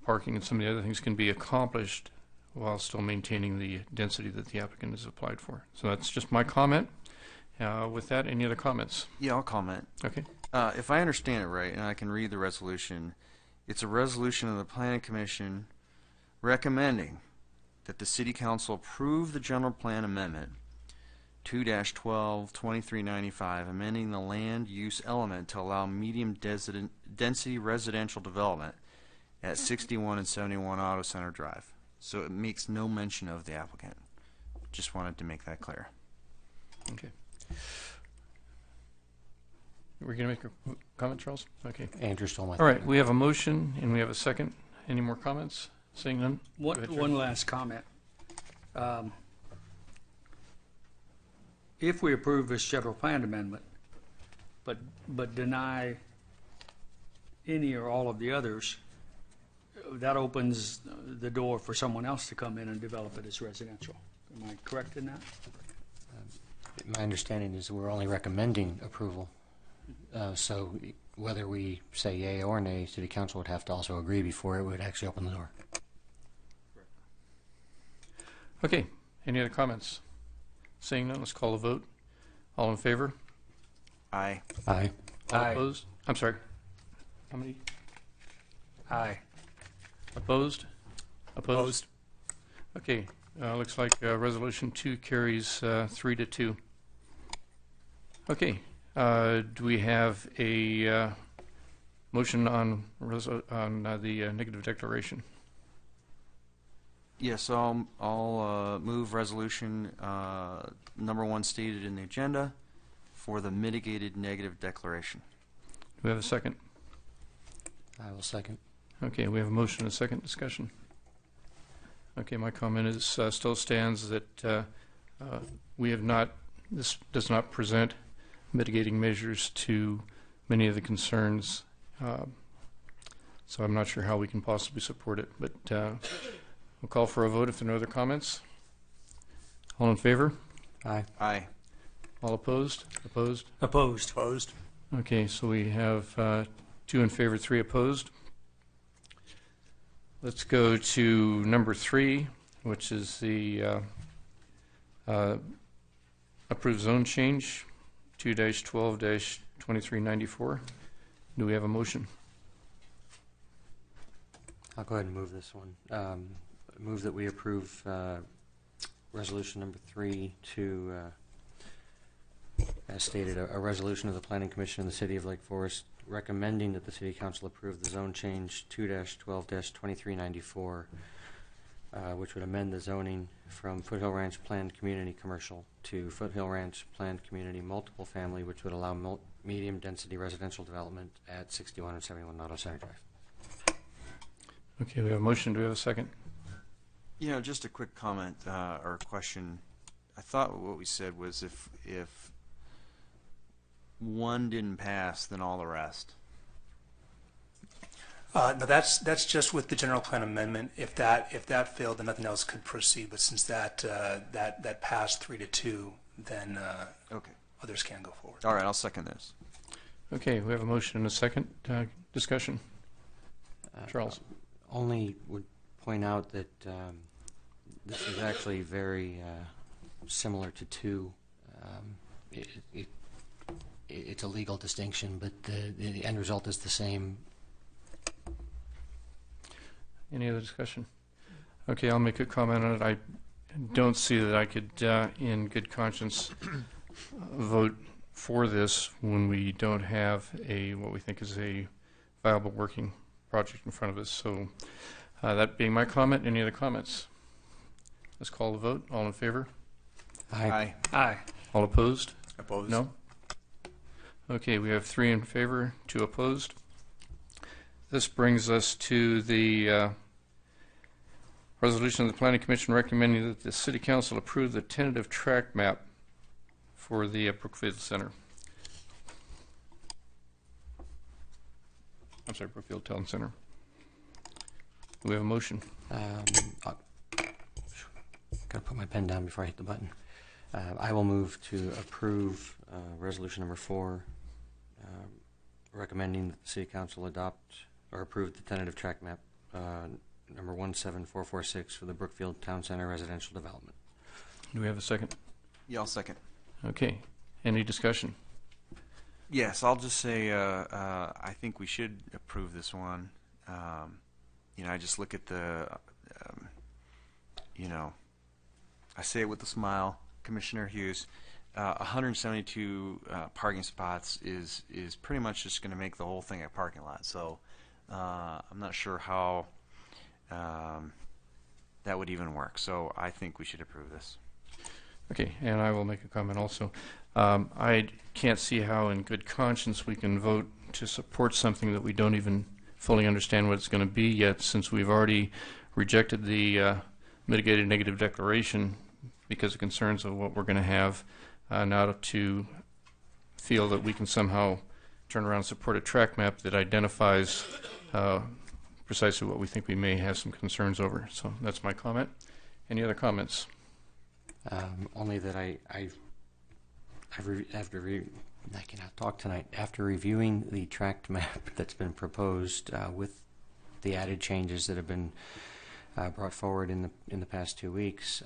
parking and some of the other things can be accomplished while still maintaining the density that the applicant has applied for. So that's just my comment. With that, any other comments? Yeah, I'll comment. Okay. If I understand it right, and I can read the resolution, it's a resolution of the Planning Commission recommending that the City Council approve the General Plan Amendment 2-12-2395, amending the land use element to allow medium density residential development at 61 and 71 Auto Center Drive. So it makes no mention of the applicant. Just wanted to make that clear. Okay. We're going to make a comment, Charles? Okay. Andrew stole my All right. We have a motion and we have a second. Any more comments? Seeing none? One last comment. If we approve this general plan amendment, but deny any or all of the others, that opens the door for someone else to come in and develop it as residential. Am I correct in that? My understanding is we're only recommending approval. So whether we say yay or nay, City Council would have to also agree before it would actually open the door. Okay. Any other comments? Seeing none, let's call a vote. All in favor? Aye. Aye. All Aye. opposed? I'm sorry. How many? Aye. Opposed? Opposed? Okay. Looks like resolution 2 carries 3-2. Okay. Do we have a motion on the negative declaration? Yes, I'll move resolution number 1 stated in the agenda for the mitigated negative declaration. Do we have a second? I will second. Okay, we have a motion and a second. Discussion. Okay, my comment is still stands that we have not, this does not present mitigating measures to many of the concerns, so I'm not sure how we can possibly support it, but we'll call for a vote if there are no other comments. All in favor? Aye. Aye. All opposed? Opposed? Opposed. Opposed. Okay, so we have 2 in favor, 3 opposed. Let's go to number 3, which is the approved zone change, 2-12-2394. Do we have a motion? I'll go ahead and move this one. Move that we approve resolution number 3 to, as stated, a resolution of the Planning Commission in the City of Lake Forest recommending that the City Council approve the zone change 2-12-2394 which would amend the zoning from Foothill Ranch Planned Community Commercial to Foothill Ranch Planned Community Multiple Family, which would allow medium-density residential development at 6171 Auto Center Drive. Okay, we have a motion. Do we have a second? You know, just a quick comment or question. I thought what we said was if one didn't pass, then all the rest. No, that's just with the general plan amendment. If that failed, then nothing else could proceed. But since that passed 3-2, then okay, others can go forward. All right, I'll second this. Okay, we have a motion and a second. Discussion. Charles. Only would point out that this is actually very similar to 2. It's a legal distinction, but the end result is the same. Any other discussion? Okay, I'll make a comment on it. I don't see that I could, in good conscience, vote for this when we don't have what we think is a viable working project in front of us. So that being my comment, any other comments? Let's call the vote. All in favor? Aye. Aye. All opposed? Opposed. No? Okay, we have 3 in favor, 2 opposed. This brings us to the resolution of the Planning Commission recommending that the City Council approve the tentative track map for the Brookfield Center. I'm sorry, Brookfield Town Center. Do we have a motion? Got to put my pen down before I hit the button. I will move to approve resolution number 4, recommending that the City Council adopt or approve the tentative track map number 17446 for the Brookfield Town Center residential development. Do we have a second? Yeah, I'll second. Okay. Any discussion? Yes, I'll just say I think we should approve this one. You know, I just look at the, you know, I say it with a smile, Commissioner Hughes. 172 parking spots is pretty much just going to make the whole thing a parking lot. So I'm not sure how that would even work. So I think we should approve this. Okay, and I will make a comment also. I can't see how in good conscience we can vote to support something that we don't even fully understand what it's going to be yet, since we've already rejected the mitigated negative declaration because of concerns of what we're going to have. Now to feel that we can somehow turn around and support a track map that identifies precisely what we think we may have some concerns over. So that's my comment. Any other comments? Only that I cannot talk tonight. After reviewing the tract map that's been proposed with the added changes that have been brought forward in the past 2 weeks,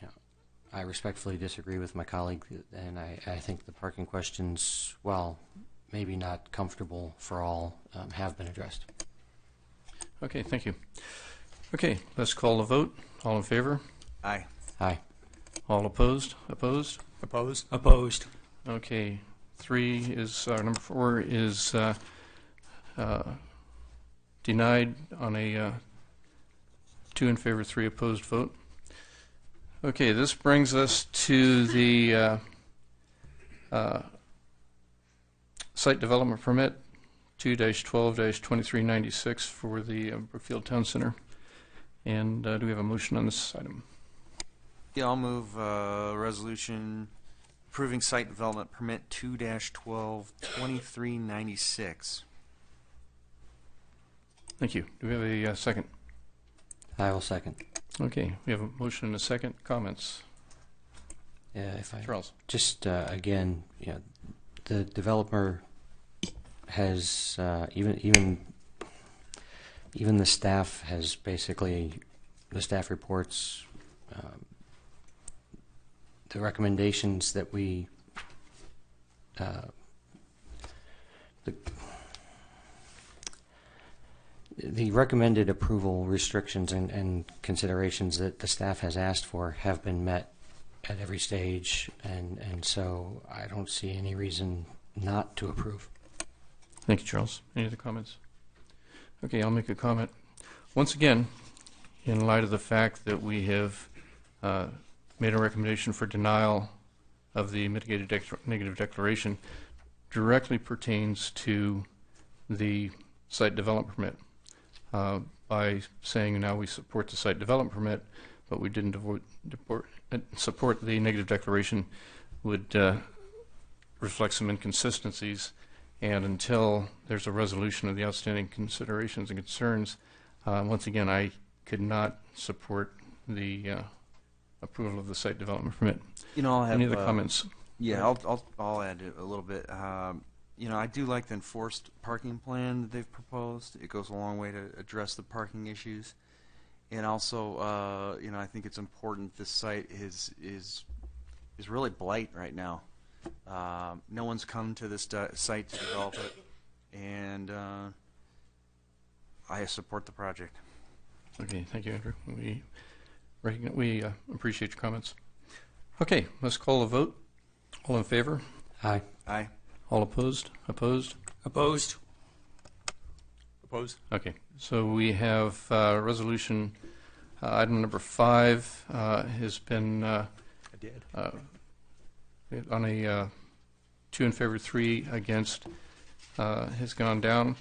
you know, I respectfully disagree with my colleague, and I think the parking questions, while maybe not comfortable for all, have been addressed. Okay, thank you. Okay, let's call the vote. All in favor? Aye. Aye. All opposed? Opposed? Opposed. Opposed. Okay, 3 is number 4 is denied on a 2 in favor, 3 opposed vote. Okay, this brings us to the site development permit 2-12-2396 for the Brookfield Town Center. And do we have a motion on this item? Yeah, I'll move resolution approving site development permit 2-12-2396. Thank you. Do we have a second? I will second. Okay, we have a motion and a second. Comments? Yeah, if I Charles. Just again, you know, the developer has even the staff has basically, the staff reports the recommendations that we the recommended approval restrictions and considerations that the staff has asked for have been met at every stage, and so I don't see any reason not to approve. Thank you, Charles. Any other comments? Okay, I'll make a comment. Once again, in light of the fact that we have made a recommendation for denial of the mitigated negative declaration, directly pertains to the site development permit. By saying now we support the site development permit, but we didn't support the negative declaration, would reflect some inconsistencies. And until there's a resolution of the outstanding considerations and concerns, once again, I could not support the approval of the site development permit. You know, I'll have any other comments? Yeah, I'll add a little bit. You know, I do like the enforced parking plan that they've proposed. It goes a long way to address the parking issues, and also, you know, I think it's important. This site is really blight right now. No one's come to this site to develop it, and I support the project. Okay, thank you, Andrew. We appreciate your comments. Okay, let's call a vote. All in favor? Aye. Aye. All opposed? Opposed? Opposed? Opposed. Okay, so we have resolution item number 5 has been I did. on a 2 in favor, 3 against, has gone down.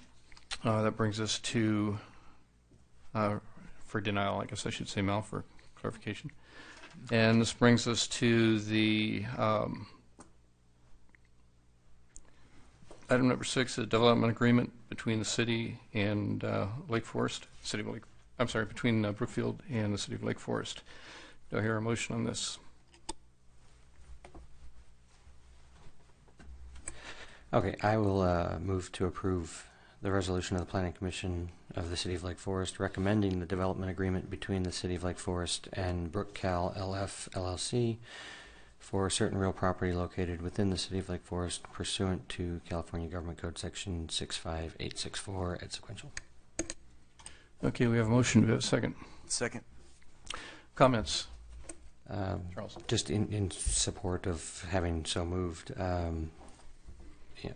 That brings us to, for denial, I guess I should say, Mal, for clarification. And this brings us to the item number 6, the development agreement between the city and Lake Forest, between Brookfield and the city of Lake Forest. Do I hear a motion on this? Okay, I will move to approve the resolution of the Planning Commission of the City of Lake Forest recommending the development agreement between the City of Lake Forest and Brookcal LF LLC for certain real property located within the City of Lake Forest pursuant to California Government Code Section 65864 et sequential. Okay, we have a motion. Do we have a second? Second. Comments? Charles? Just in support of having so moved, yeah,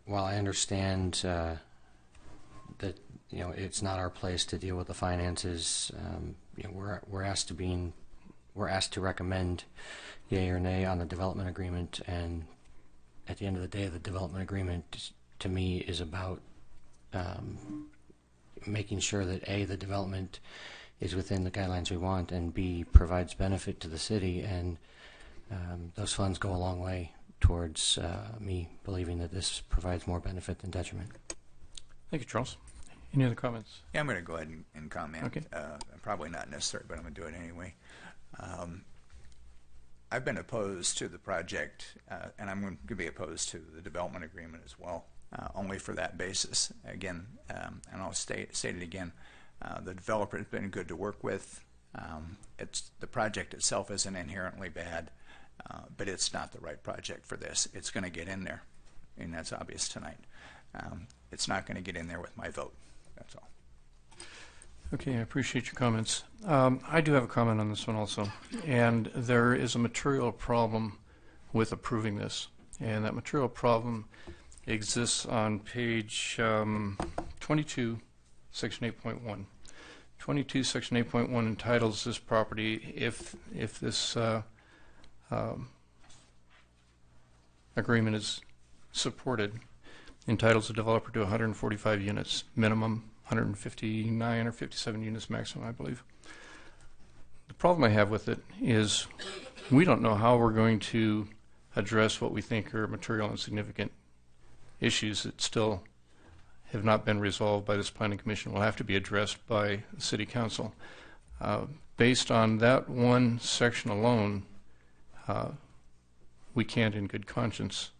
while I understand that it's not our place to deal with the finances, we're asked to recommend yea or nay on the development agreement, and at the end of the day, the development agreement to me is about making sure that A, the development is within the guidelines we want, and B, provides benefit to the city, and those funds go a long way towards me believing that this provides more benefit than detriment. Thank you, Charles. Any other comments? Yeah, I'm going to go ahead and comment. Okay. Probably not necessary, but I'm going to do it anyway. I've been opposed to the project, and I'm going to be opposed to the development agreement as well, only for that basis. Again, and I'll state it again, the developer has been good to work with. The project itself isn't inherently bad, but it's not the right project for this. It's going to get in there, and that's obvious tonight. It's not going to get in there with my vote. That's all. Okay, I appreciate your comments. I do have a comment on this one also, and there is a material problem with approving this, and that material problem exists on page 22, section 8.1. 22, section 8.1 entitles this property, if this agreement is supported, entitles the developer to 145 units minimum, 159 or 57 units maximum, I believe. The problem I have with it is we don't know how we're going to address what we think are material and significant issues that still have not been resolved by this planning commission. Will have to be addressed by the city council. Based on that one section alone, we can't in good conscience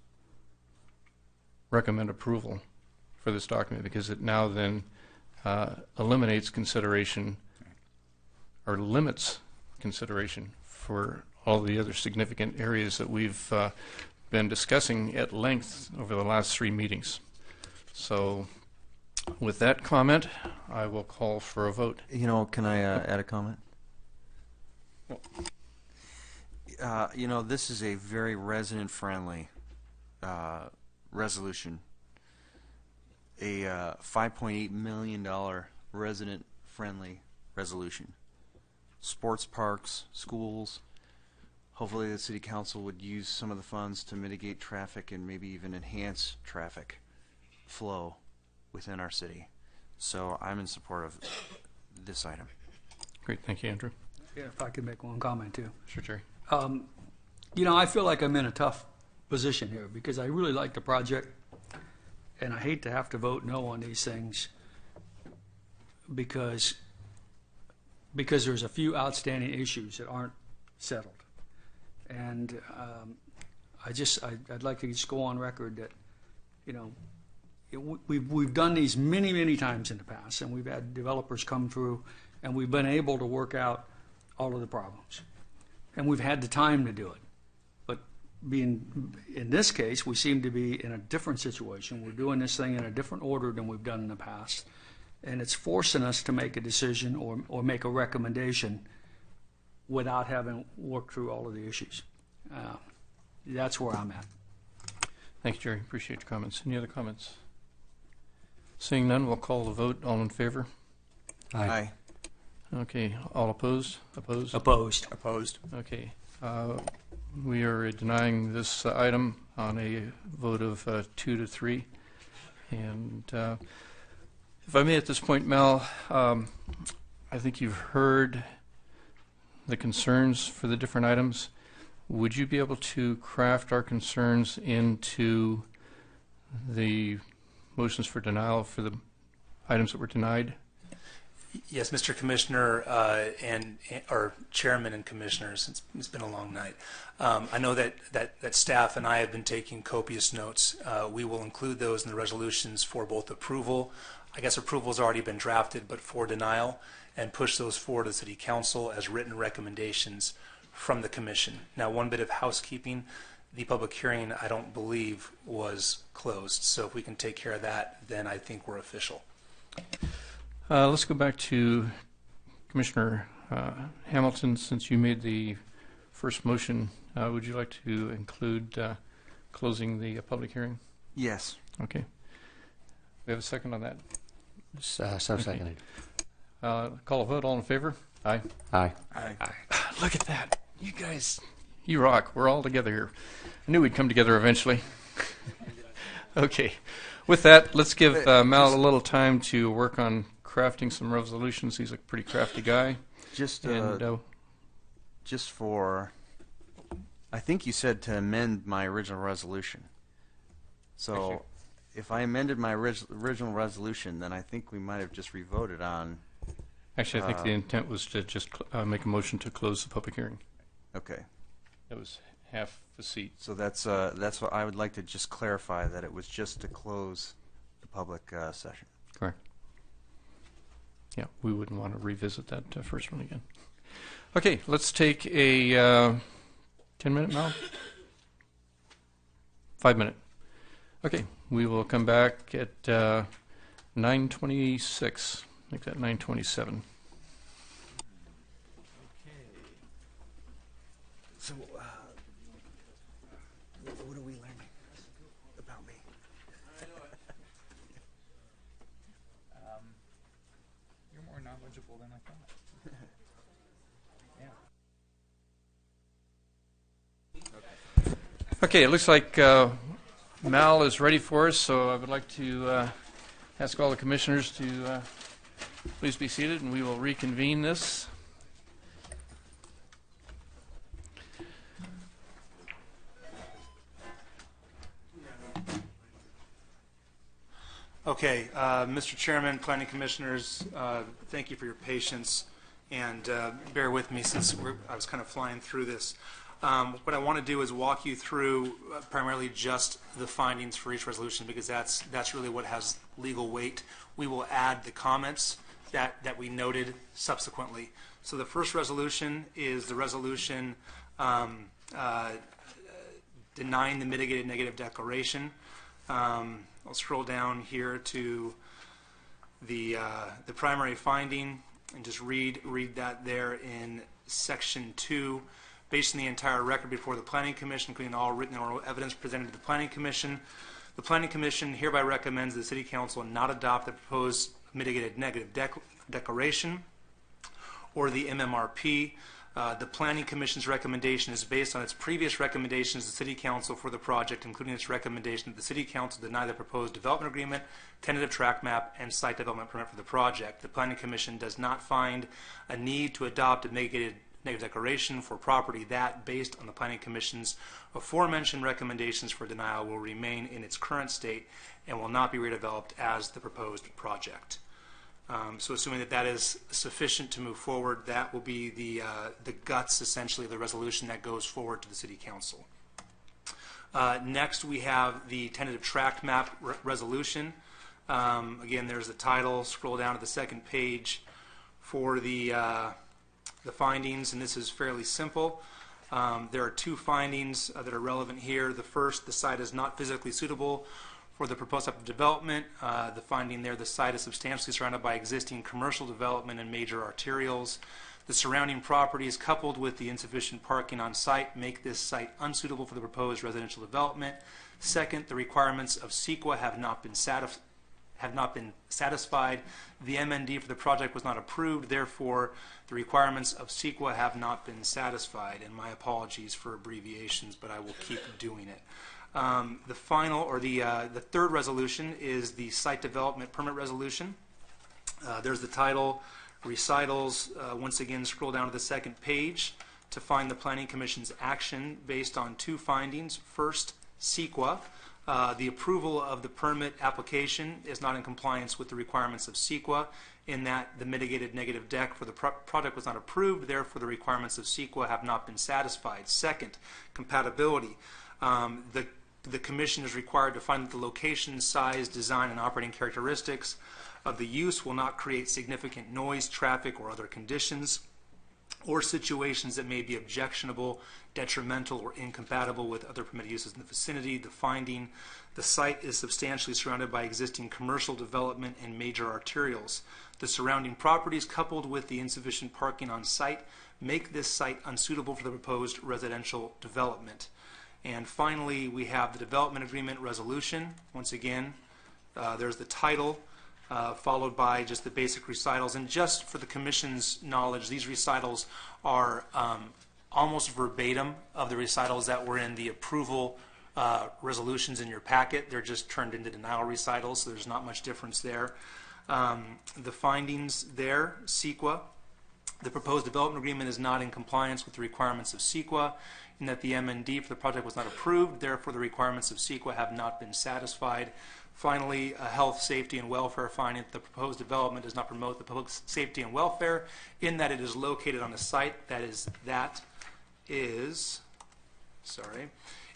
recommend approval for this document, because it now then eliminates consideration or limits consideration for all the other significant areas that we've been discussing at length over the last 3 meetings. So with that comment, I will call for a vote. Can I add a comment? This is a very resident-friendly resolution. A $5.8 million resident-friendly resolution. Sports parks, schools. Hopefully the city council would use some of the funds to mitigate traffic and maybe even enhance traffic flow within our city. So I'm in support of this item. Great, thank you, Andrew. Yeah, if I could make one comment too. Sure, Jerry. You know, I feel like I'm in a tough position here because I really like the project, and I hate to have to vote no on these things because there's a few outstanding issues that aren't settled. And I'd like to just go on record that, you know, we've done these many times in the past, and we've had developers come through, and we've been able to work out all of the problems, and we've had the time to do it. But being in this case, we seem to be in a different situation. We're doing this thing in a different order than we've done in the past, and it's forcing us to make a decision or make a recommendation without having worked through all of the issues. That's where I'm at. Thank you, Jerry. Appreciate your comments. Any other comments? Seeing none, we'll call the vote. All in favor? Aye. Okay. All opposed? Opposed? Opposed. Opposed. Okay. We are denying this item on a vote of 2 to 3. And if I may at this point, Mel, I think you've heard the concerns for the different items. Would you be able to craft our concerns into the motions for denial for the items that were denied? Yes, Mr. Commissioner and or Chairman and Commissioners, it's been a long night. I know that staff and I have been taking copious notes. We will include those in the resolutions for both approval. I guess approval's already been drafted, but for denial, and push those forward to the City Council as written recommendations from the Commission. Now, one bit of housekeeping. The public hearing, I don't believe, was closed. So if we can take care of that, then I think we're official. Let's go back to Commissioner Hamilton. Since you made the first motion, would you like to include closing the public hearing? Yes. Okay. We have a second on that? Seconded. Call a vote. All in favor? Aye. Aye. Aye. Look at that. You guys, you rock. We're all together here. I knew we'd come together eventually. Okay. With that, let's give Mal a little time to work on crafting some resolutions. He's a pretty crafty guy. Just for, I think you said to amend my original resolution. So if I amended my original resolution, then I think we might have just revoted on. Actually, I think the intent was to just make a motion to close the public hearing. Okay. That was half the seat. So that's what I would like to just clarify, that it was just to close the public session. Correct. Yeah, we wouldn't want to revisit that first one again. Okay, let's take a 10-minute, Mal? 5-minute. Okay, we will come back at 9:26. Make that 9:27. So, what are we learning about me? You're more knowledgeable than I thought. Yeah. Okay, it looks like Mal is ready for us, so I would like to ask all the commissioners to please be seated, and we will reconvene this. Okay, Mr. Chairman, Planning Commissioners, thank you for your patience, and bear with me since I was kind of flying through this. What I want to do is walk you through primarily just the findings for each resolution, because that's really what has legal weight. We will add the comments that we noted subsequently. So the first resolution is the resolution denying the mitigated negative declaration. I'll scroll down here to the primary finding and just read that there in section 2. Based on the entire record before the Planning Commission, including all written and oral evidence presented to the Planning Commission, the Planning Commission hereby recommends the City Council not adopt the proposed mitigated negative declaration. or the MMRP. The Planning Commission's recommendation is based on its previous recommendations to the City Council for the project, including its recommendation that the City Council deny the proposed development agreement, tentative track map, and site development permit for the project. The Planning Commission does not find a need to adopt a negative declaration for property that, based on the Planning Commission's aforementioned recommendations for denial, will remain in its current state and will not be redeveloped as the proposed project. So assuming that that is sufficient to move forward, that will be the guts, essentially, of the resolution that goes forward to the City Council. Next, we have the tentative tract map resolution. Again, there's the title. Scroll down to the second page for the findings, and this is fairly simple. There are two findings that are relevant here. The first, the site is not physically suitable for the proposed type of development. The finding there, the site is substantially surrounded by existing commercial development and major arterials. The surrounding properties, coupled with the insufficient parking on site, make this site unsuitable for the proposed residential development. Second, the requirements of CEQA have not been satisfied. The MND for the project was not approved. Therefore, the requirements of CEQA have not been satisfied. And my apologies for abbreviations, but I will keep doing it. The final, or the third resolution is the site development permit resolution. There's the title, recitals. Once again, scroll down to the second page to find the Planning Commission's action based on two findings. First, CEQA. The approval of the permit application is not in compliance with the requirements of CEQA, in that the mitigated negative deck for the project was not approved. Therefore, the requirements of CEQA have not been satisfied. Second, compatibility. The Commission is required to find that the location, size, design, and operating characteristics of the use will not create significant noise, traffic, or other conditions, or situations that may be objectionable, detrimental, or incompatible with other permitted uses in the vicinity. The finding, the site is substantially surrounded by existing commercial development and major arterials. The surrounding properties, coupled with the insufficient parking on site, make this site unsuitable for the proposed residential development. And finally, we have the development agreement resolution. Once again, there's the title, followed by just the basic recitals. And just for the Commission's knowledge, these recitals are almost verbatim of the recitals that were in the approval resolutions in your packet. They're just turned into denial recitals, so there's not much difference there. The findings there, CEQA. The proposed development agreement is not in compliance with the requirements of CEQA, in that the MND for the project was not approved. Therefore, the requirements of CEQA have not been satisfied. Finally, a health, safety, and welfare finding that the proposed development does not promote the public safety and welfare, in that it is located on a site that is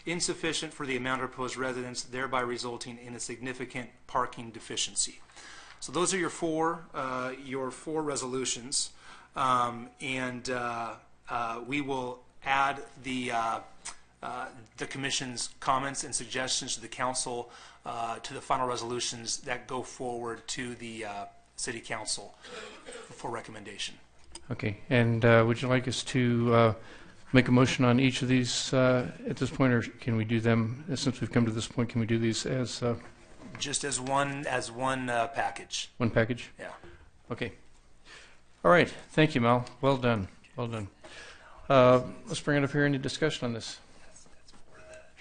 insufficient for the amount of proposed residents, thereby resulting in a significant parking deficiency. So those are your four resolutions, and we will add the Commission's comments and suggestions to the Council to the final resolutions that go forward to the City Council for recommendation. Okay, and would you like us to make a motion on each of these at this point, or can we do them, since we've come to this point, can we do these as just as one package? One package? Yeah. Okay. All right. Thank you, Mal. Well done. Well done. Let's bring it up here. Any discussion on this?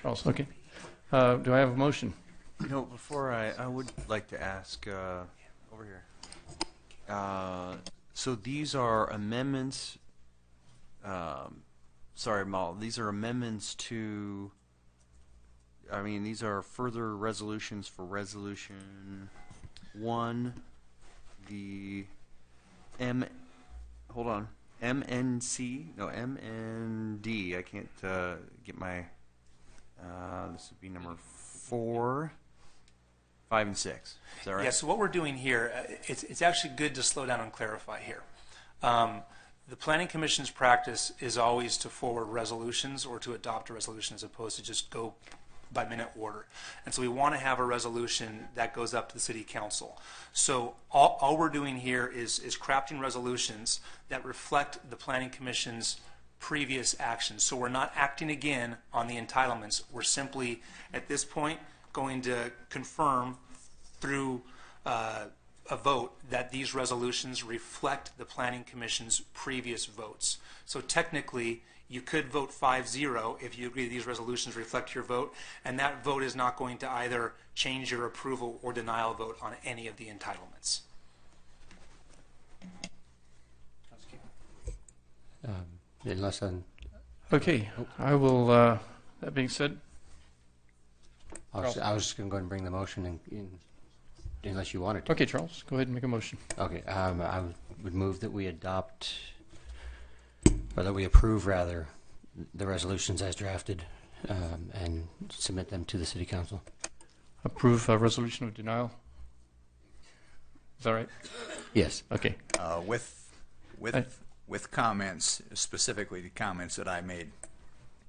Charles. Okay. Do I have a motion? You know, before I would like to ask over here. So these are amendments. Sorry, Mal. These are amendments to. I mean, these are further resolutions for Resolution 1. The Hold on. MNC. No, MND. I can't get my. This would be number 4, 5, and 6. Is that right? Yeah, so what we're doing here, it's actually good to slow down and clarify here. The Planning Commission's practice is always to forward resolutions or to adopt a resolution as opposed to just go by minute order. And so we want to have a resolution that goes up to the City Council. So all we're doing here is crafting resolutions that reflect the Planning Commission's previous actions. So we're not acting again on the entitlements. We're simply, at this point, going to confirm through a vote that these resolutions reflect the Planning Commission's previous votes. So technically, you could vote 5-0 if you agree these resolutions reflect your vote, and that vote is not going to either change your approval or denial vote on any of the entitlements. Unless Okay, I will, that being said. I was just going to go ahead and bring the motion unless you wanted to. Okay, Charles, go ahead and make a motion. Okay, I would move that we adopt, or that we approve, rather, the resolutions as drafted and submit them to the City Council. Approve a resolution of denial. Is that right? Yes. Okay. With comments, specifically the comments that I made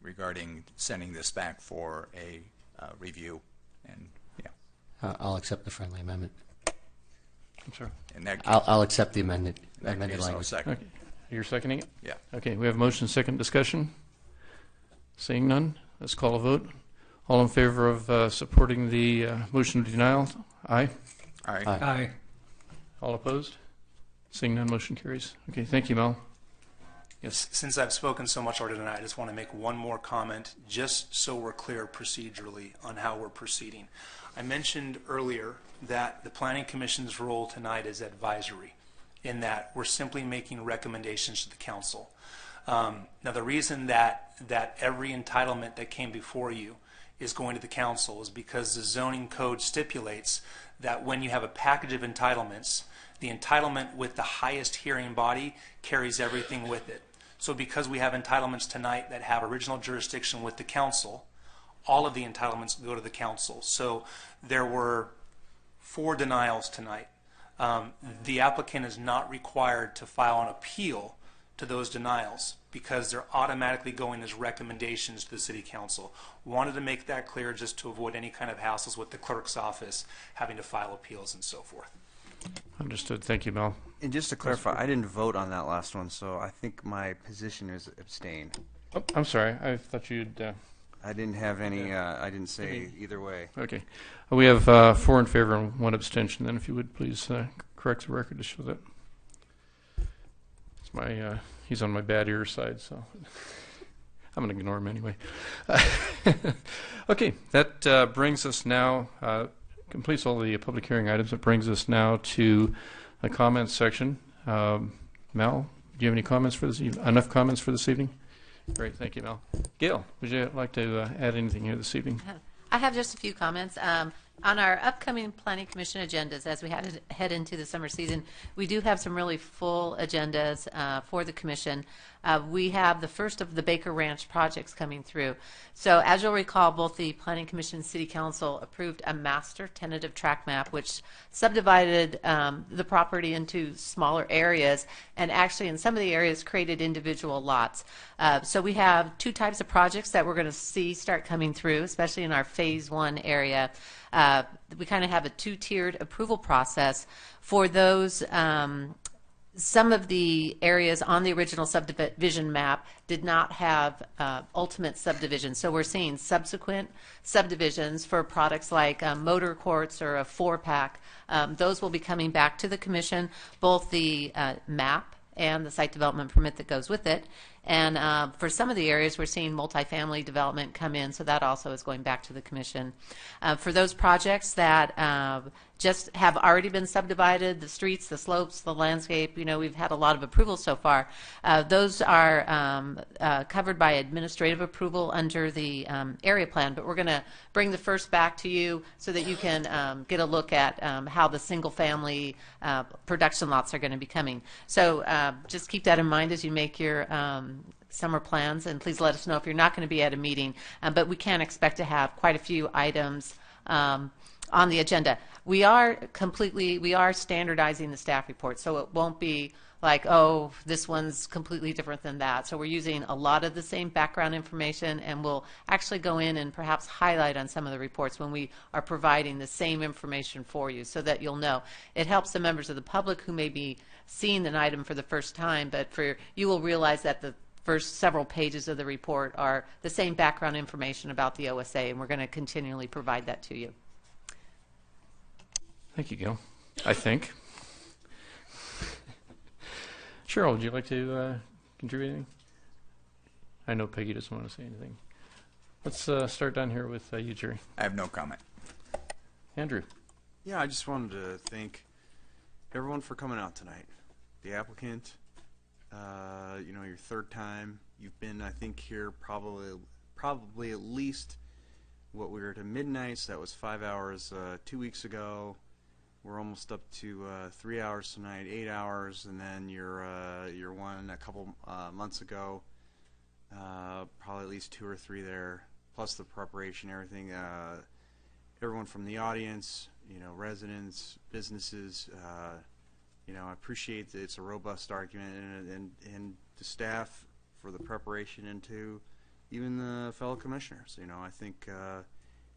regarding sending this back for a review, and yeah. I'll accept the friendly amendment. I'm sorry. In that case, I'll accept the amended language. Second. Okay. You're seconding it? Yeah. Okay, we have motion, second discussion. Seeing none, let's call a vote. All in favor of supporting the motion of denial? Aye. Aye. Aye. All opposed? Seeing none, motion carries. Okay, thank you, Mel. Yes, since I've spoken so much already tonight, I just want to make one more comment, just so we're clear procedurally on how we're proceeding. I mentioned earlier that the Planning Commission's role tonight is advisory, in that we're simply making recommendations to the council. Now, the reason that every entitlement that came before you is going to the council is because the zoning code stipulates that when you have a package of entitlements, the entitlement with the highest hearing body carries everything with it. So because we have entitlements tonight that have original jurisdiction with the council, all of the entitlements go to the council. So there were 4 denials tonight. The applicant is not required to file an appeal to those denials because they're automatically going as recommendations to the City Council. Wanted to make that clear just to avoid any kind of hassles with the clerk's office having to file appeals and so forth. Understood. Thank you, Mel. And just to clarify, I didn't vote on that last one, so I think my position is abstain. Oh, I'm sorry. I thought you'd... I didn't have any, I didn't say either way. Okay. We have 4 in favor and 1 abstention. Then if you would please correct the record to show that. It's my, he's on my bad ear side, so I'm going to ignore him anyway. Okay, that brings us now, completes all the public hearing items. It brings us now to the comments section. Mel, do you have any comments for this evening? Enough comments for this evening? Great, thank you, Mel. Gail, would you like to add anything here this evening? I have just a few comments. On our upcoming Planning Commission agendas, as we head into the summer season, we do have some really full agendas for the Commission. We have the first of the Baker Ranch projects coming through. So as you'll recall, both the Planning Commission and City Council approved a master tentative tract map which subdivided the property into smaller areas, and actually in some of the areas created individual lots. So we have 2 types of projects that we're going to see start coming through, especially in our Phase 1 area. We kind of have a 2-tiered approval process for those. Some of the areas on the original subdivision map did not have ultimate subdivision. So we're seeing subsequent subdivisions for products like motor courts or a 4-pack. Those will be coming back to the Commission, both the map and the site development permit that goes with it. And for some of the areas, we're seeing multifamily development come in, so that also is going back to the Commission. For those projects that just have already been subdivided, the streets, the slopes, the landscape, you know, we've had a lot of approvals so far. Those are covered by administrative approval under the area plan, but we're going to bring the first back to you so that you can get a look at how the single-family production lots are going to be coming. So just keep that in mind as you make your summer plans, and please let us know if you're not going to be at a meeting, but we can expect to have quite a few items on the agenda. We are standardizing the staff report, so it won't be like, oh, this one's completely different than that. So we're using a lot of the same background information, and we'll actually go in and perhaps highlight on some of the reports when we are providing the same information for you so that you'll know. It helps the members of the public who may be seeing an item for the first time, but you will realize that the first several pages of the report are the same background information about the OSA, and we're going to continually provide that to you. Thank you, Gil. I think. Cheryl, would you like to contribute anything? I know Peggy doesn't want to say anything. Let's start down here with you, Jerry. I have no comment. Andrew. Yeah, I just wanted to thank everyone for coming out tonight. The applicant, your third time. You've been, I think, here probably at least what we were to midnight. So that was 5 hours 2 weeks ago. We're almost up to 3 hours tonight, 8 hours, and then your one a couple months ago. Probably at least 2 or 3 there, plus the preparation, everything. Everyone from the audience, residents, businesses. I appreciate that it's a robust argument, and the staff for the preparation, and to even the fellow commissioners. I think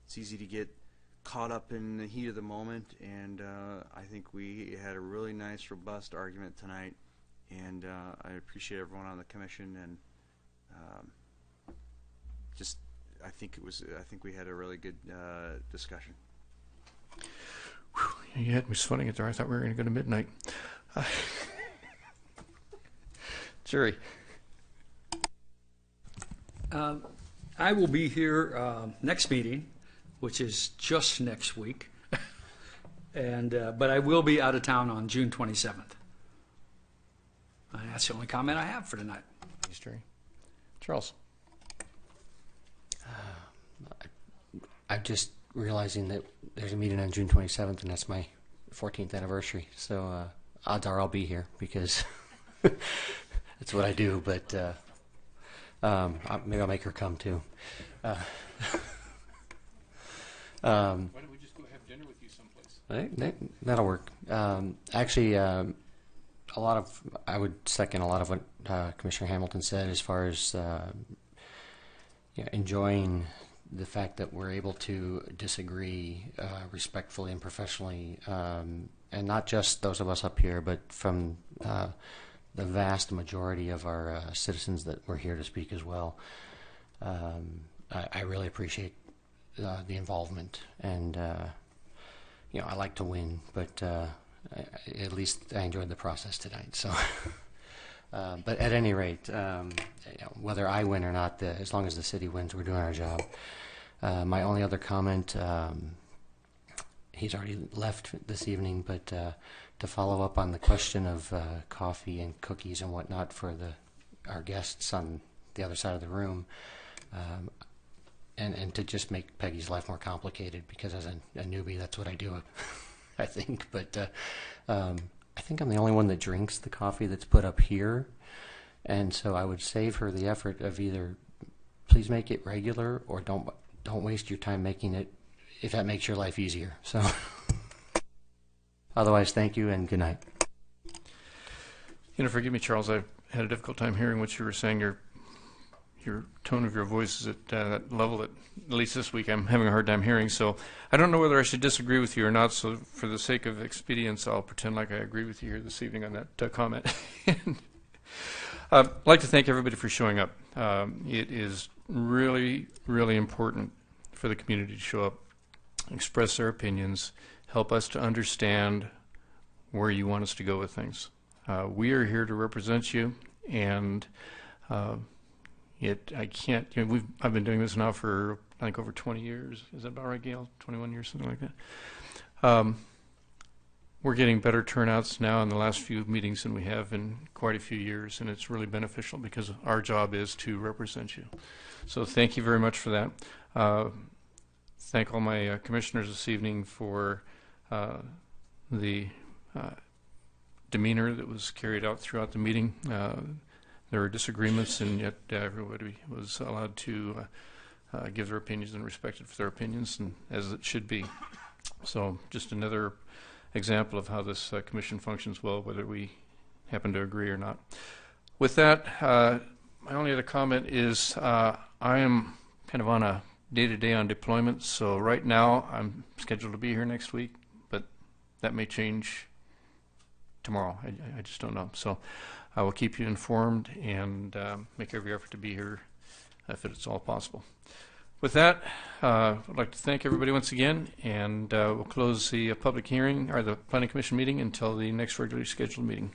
it's easy to get caught up in the heat of the moment, and I think we had a really nice, robust argument tonight, and I appreciate everyone on the commission, and I think we had a really good discussion. Whew, you had me sweating it there. I thought we were going to go to midnight. Jerry. I will be here next meeting, which is just next week, but I will be out of town on June 27th. That's the only comment I have for tonight. Thanks, Jerry. Charles. I'm just realizing that there's a meeting on June 27th, and that's my 14th anniversary. So odds are I'll be here because that's what I do. But maybe I'll make her come too. Why don't we just go have dinner with you someplace? That'll work. Actually, I would second a lot of what Commissioner Hamilton said as far as enjoying the fact that we're able to disagree respectfully and professionally, and not just those of us up here, but from the vast majority of our citizens that were here to speak as well. I really appreciate the involvement, and I like to win, but at least I enjoyed the process tonight. So, but at any rate, whether I win or not, as long as the city wins, we're doing our job. My only other comment, he's already left this evening, but to follow up on the question of coffee and cookies and whatnot for our guests on the other side of the room, and to just make Peggy's life more complicated, because as a newbie, that's what I do, I think. But I think I'm the only one that drinks the coffee that's put up here, and so I would save her the effort of either please make it regular or don't waste your time making it, if that makes your life easier. So otherwise, thank you and good night. Forgive me, Charles, I had a difficult time hearing what you were saying. Your tone of your voice is at that level that, at least this week, I'm having a hard time hearing. So I don't know whether I should disagree with you or not. So for the sake of expedience, I'll pretend like I agree with you here this evening on that comment. I'd like to thank everybody for showing up. It is really, really important for the community to show up, express their opinions, help us to understand where you want us to go with things. We are here to represent you, and I've been doing this now for, I think, over 20 years. Is that about right, Gail? 21 years, something like that. We're getting better turnouts now in the last few meetings than we have in quite a few years, and it's really beneficial because our job is to represent you. So thank you very much for that. Thank all my commissioners this evening for the demeanor that was carried out throughout the meeting. There were disagreements, and yet everybody was allowed to give their opinions and respected for their opinions, and as it should be. So just another example of how this commission functions well, whether we happen to agree or not. With that, my only other comment is I am kind of on a day-to-day on deployment, so right now I'm scheduled to be here next week, but that may change tomorrow. I just don't know. So I will keep you informed and make every effort to be here if it's all possible. With that, I'd like to thank everybody once again, and we'll close the public hearing, or the Planning Commission meeting, until the next regularly scheduled meeting.